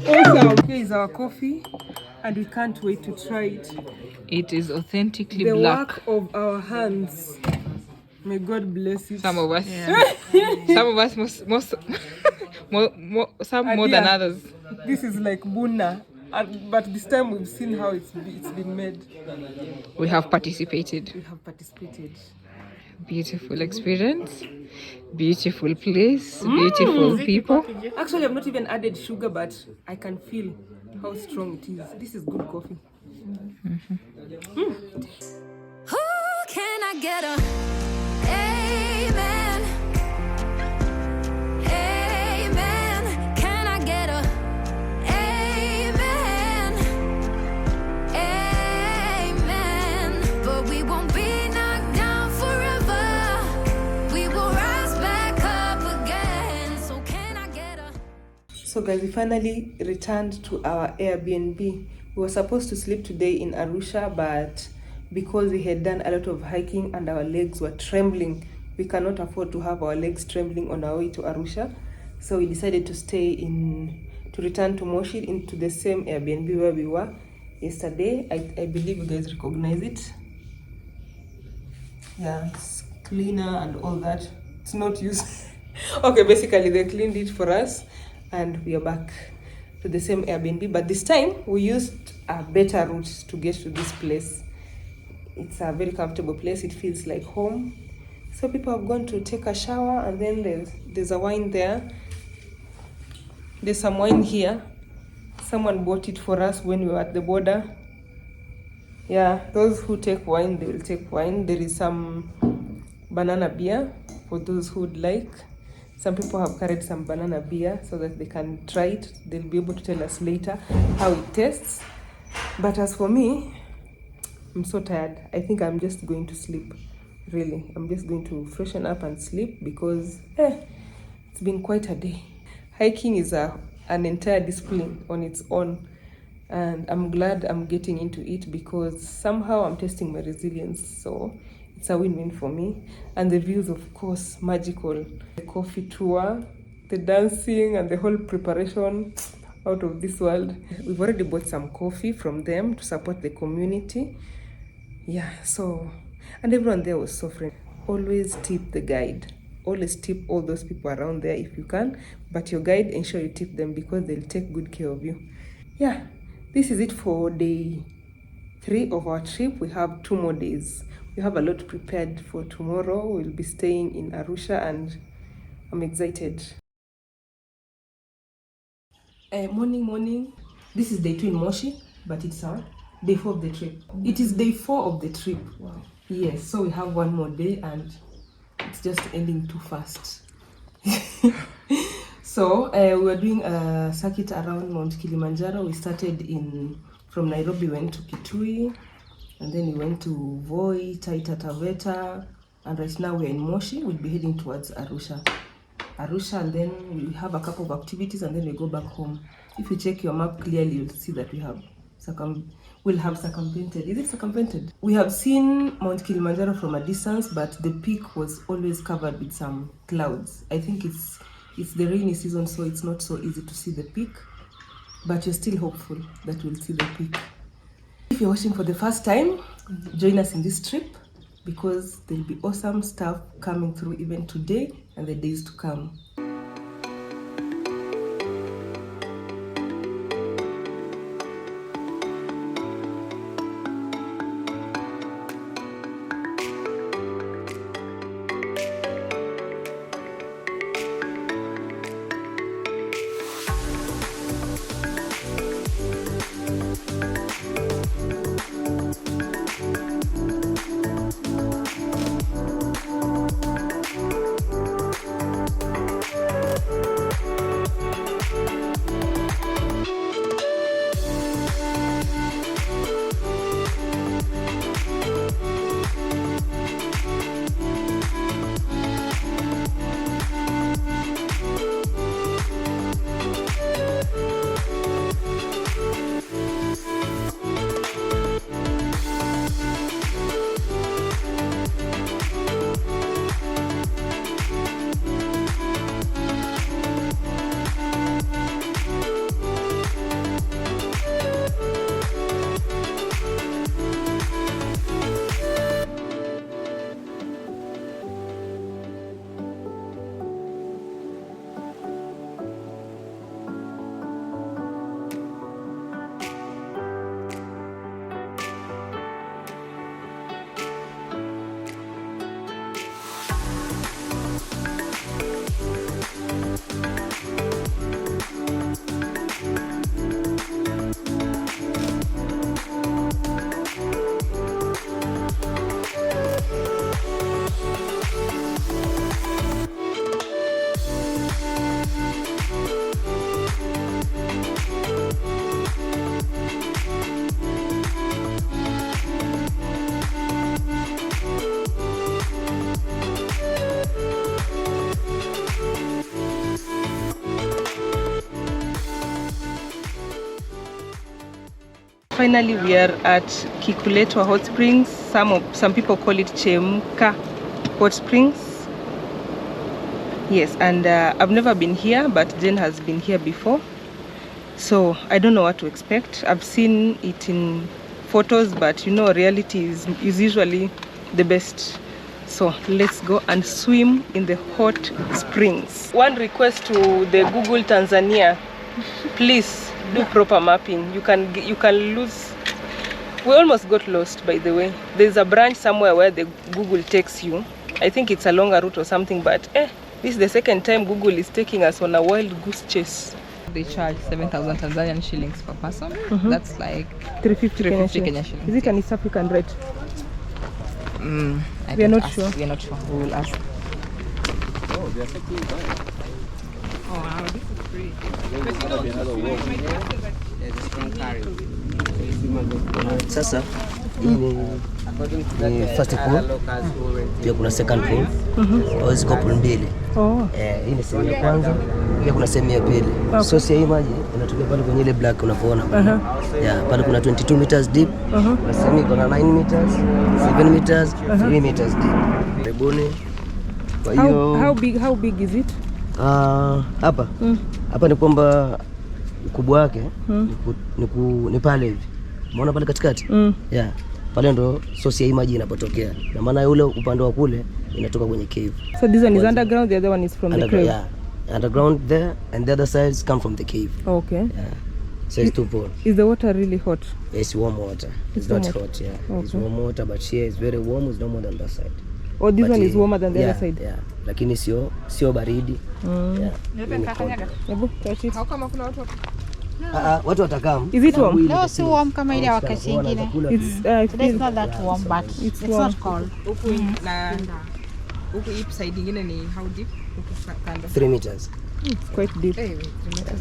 Awesome. Here is our coffee, and we can't wait to try it. It is authentically The black. work of our hands. May God bless it. Some of us. Yeah. Some of us more than others. This is like Buna. But this time we've seen how it's been made. We have participated. We have participated. Beautiful experience, beautiful place, beautiful people. Actually, I've not even added sugar, but I can feel how strong it is. This is good coffee. Who can I get a amen? Amen. Can I get a amen? Amen. But we won't be knocked down forever. We will rise back up again. So can I get a... So guys, we finally returned to our Airbnb. We were supposed to sleep today in Arusha, but because we had done a lot of hiking and our legs were trembling, we cannot afford to have our legs trembling on our way to Arusha. So we decided to return to Moshi, into the same Airbnb where we were yesterday. I believe you guys recognize it. Yeah, it's cleaner and all that. It's not used. Okay, basically they cleaned it for us and we are back to the same Airbnb, but this time we used a better route to get to this place. It's a very comfortable place. It feels like home. So people have gone to take a shower, and then there's a wine there. There's some wine here. Someone bought it for us when we were at the border. Yeah, those who take wine, they will take wine. There is some banana beer for those who would like. Some people have carried some banana beer so that they can try it. They'll be able to tell us later how it tastes. But as for me, I'm so tired. I think I'm just going to sleep. Really, I'm just going to freshen up and sleep because it's been quite a day. Hiking is an entire discipline on its own, and I'm glad I'm getting into it because somehow I'm testing my resilience. So it's a win-win for me. And the views, of course, magical. The coffee tour, the dancing, and the whole preparation, out of this world. We've already bought some coffee from them to support the community. Yeah, so, and everyone there was so friendly. Always tip the guide. Always tip all those people around there if you can, but your guide, ensure you tip them because they'll take good care of you. Yeah, this is it for day 3 of our trip. We have 2 more days. We have a lot prepared for tomorrow. We'll be staying in Arusha and I'm excited. Morning. This is day 2 in Moshi, but it's our day 4 of the trip. It is day 4 of the trip. Wow. Yes, so we have 1 more day and it's just ending too fast. So we were doing a circuit around Mount Kilimanjaro. We started from Nairobi, went to Kitui, and then we went to Voi, Taita, Taveta, and right now we're in Moshi. We'll be heading towards Arusha, and then we have a couple of activities, and then we go back home. If you check your map clearly, you'll see that we'll have circumvented. Is it circumvented? We have seen Mount Kilimanjaro from a distance, but the peak was always covered with some clouds. I think it's the rainy season, so it's not so easy to see the peak, but you're still hopeful that we'll see the peak. If you're watching for the first time, join us in this trip because there'll be awesome stuff coming through even today and the days to come. Finally, we are at Kikuletwa Hot Springs. Some people call it Chemka Hot Springs. Yes, and I've never been here, but Jen has been here before. So I don't know what to expect. I've seen it in photos, but you know, reality is usually the best. So let's go and swim in the hot springs. One request to the Google Tanzania, please do proper mapping. You can lose. We almost got lost, by the way. There's a branch somewhere where the Google takes you. I think it's a longer route or something, but this is the second time Google is taking us on a wild goose chase. They charge 7,000 Tanzanian shillings per person. That's like 350 Kenya shillings. Is it an East African rate? We are not sure. We are not sure. We will ask. Oh, they are taking it. Oh wow, this is free. There's a strong carry. Sasa ni first pool, pia kuna second pool, au ziko pool mbili. Hii ni sehemu ya kwanza, pia kuna sehemu ya pili. Source ya hii maji inatokea pale kwenye ile black unapoona. Pale kuna 22 meters deep, na sehemu iko na 9 meters, 7 meters, 3 meters deep. Karibuni. Kwa hiyo how big is it? Hapa ni kwamba ukubwa wake ni pale hivi. Umeona pale katikati? Pale ndo source ya hii maji inapotokea. Na maana ule upande wa kule inatoka kwenye cave. So this one is underground, the other one is from the cave. Underground there, and the other sides come from the cave. Okay. So it's two pools. Is the water really hot? It's warm water. It's not hot, It's warm water, but here it's very warm. It's no more than that side. Oh, this one is warmer than the other side? Lakini sio baridi. How come kuna watu? Watu watakam. Is it warm? No, si warm kama ile wakati nyingine. It's not that warm, but it's not cold. Huku na huku hii side nyingine ni how deep? 3 meters. It's quite deep.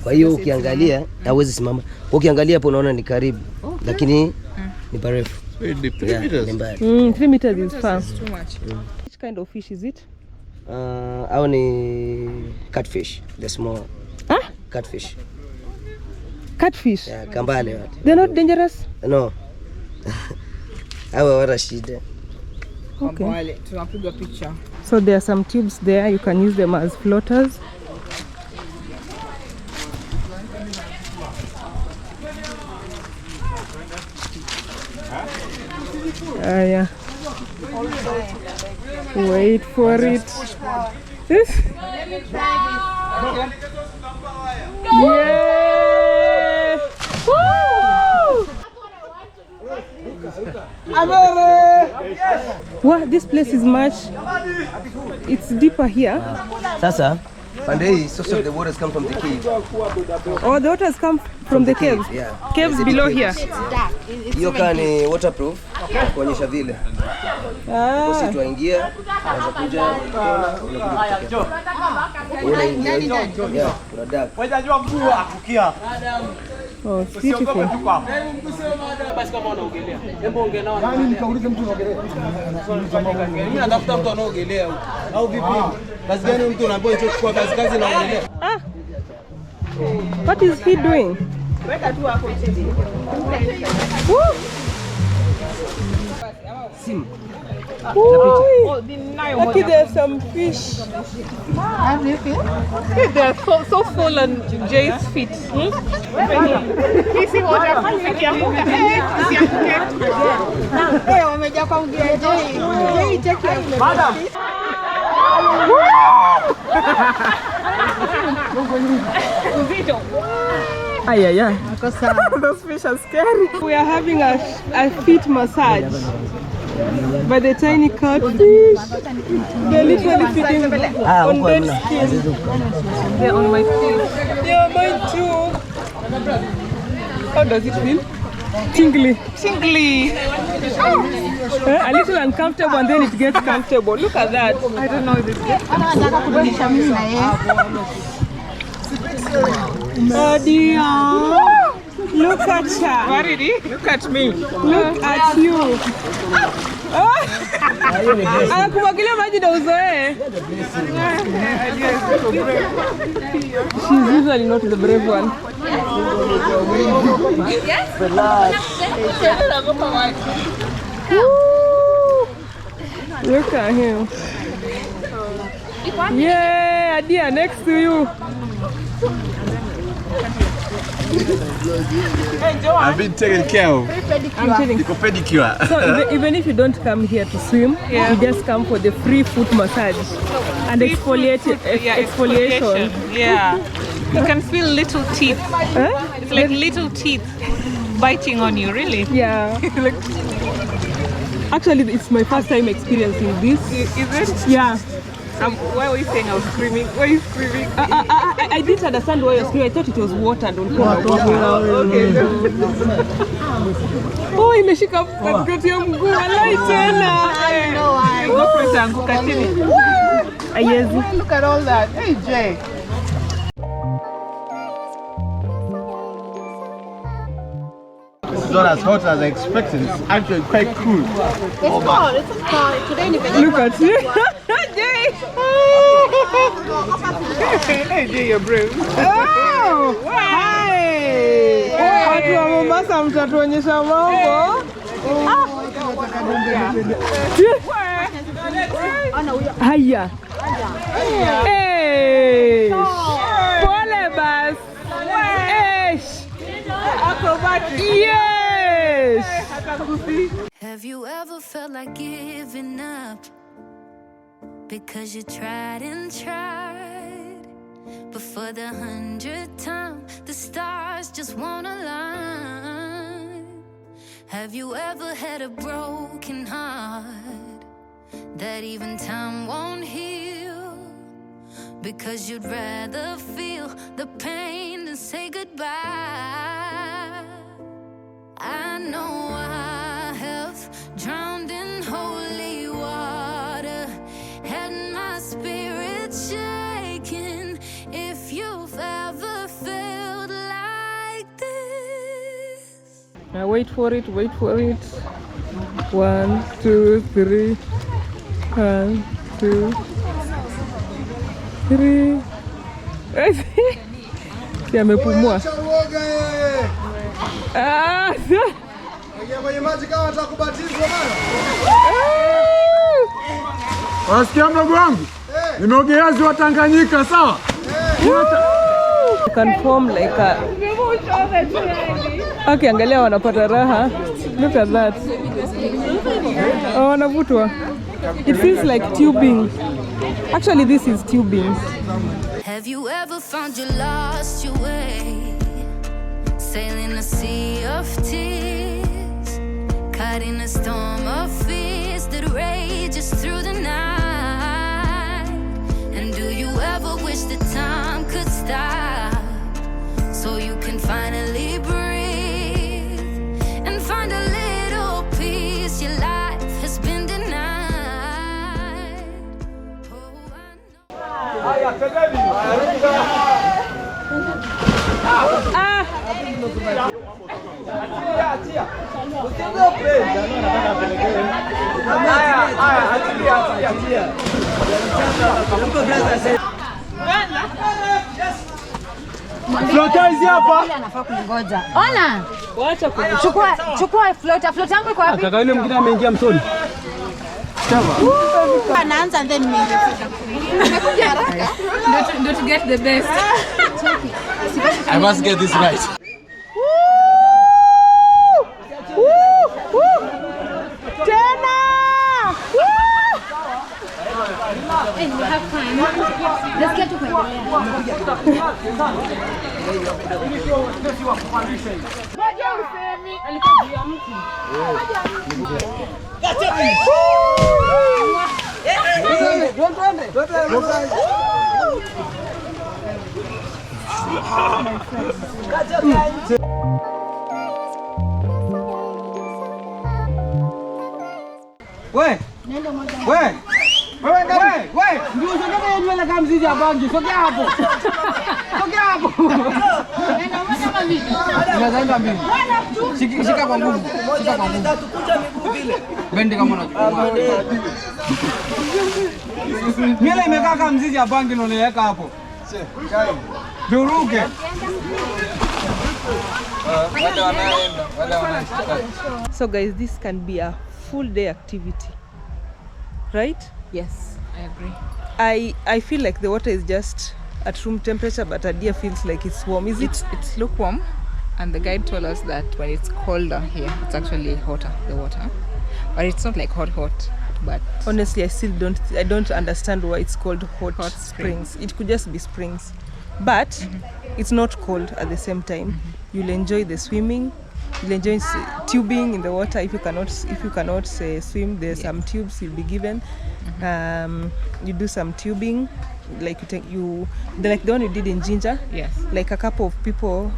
Kwa hiyo ukiangalia hauwezi simama. Ukiangalia hapo unaona ni karibu, lakini ni parefu. Very deep. 3 meters. 3 meters is far. Too much. Which kind of fish is it? Au ni catfish, the small. Catfish. Catfish? Kambale watu. They're not dangerous? No. Hawa wala shida. Okay. Tunapiga picha. So there are some tubes there, you can use them as floaters. Wait for it. Yeah! Woo! Wow, this place is much. It's deeper here. Sasa pande hii source of the waters come from the cave. Oh, the waters come from the caves. Caves below here. Hiyo kani waterproof kuonyesha vile. Sisi tuingia, tunaweza kuja unaingia. Kuna dark. Wajajua mkuu akukia. Oh, it's beautiful. Basi kama unaogelea. Hebu ongea nao. Nani nikaulize mtu anaogelea? Mimi natafuta mtu anaogelea huko. Au vipi? Kazi gani mtu unaambiwa chukua kazi na unaogelea? What is he doing? Weka tu hapo chini. Sim. Lucky there's some fish. How do you feel? They're so full on Jay's feet. You see what I'm doing? Hey, wamejaa kwa mgia Jay. Jay, take care. Madam. Those fish are scary. We are having a feet massage by the tiny catfish. They're literally feeding on dead skin. They're on my feet. Yeah, mine too. How does it feel? Tingly. A little uncomfortable and then it gets comfortable. Look at that. I don't know if it's good. Look at her. Waridi, look at me. Look at you. Anakumwagilia maji na uzoe. She's usually not the brave one. Yes? Look at him. Yeah, Adia, next to you. I've been taken care of. I'm kidding. Pedicure. So even if you don't come here to swim, you just come for the free foot massage and exfoliation. Yeah. You can feel little teeth. Huh? It's like little teeth biting on you, really. Yeah. Actually, it's my first time experiencing this. Is it? Yeah. Why were you saying I was screaming? Why are you screaming? I didn't understand why you were screaming. I thought it was water. Don't come. Okay. Oh, imeshika katikati ya mguu. Walai tena. I know. Ngopo itaanguka chini. Ayezi. Look at all that. Hey, Jay. It's not as hot as I expected. It's actually quite cool. It's cold. It's cold. Today Look at you. Jay. Hey, Jay, you're brave. Oh, hi. Watu wa Mombasa mtatuonyesha mambo. Haya. Hey. Pole bas. Yes. Have you ever felt like giving up because you tried and tried, but for the 100th time the stars just won't align? Have you ever had a broken heart that even time won't heal, because you'd rather feel the pain than say goodbye? I know I have drowned in holy water, had my spirit shaken. If you've ever felt like this, now wait for it, wait for it. 1, 2, 3. 1, 2, 3. Si amepumua. Kwenye maji kama atakubatizwa bana. Wasikia mdogo wangu? Nimeogelea ziwa Tanganyika, sawa? You can form like a... Okay, angalia wanapata raha. Look at that. Oh, wanavutwa. It feels like tubing. Actually, this is tubing. have you ever found you lost your way, sailing a sea of tears, caught in a storm of fears that rages through the night? And do you ever wish that time could stop, so you can finally breathe and find a little peace your life has been denied? Floater hizi hapa. Anafaa kungoja. Ona. Wacha chukua floater. Floater yangu iko wapi? Kaka yule mwingine ameingia mtoni. Anaanza then mimi. Nakuja haraka. Ndio to get the best. I must get this right. And we have time. Let's get to Ndio usogea nywele kama mzizi ya bangi. Sogea hapo. Sogea hapo. Inazaenda mbili. Shika kwa nguvu. Shika kwa nguvu. Bende kama unachukua. Mimi imekaa kama mzizi ya bangi unaweka hapo. Duruke. So guys, this can be a full day activity, right? Yes, I agree. I feel like the water is just at room temperature, but Adia feels like it's warm. Is it? It's lukewarm, and the guide told us that when it's colder here, it's actually hotter, the water. But it's not like hot, but honestly, I don't understand why it's called hot springs. It could just be springs, but it's not cold at the same time. You'll enjoy the swimming. You'll enjoy tubing in the water. If you cannot swim, there's some tubes you'll be given. You do some tubing, like like the one you did in Ginger. Yes. Like a couple of people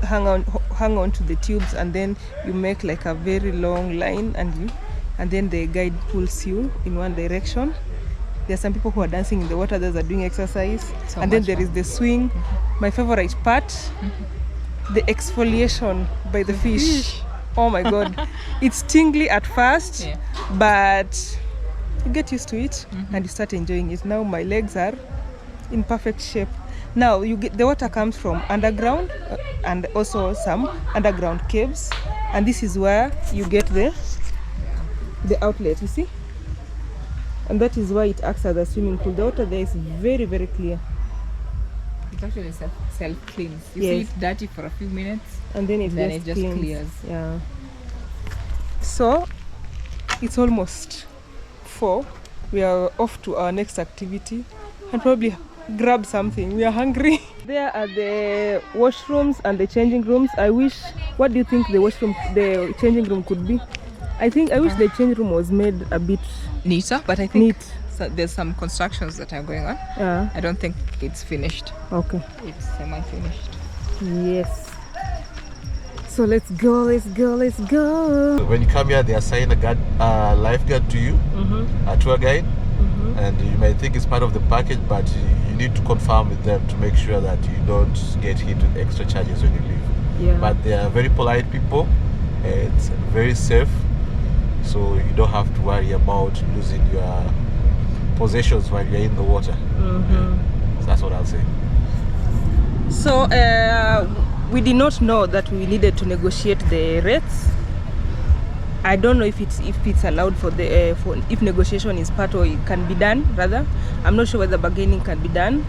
hang on to the tubes, and then you make like a very long line, and then the guide pulls you in one direction. There are some people who are dancing in the water, others are doing exercise, and then there is the swing. My favorite part, the exfoliation by the fish. Oh my god. It's tingly at first, but you get used to it and you start enjoying it. Now my legs are in perfect shape. Now the water comes from underground and also some underground caves, and this is where you get the outlet, you see, and that is why it acts as a swimming pool. The water there is very, very clear. It actually self-cleans. You see it dirty for a few minutes, and then it just clears. Yeah. So it's almost 4. We are off to our next activity and probably grab something. We are hungry. There are the washrooms and the changing rooms. What do you think the changing room could be? I wish the changing room was made a bit neater, but I think there's some constructions that are going on. Yeah. I don't think it's finished. Okay. It's semi-finished. Yes. So let's go. When you come here, they assign a lifeguard to you, a tour guide, and you might think it's part of the package, but you need to confirm with them to make sure that you don't get hit with extra charges when you leave. Yeah. But they are very polite people. It's very safe, so you don't have to worry about losing your possessions while you're in the water. So that's what I'll say. So we did not know that we needed to negotiate the rates. I don't know if it's allowed for if negotiation is part or it can be done. Rather, I'm not sure whether bargaining can be done,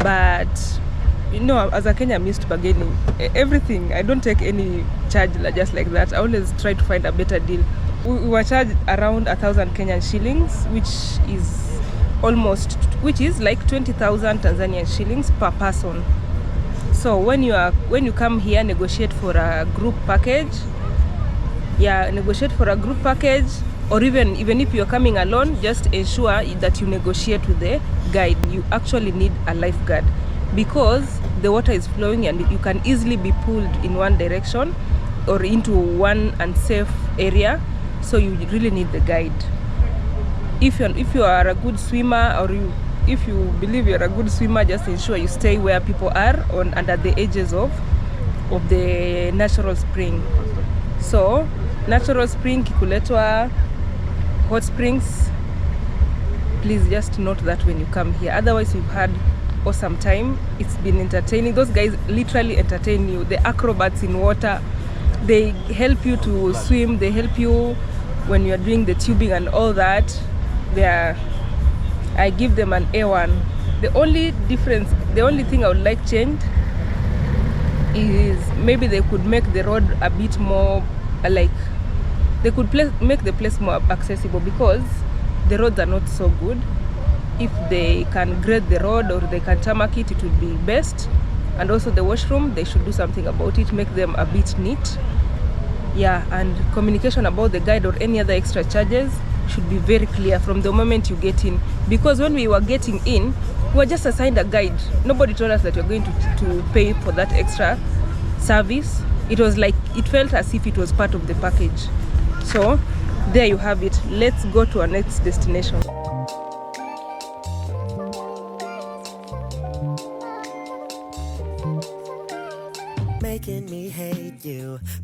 but as a Kenyan, I'm used to bargaining everything. I don't take any charge just like that. I always try to find a better deal. We were charged around 1,000 Kenyan shillings, which is like 20,000 Tanzanian shillings per person. So when you come here, negotiate for a group package. Negotiate for a group package, or even if you're coming alone, just ensure that you negotiate with the guide. You actually need a lifeguard because the water is flowing and you can easily be pulled in one direction or into one unsafe area. So you really need the guide. If you are a good swimmer, or if you believe you're a good swimmer, just ensure you stay where people are under the edges of the natural spring. So natural spring, Kikuletwa, hot springs, please just note that when you come here. Otherwise, we've had awesome time. It's been entertaining. Those guys literally entertain you. The acrobats in water, they help you to swim, they help you when you're doing the tubing and all that. I give them an A1. The only thing I would like changed is maybe they could make the road a bit more they could make the place more accessible, because the roads are not so good. If they can grade the road or they can tarmac it, it would be best. And also the washroom, they should do something about it, make them a bit neat. And communication about the guide or any other extra charges should be very clear from the moment you get in, because when we were getting in, we were just assigned a guide. Nobody told us that you're going to pay for that extra service. It was like, it felt as if it was part of the package. So there you have it. Let's go to our next destination.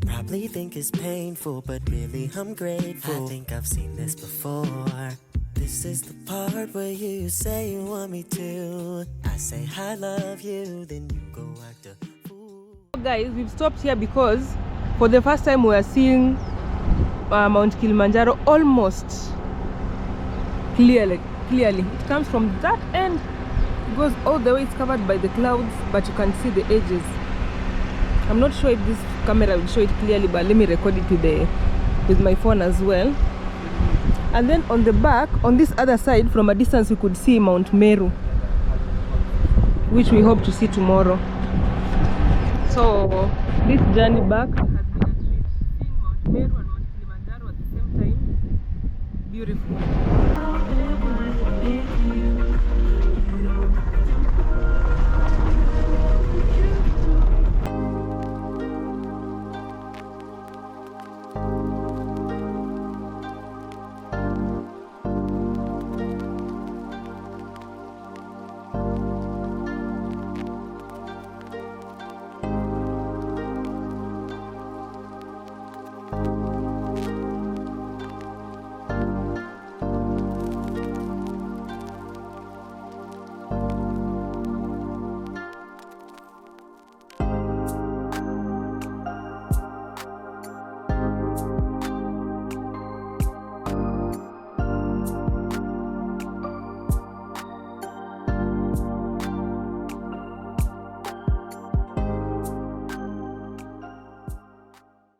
Probably think it's painful, but really I'm grateful. I think I've seen this before. This is the part where you say you want me to. I say I love you, then you go act a fool. Guys, we've stopped here because for the first time we are seeing Mount Kilimanjaro almost clearly. It comes from that end, goes all the way, it's covered by the clouds, but you can see the edges. I'm not sure if this camera will show it clearly, but let me record it with my phone as well. And then on the back, on this other side, from a distance we could see Mount Meru, which we hope to see tomorrow. So this journey back has been a treat. Seeing Mount Meru and Mount Kilimanjaro at the same time, beautiful.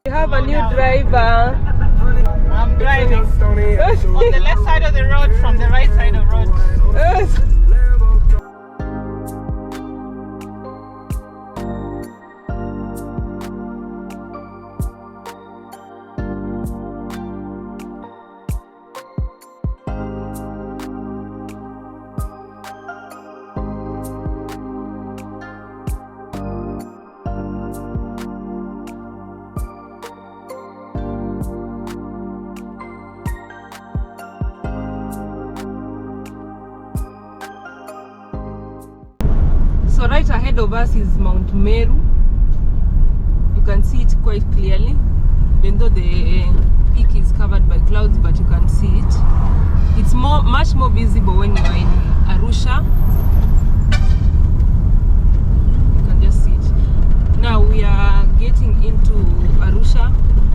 We have a new driver. I'm driving on the left side of the road from the right side of the road. So right ahead of us is Mount Meru. You can see it quite clearly, even though the peak is covered by clouds, but you can see it. It's much more visible when you are in Arusha. You can just see it. Now we are getting into Arusha.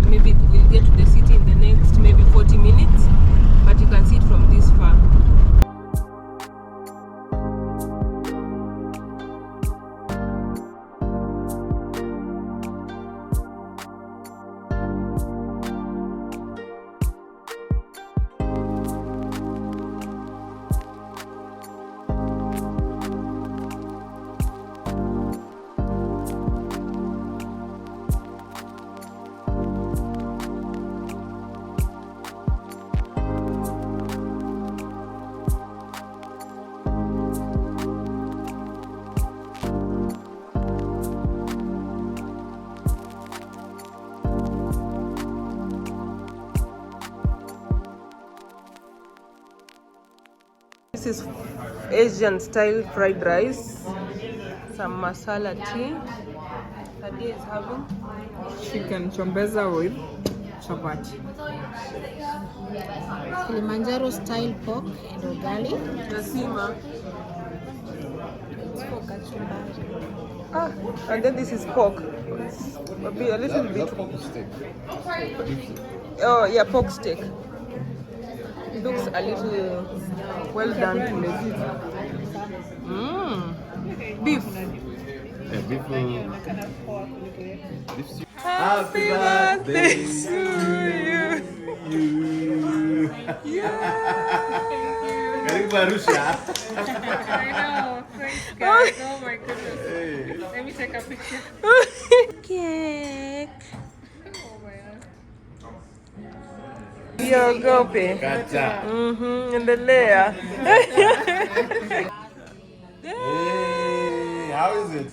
Maybe we'll get to the city in the next maybe 40 minutes, but you can see it from this far. This is Asian style fried rice, some masala tea. Hadia is having chicken chombeza with chapati. Kilimanjaro style pork and ugali. Nasima. It's for kachumbari. And then this is pork. Maybe a little bit. Oh yeah, pork steak. It looks a little well done to me. Beef. Yeah, beef. Happy birthday to you. Karibu Arusha. I know. Thanks, guys. Oh my goodness. Let me take a picture. Cake. Oh my God. Yogope. Kacha. Endelea. Hey, how is it?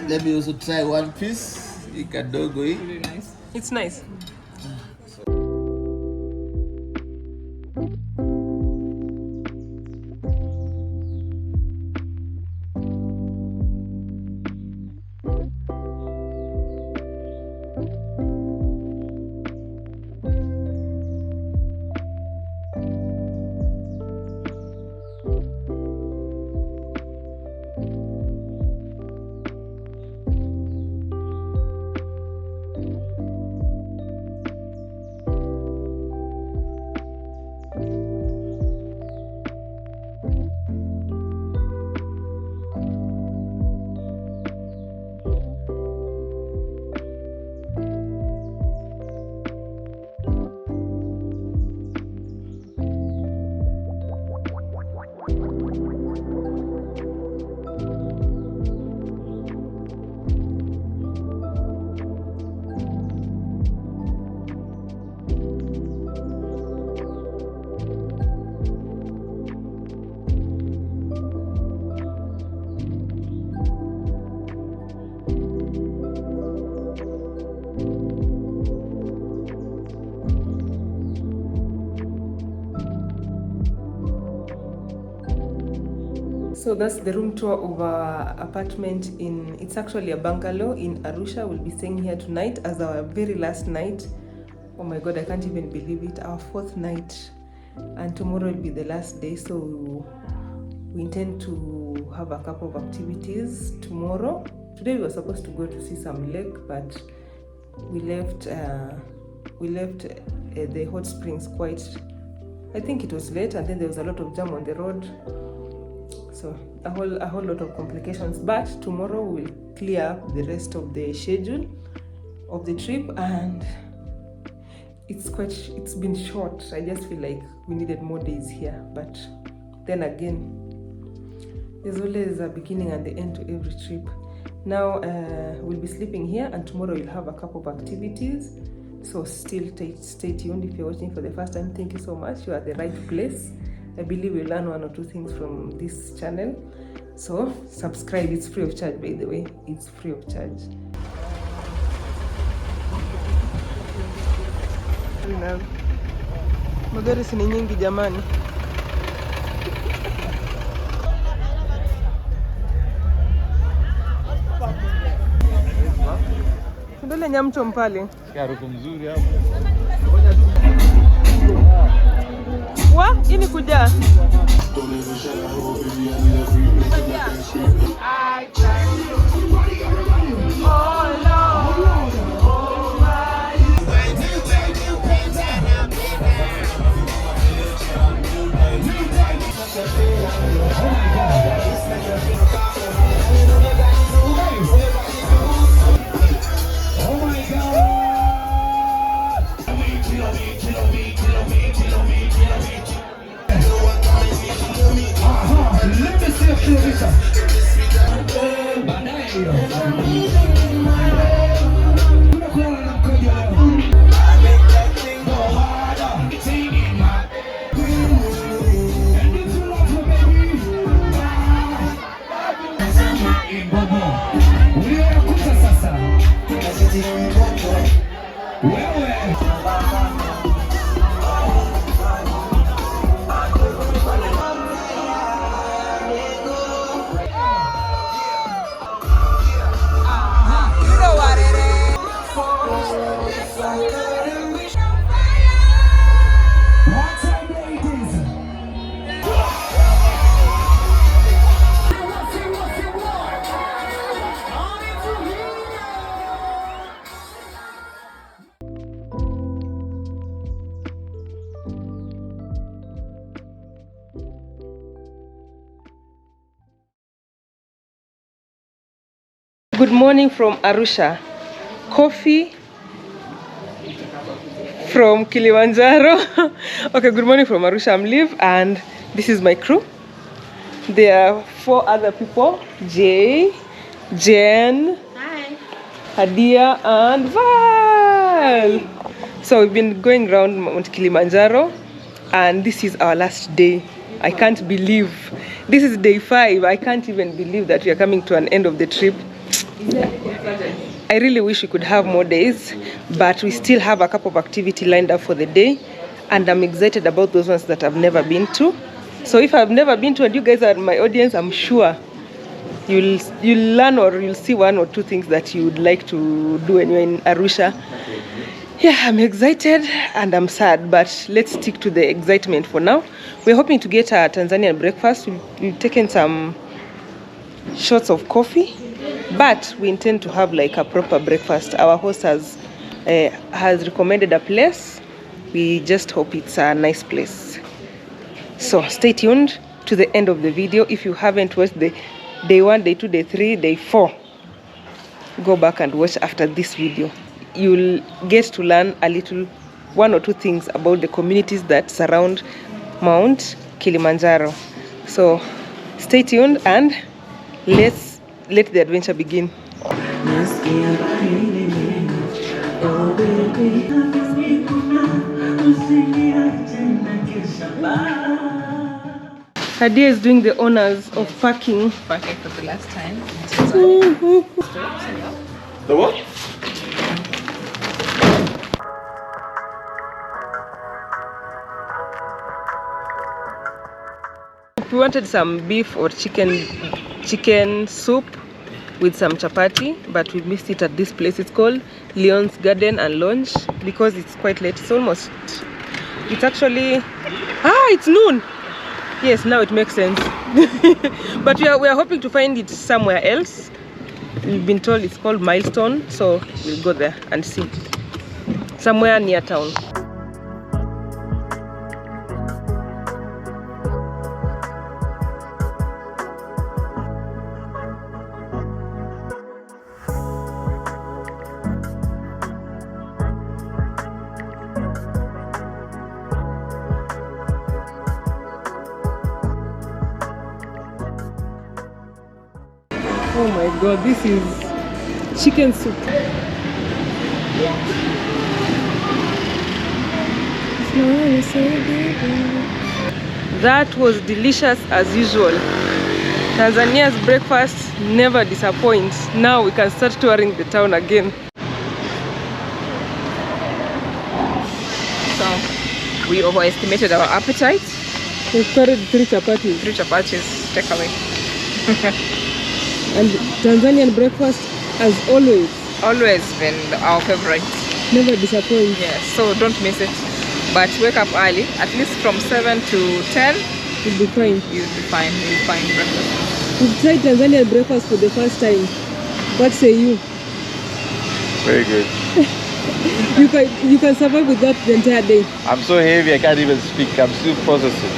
Let me also try one piece. Ikadogo hii. Really nice. It's nice. So that's the room tour of our apartment in, it's actually a bungalow in Arusha. We'll be staying here tonight as our very last night. Oh my God, I can't even believe it. Our 4th night. And tomorrow will be the last day. So we intend to have a couple of activities tomorrow. Today we were supposed to go to see some lake, but we left the hot springs quite, I think it was late, and then there was a lot of jam on the road. So a whole lot of complications. But tomorrow we'll clear up the rest of the schedule of the trip, and it's been short. I just feel like we needed more days here, but then again, there's always a beginning and the end to every trip. Now we'll be sleeping here, and tomorrow we'll have a couple of activities. So still stay tuned. If you're watching for the first time, thank you so much. You are at the right place. I believe you'll learn 1 or 2 things from this channel. So subscribe. It's free of charge, by the way. It's free of charge. Magari si ni nyingi jamani. Ndole nyamcho mpale. Harufu mzuri hapo. Wa, ini kuja. Good morning from Arusha. Coffee from Kilimanjaro. Okay, good morning from Arusha. I'm Liv, and this is my crew. There are 4 other people: Jay, Jen, hi, Hadia, and Val. So we've been going around Mount Kilimanjaro, and this is our last day. I can't believe this is day 5. I can't even believe that we are coming to an end of the trip. I really wish we could have more days, but we still have a couple of activities lined up for the day, and I'm excited about those ones that I've never been to. So if I've never been to and you guys are my audience, I'm sure you'll learn or you'll see 1 or 2 things that you would like to do when you're in Arusha. Yeah, I'm excited and I'm sad, but let's stick to the excitement for now. We're hoping to get a Tanzanian breakfast. We've taken some shots of coffee, but we intend to have like a proper breakfast. Our host has recommended a place. We just hope it's a nice place. So stay tuned to the end of the video. If you haven't watched the day 1, day 2, day 3, day 4, go back and watch after this video. You'll get to learn a little 1 or 2 things about the communities that surround Mount Kilimanjaro. So stay tuned and let's let the adventure begin. Hadia is doing the honors of packing. Packing for the last time. The what? We want wanted some beef or chicken soup with some chapati, but we missed it at this place. It's called Leon's Garden and Lounge because it's quite late. It's actually, it's noon. Yes, now it makes sense. But we are hoping to find it somewhere else. We've been told it's called Milestone, so we'll go there and see. Somewhere near town. Oh my god, this is chicken soup. That was delicious as usual. Tanzania's breakfast never disappoints. Now we can start touring the town again. So we overestimated our appetite. We've carried 3 chapatis. 3 chapatis, take away. And Tanzanian breakfast, as always, been our favorite. Never disappoints. Yes, so don't miss it. But wake up early, at least from 7 to 10. You'll be fine. You'll be fine. You'll find breakfast. We've tried Tanzanian breakfast for the first time. What say you? Very good. You can survive with that the entire day. I'm so heavy I can't even speak. I'm still processing.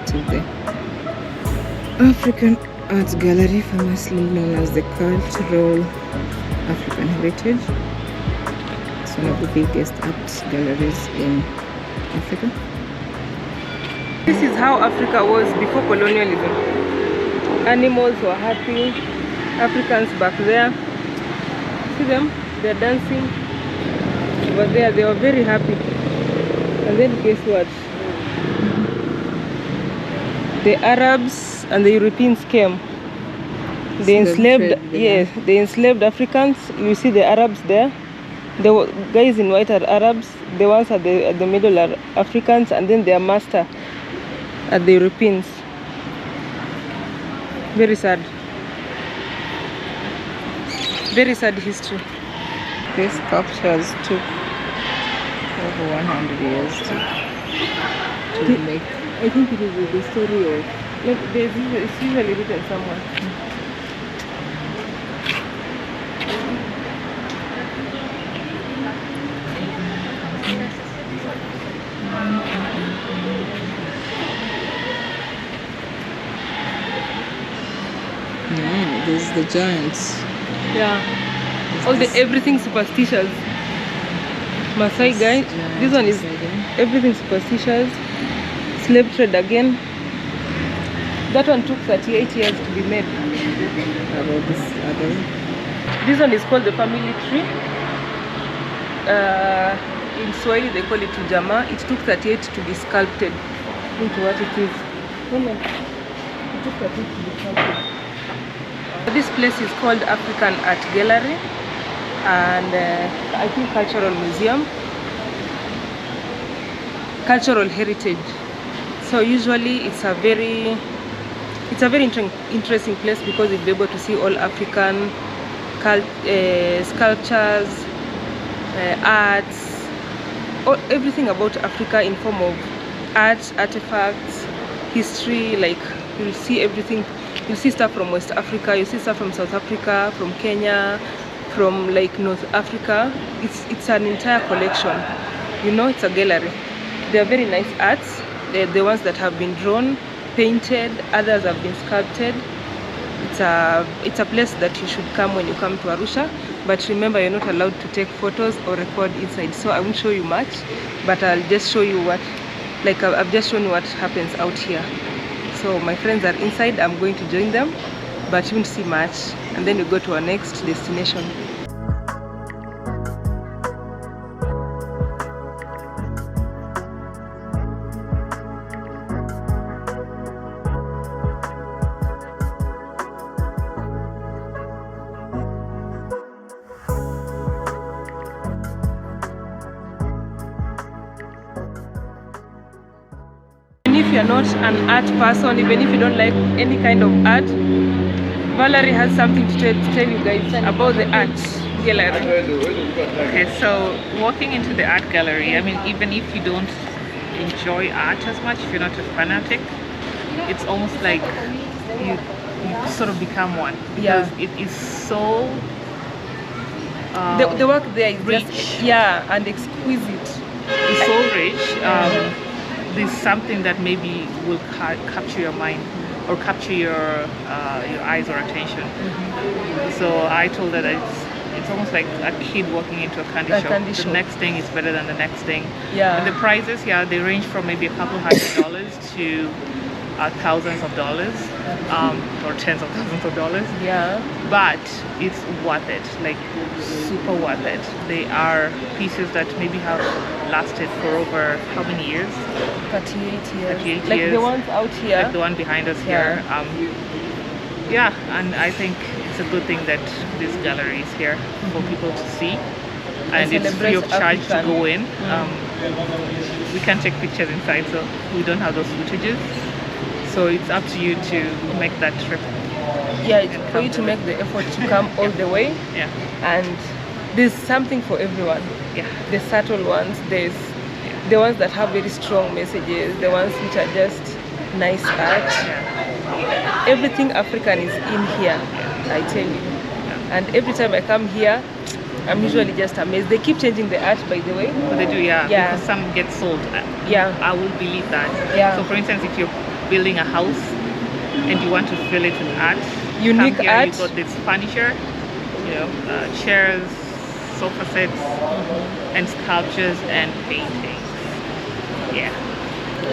To the African Art Gallery, famously known as the Cultural African Heritage. It's one of the biggest art galleries in Africa. This is how Africa was before colonialism. Animals were happy. Africans back there. See them? They're dancing. Over there, they were very happy. And then guess what? The Arabs and the Europeans came. They enslaved Africans. You see the Arabs there. The guys in white are Arabs. The ones at the middle are Africans, and then their master are the Europeans. Very sad. Very sad history. These sculptures took over 100 years to make. I think it is the story of. It's usually written somewhere. This is the giants. Yeah. Everything superstitious. Maasai guy. This one is everything superstitious. Slave trade again. That one took 38 years to be made. About this other. This one is called the family tree. In Swahili they call it Ujama. It took 38 to be sculpted into what it is. It took 38 to be sculpted. This place is called African Art Gallery and I think Cultural Museum. Cultural Heritage. So usually it's a very interesting place because you'll be able to see all African sculptures, arts, everything about Africa in form of art, artifacts, history, like you'll see everything. You'll see stuff from West Africa, you'll see stuff from South Africa, from Kenya, from like North Africa. It's an entire collection, you know. It's a gallery. They are very nice arts. They're the ones that have been drawn, painted, others have been sculpted. It's a place that you should come when you come to Arusha, but remember, you're not allowed to take photos or record inside, so I won't show you much, but I'll just show you what, like I've just shown you what happens out here. So my friends are inside, I'm going to join them, but you won't see much, and then we go to our next destination. If you're not an art person, even if you don't like any kind of art, Valerie has something to tell you guys about the art gallery. Okay, so walking into the art gallery, I mean, even if you don't enjoy art as much, if you're not a fanatic, it's almost like you sort of become one, because it is so the work there is rich, just, and exquisite. It's so rich. There's something that maybe will capture your mind or capture your eyes or attention. So I told her that it's almost like a kid walking into a candy shop. The next thing is better than the next thing. And the prices, they range from maybe a couple $100 to thousands of dollars, or tens of thousands of dollars. But it's worth it, like super worth it. They are pieces that maybe have lasted for over how many years? 38 years. 38 like years. The ones out here. Like the one behind us here. And I think it's a good thing that this gallery is here for people to see. And it's free of charge to go in. We can't take pictures inside, so we don't have those footages. So it's up to you to make that trip. For you to make the effort to come all the way. And there's something for everyone. The subtle ones, there's the ones that have very strong messages, the ones which are just nice art. Everything African is in here, I tell you. And every time I come here, I'm usually just amazed. They keep changing the art, by the way. But they do, because some get sold. I will believe that. So for instance, if you're building a house and you want to fill it with art, unique come here, art. You've got this furniture, chairs, sofa sets, and sculptures and paintings.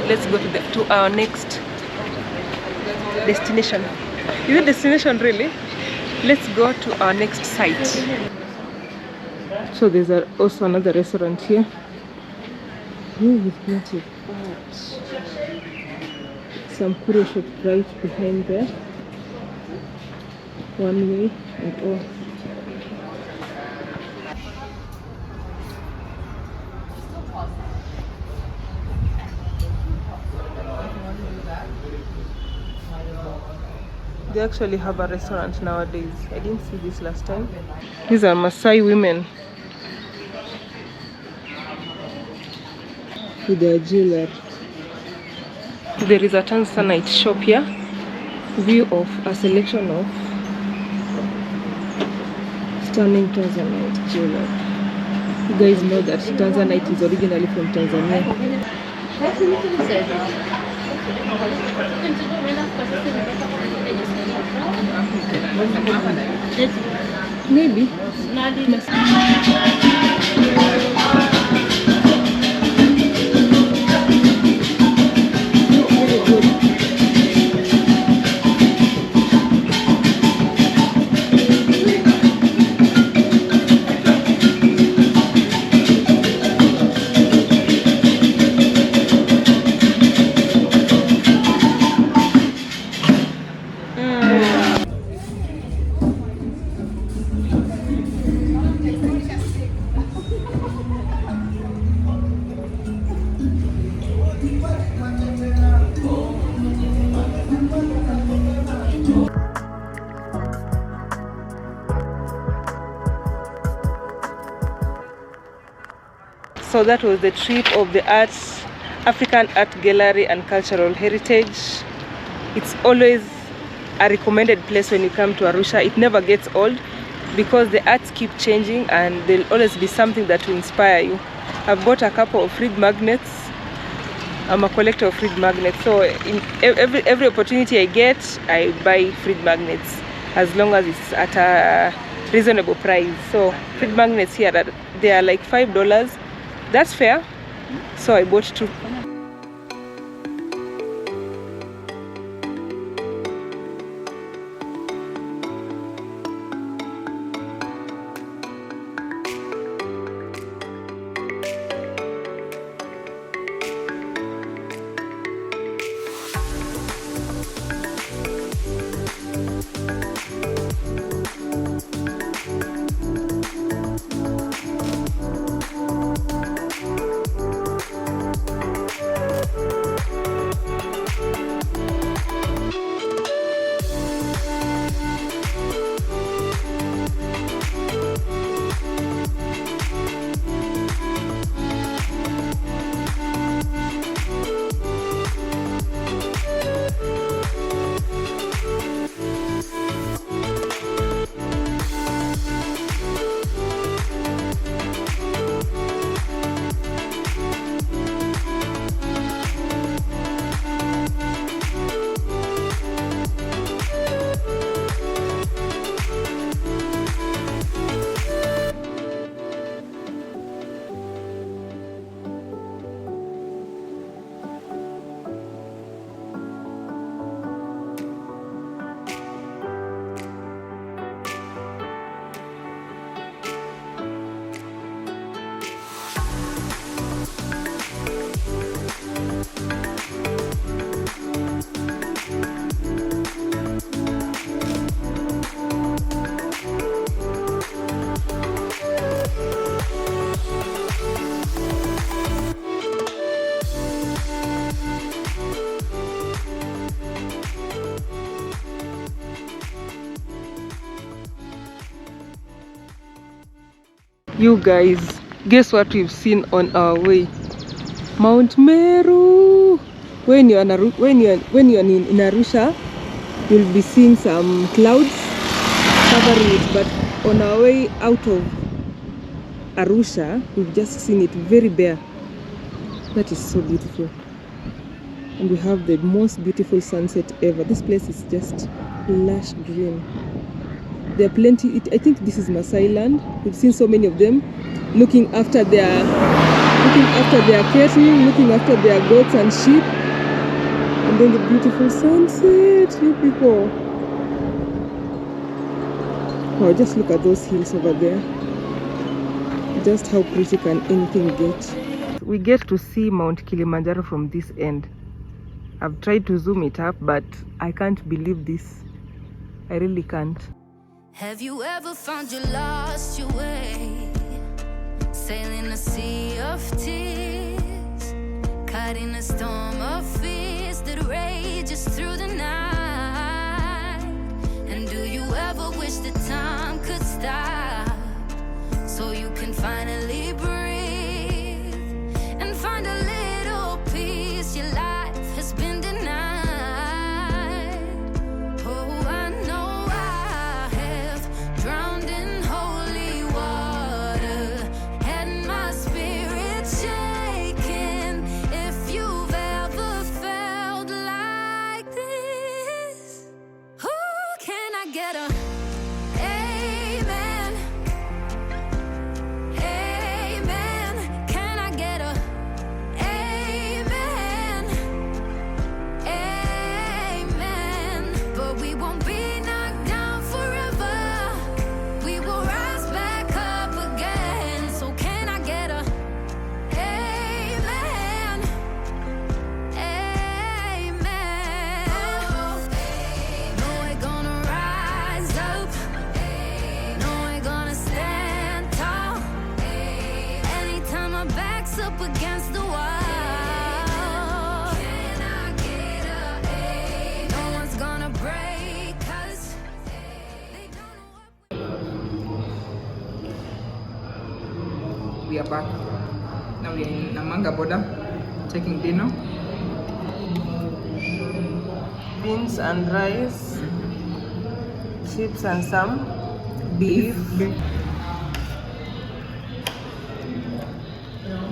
Let's go to our next destination. Is it destination really? Let's go to our next site. So there's also another restaurant here. With plenty of art. Some photo shop right behind there. One way and all. They actually have a restaurant nowadays. I didn't see this last time. These are Maasai women with their jewelry. There is a Tanzanite shop here. View of a selection of stunning Tanzanite jewelry. You guys know that Tanzanite is originally from Tanzania. Maybe. So that was the trip of the African art gallery and cultural heritage. It's always a recommended place when you come to Arusha. It never gets old because the arts keep changing and there'll always be something that will inspire you. I've bought a couple of Fried magnets. I'm a collector of Fried magnets, so in every opportunity I get, I buy Fried magnets as long as it's at a reasonable price. So Fried magnets here, they are like $5. That's fair. So I bought 2. You guys, guess what we've seen on our way? Mount Meru. When you're in Arusha, you'll be seeing some clouds covering it, but on our way out of Arusha, we've just seen it very bare. That is so beautiful. And we have the most beautiful sunset ever. This place is just lush green. There are plenty. I think this is Maasai land. We've seen so many of them looking after their cattle, looking after their goats and sheep. And then the beautiful sunset, you people. Oh, just look at those hills over there. Just how pretty can anything get? We get to see Mount Kilimanjaro from this end. I've tried to zoom it up, but I can't believe this. I really can't. Have you ever found you lost your way? Sailing a sea of tears, caught in a storm of fears that rages through the night. And do you ever wish the time could stop so you can finally breathe and find a little peace your life has been denied? We are back. Now we are in Namanga border. taking dinner. Beans and rice, chips and some beef.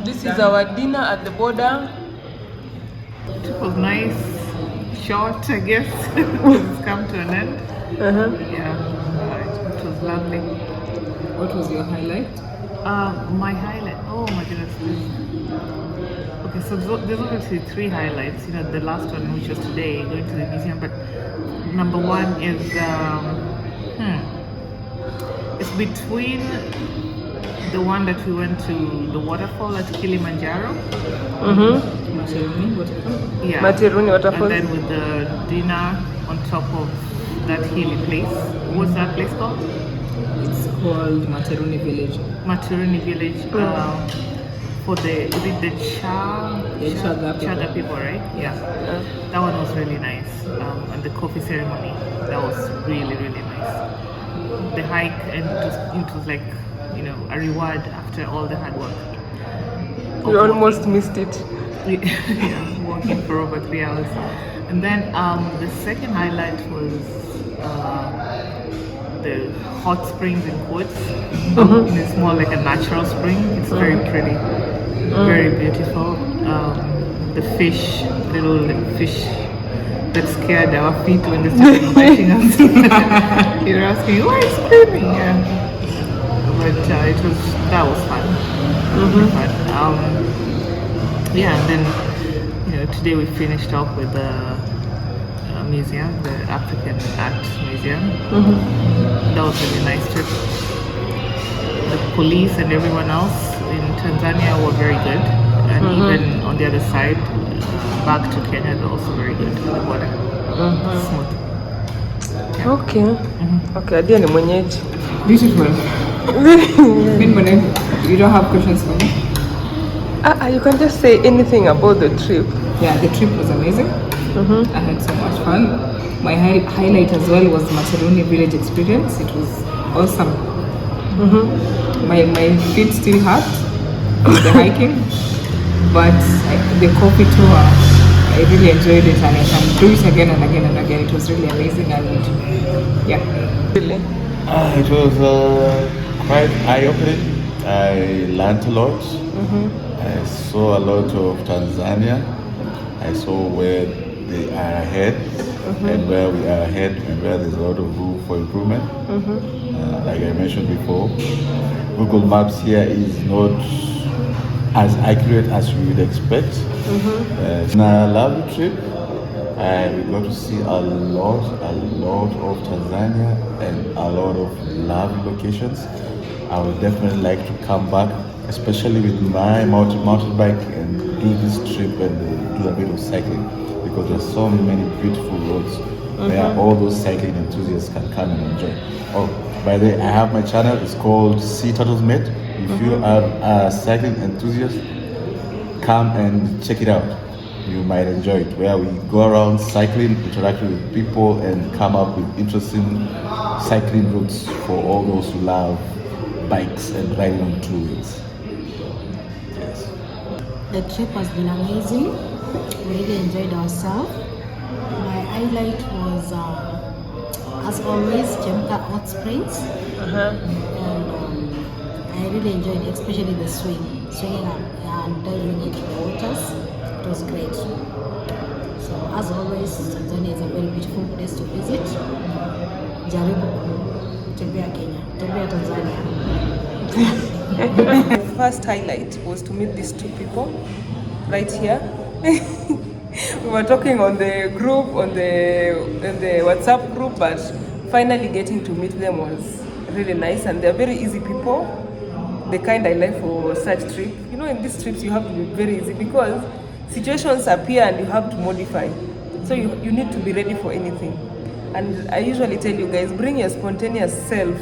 This is our dinner at the border. It was nice, short, I guess. It's come to an end. Yeah, it was lovely. What was your highlight? My highlight. Oh my goodness. Okay, so there's obviously 3 highlights. You know, the last one, which was today, going to the museum. But number 1 is it's between the one that we went to, the waterfall at Kilimanjaro. Materuni waterfall. Yeah. Materuni waterfall. And then with the dinner on top of that hilly place. What's that place called? It's called Materuni Village. Materuni Village. For the Chaga people, right? Yeah. That one was really nice. And the coffee ceremony, that was really, really nice. The hike, and it was like, you know, a reward after all the hard work. We almost missed it. Yeah, walking for over 3 hours. And then the second highlight was the hot springs in quotes. It's more like a natural spring. It's very pretty, very beautiful. The little fish that scared our feet when they started biting us. You're asking, why is screaming? Yeah. But that was fun. But yeah, and then, you know, today we finished off with the museum, the African Art Museum. That was a really nice trip. The police and everyone else in Tanzania were very good, and even on the other side, back to Kenya, they're also very good with the border. Smooth. Yeah. Okay. Okay, Adia ni mwenyeji. Beautiful. You don't have questions for me? You can just say anything about the trip. Yeah, the trip was amazing. I had so much fun. My highlight as well was Materuni village experience. It was awesome. My feet still hurt from the hiking, but the coffee tour, I really enjoyed it, and I can do it again and again and again. It was really amazing, and yeah. Really? It was quite eye-opening. I learned a lot. I saw a lot of Tanzania. I saw where they are ahead and where we are ahead, and where there's a lot of room for improvement. Like I mentioned before, Google Maps here is not as accurate as we would expect. It's a lovely trip. We got to see a lot of Tanzania and a lot of lovely locations. I would definitely like to come back, especially with my mountain bike, and do this trip and do a bit of cycling, because there's so many beautiful roads where all those cycling enthusiasts can come and enjoy. Oh, by the way, I have my channel. It's called Sea Turtles Mate. If you are a cycling enthusiast, come and check it out. You might enjoy it, where we go around cycling, interacting with people, and come up with interesting cycling routes for all those who love bikes and riding on 2 wheels. Yes. The trip has been amazing. We really enjoyed ourselves. My highlight was, as always, Chemka Hot Springs. And I really enjoyed it, especially the swinging up and diving into the waters. It was great. So as always, Tanzania is a very beautiful place to visit. Jaribu tembea Kenya, tembea Tanzania. My first highlight was to meet these 2 people right here. We were talking on the group, on the WhatsApp group, but finally getting to meet them was really nice, and they're very easy people. The kind I like for such trip. You know, in these trips you have to be very easy, because situations appear and you have to modify. So you need to be ready for anything. And I usually tell you guys, bring your spontaneous self.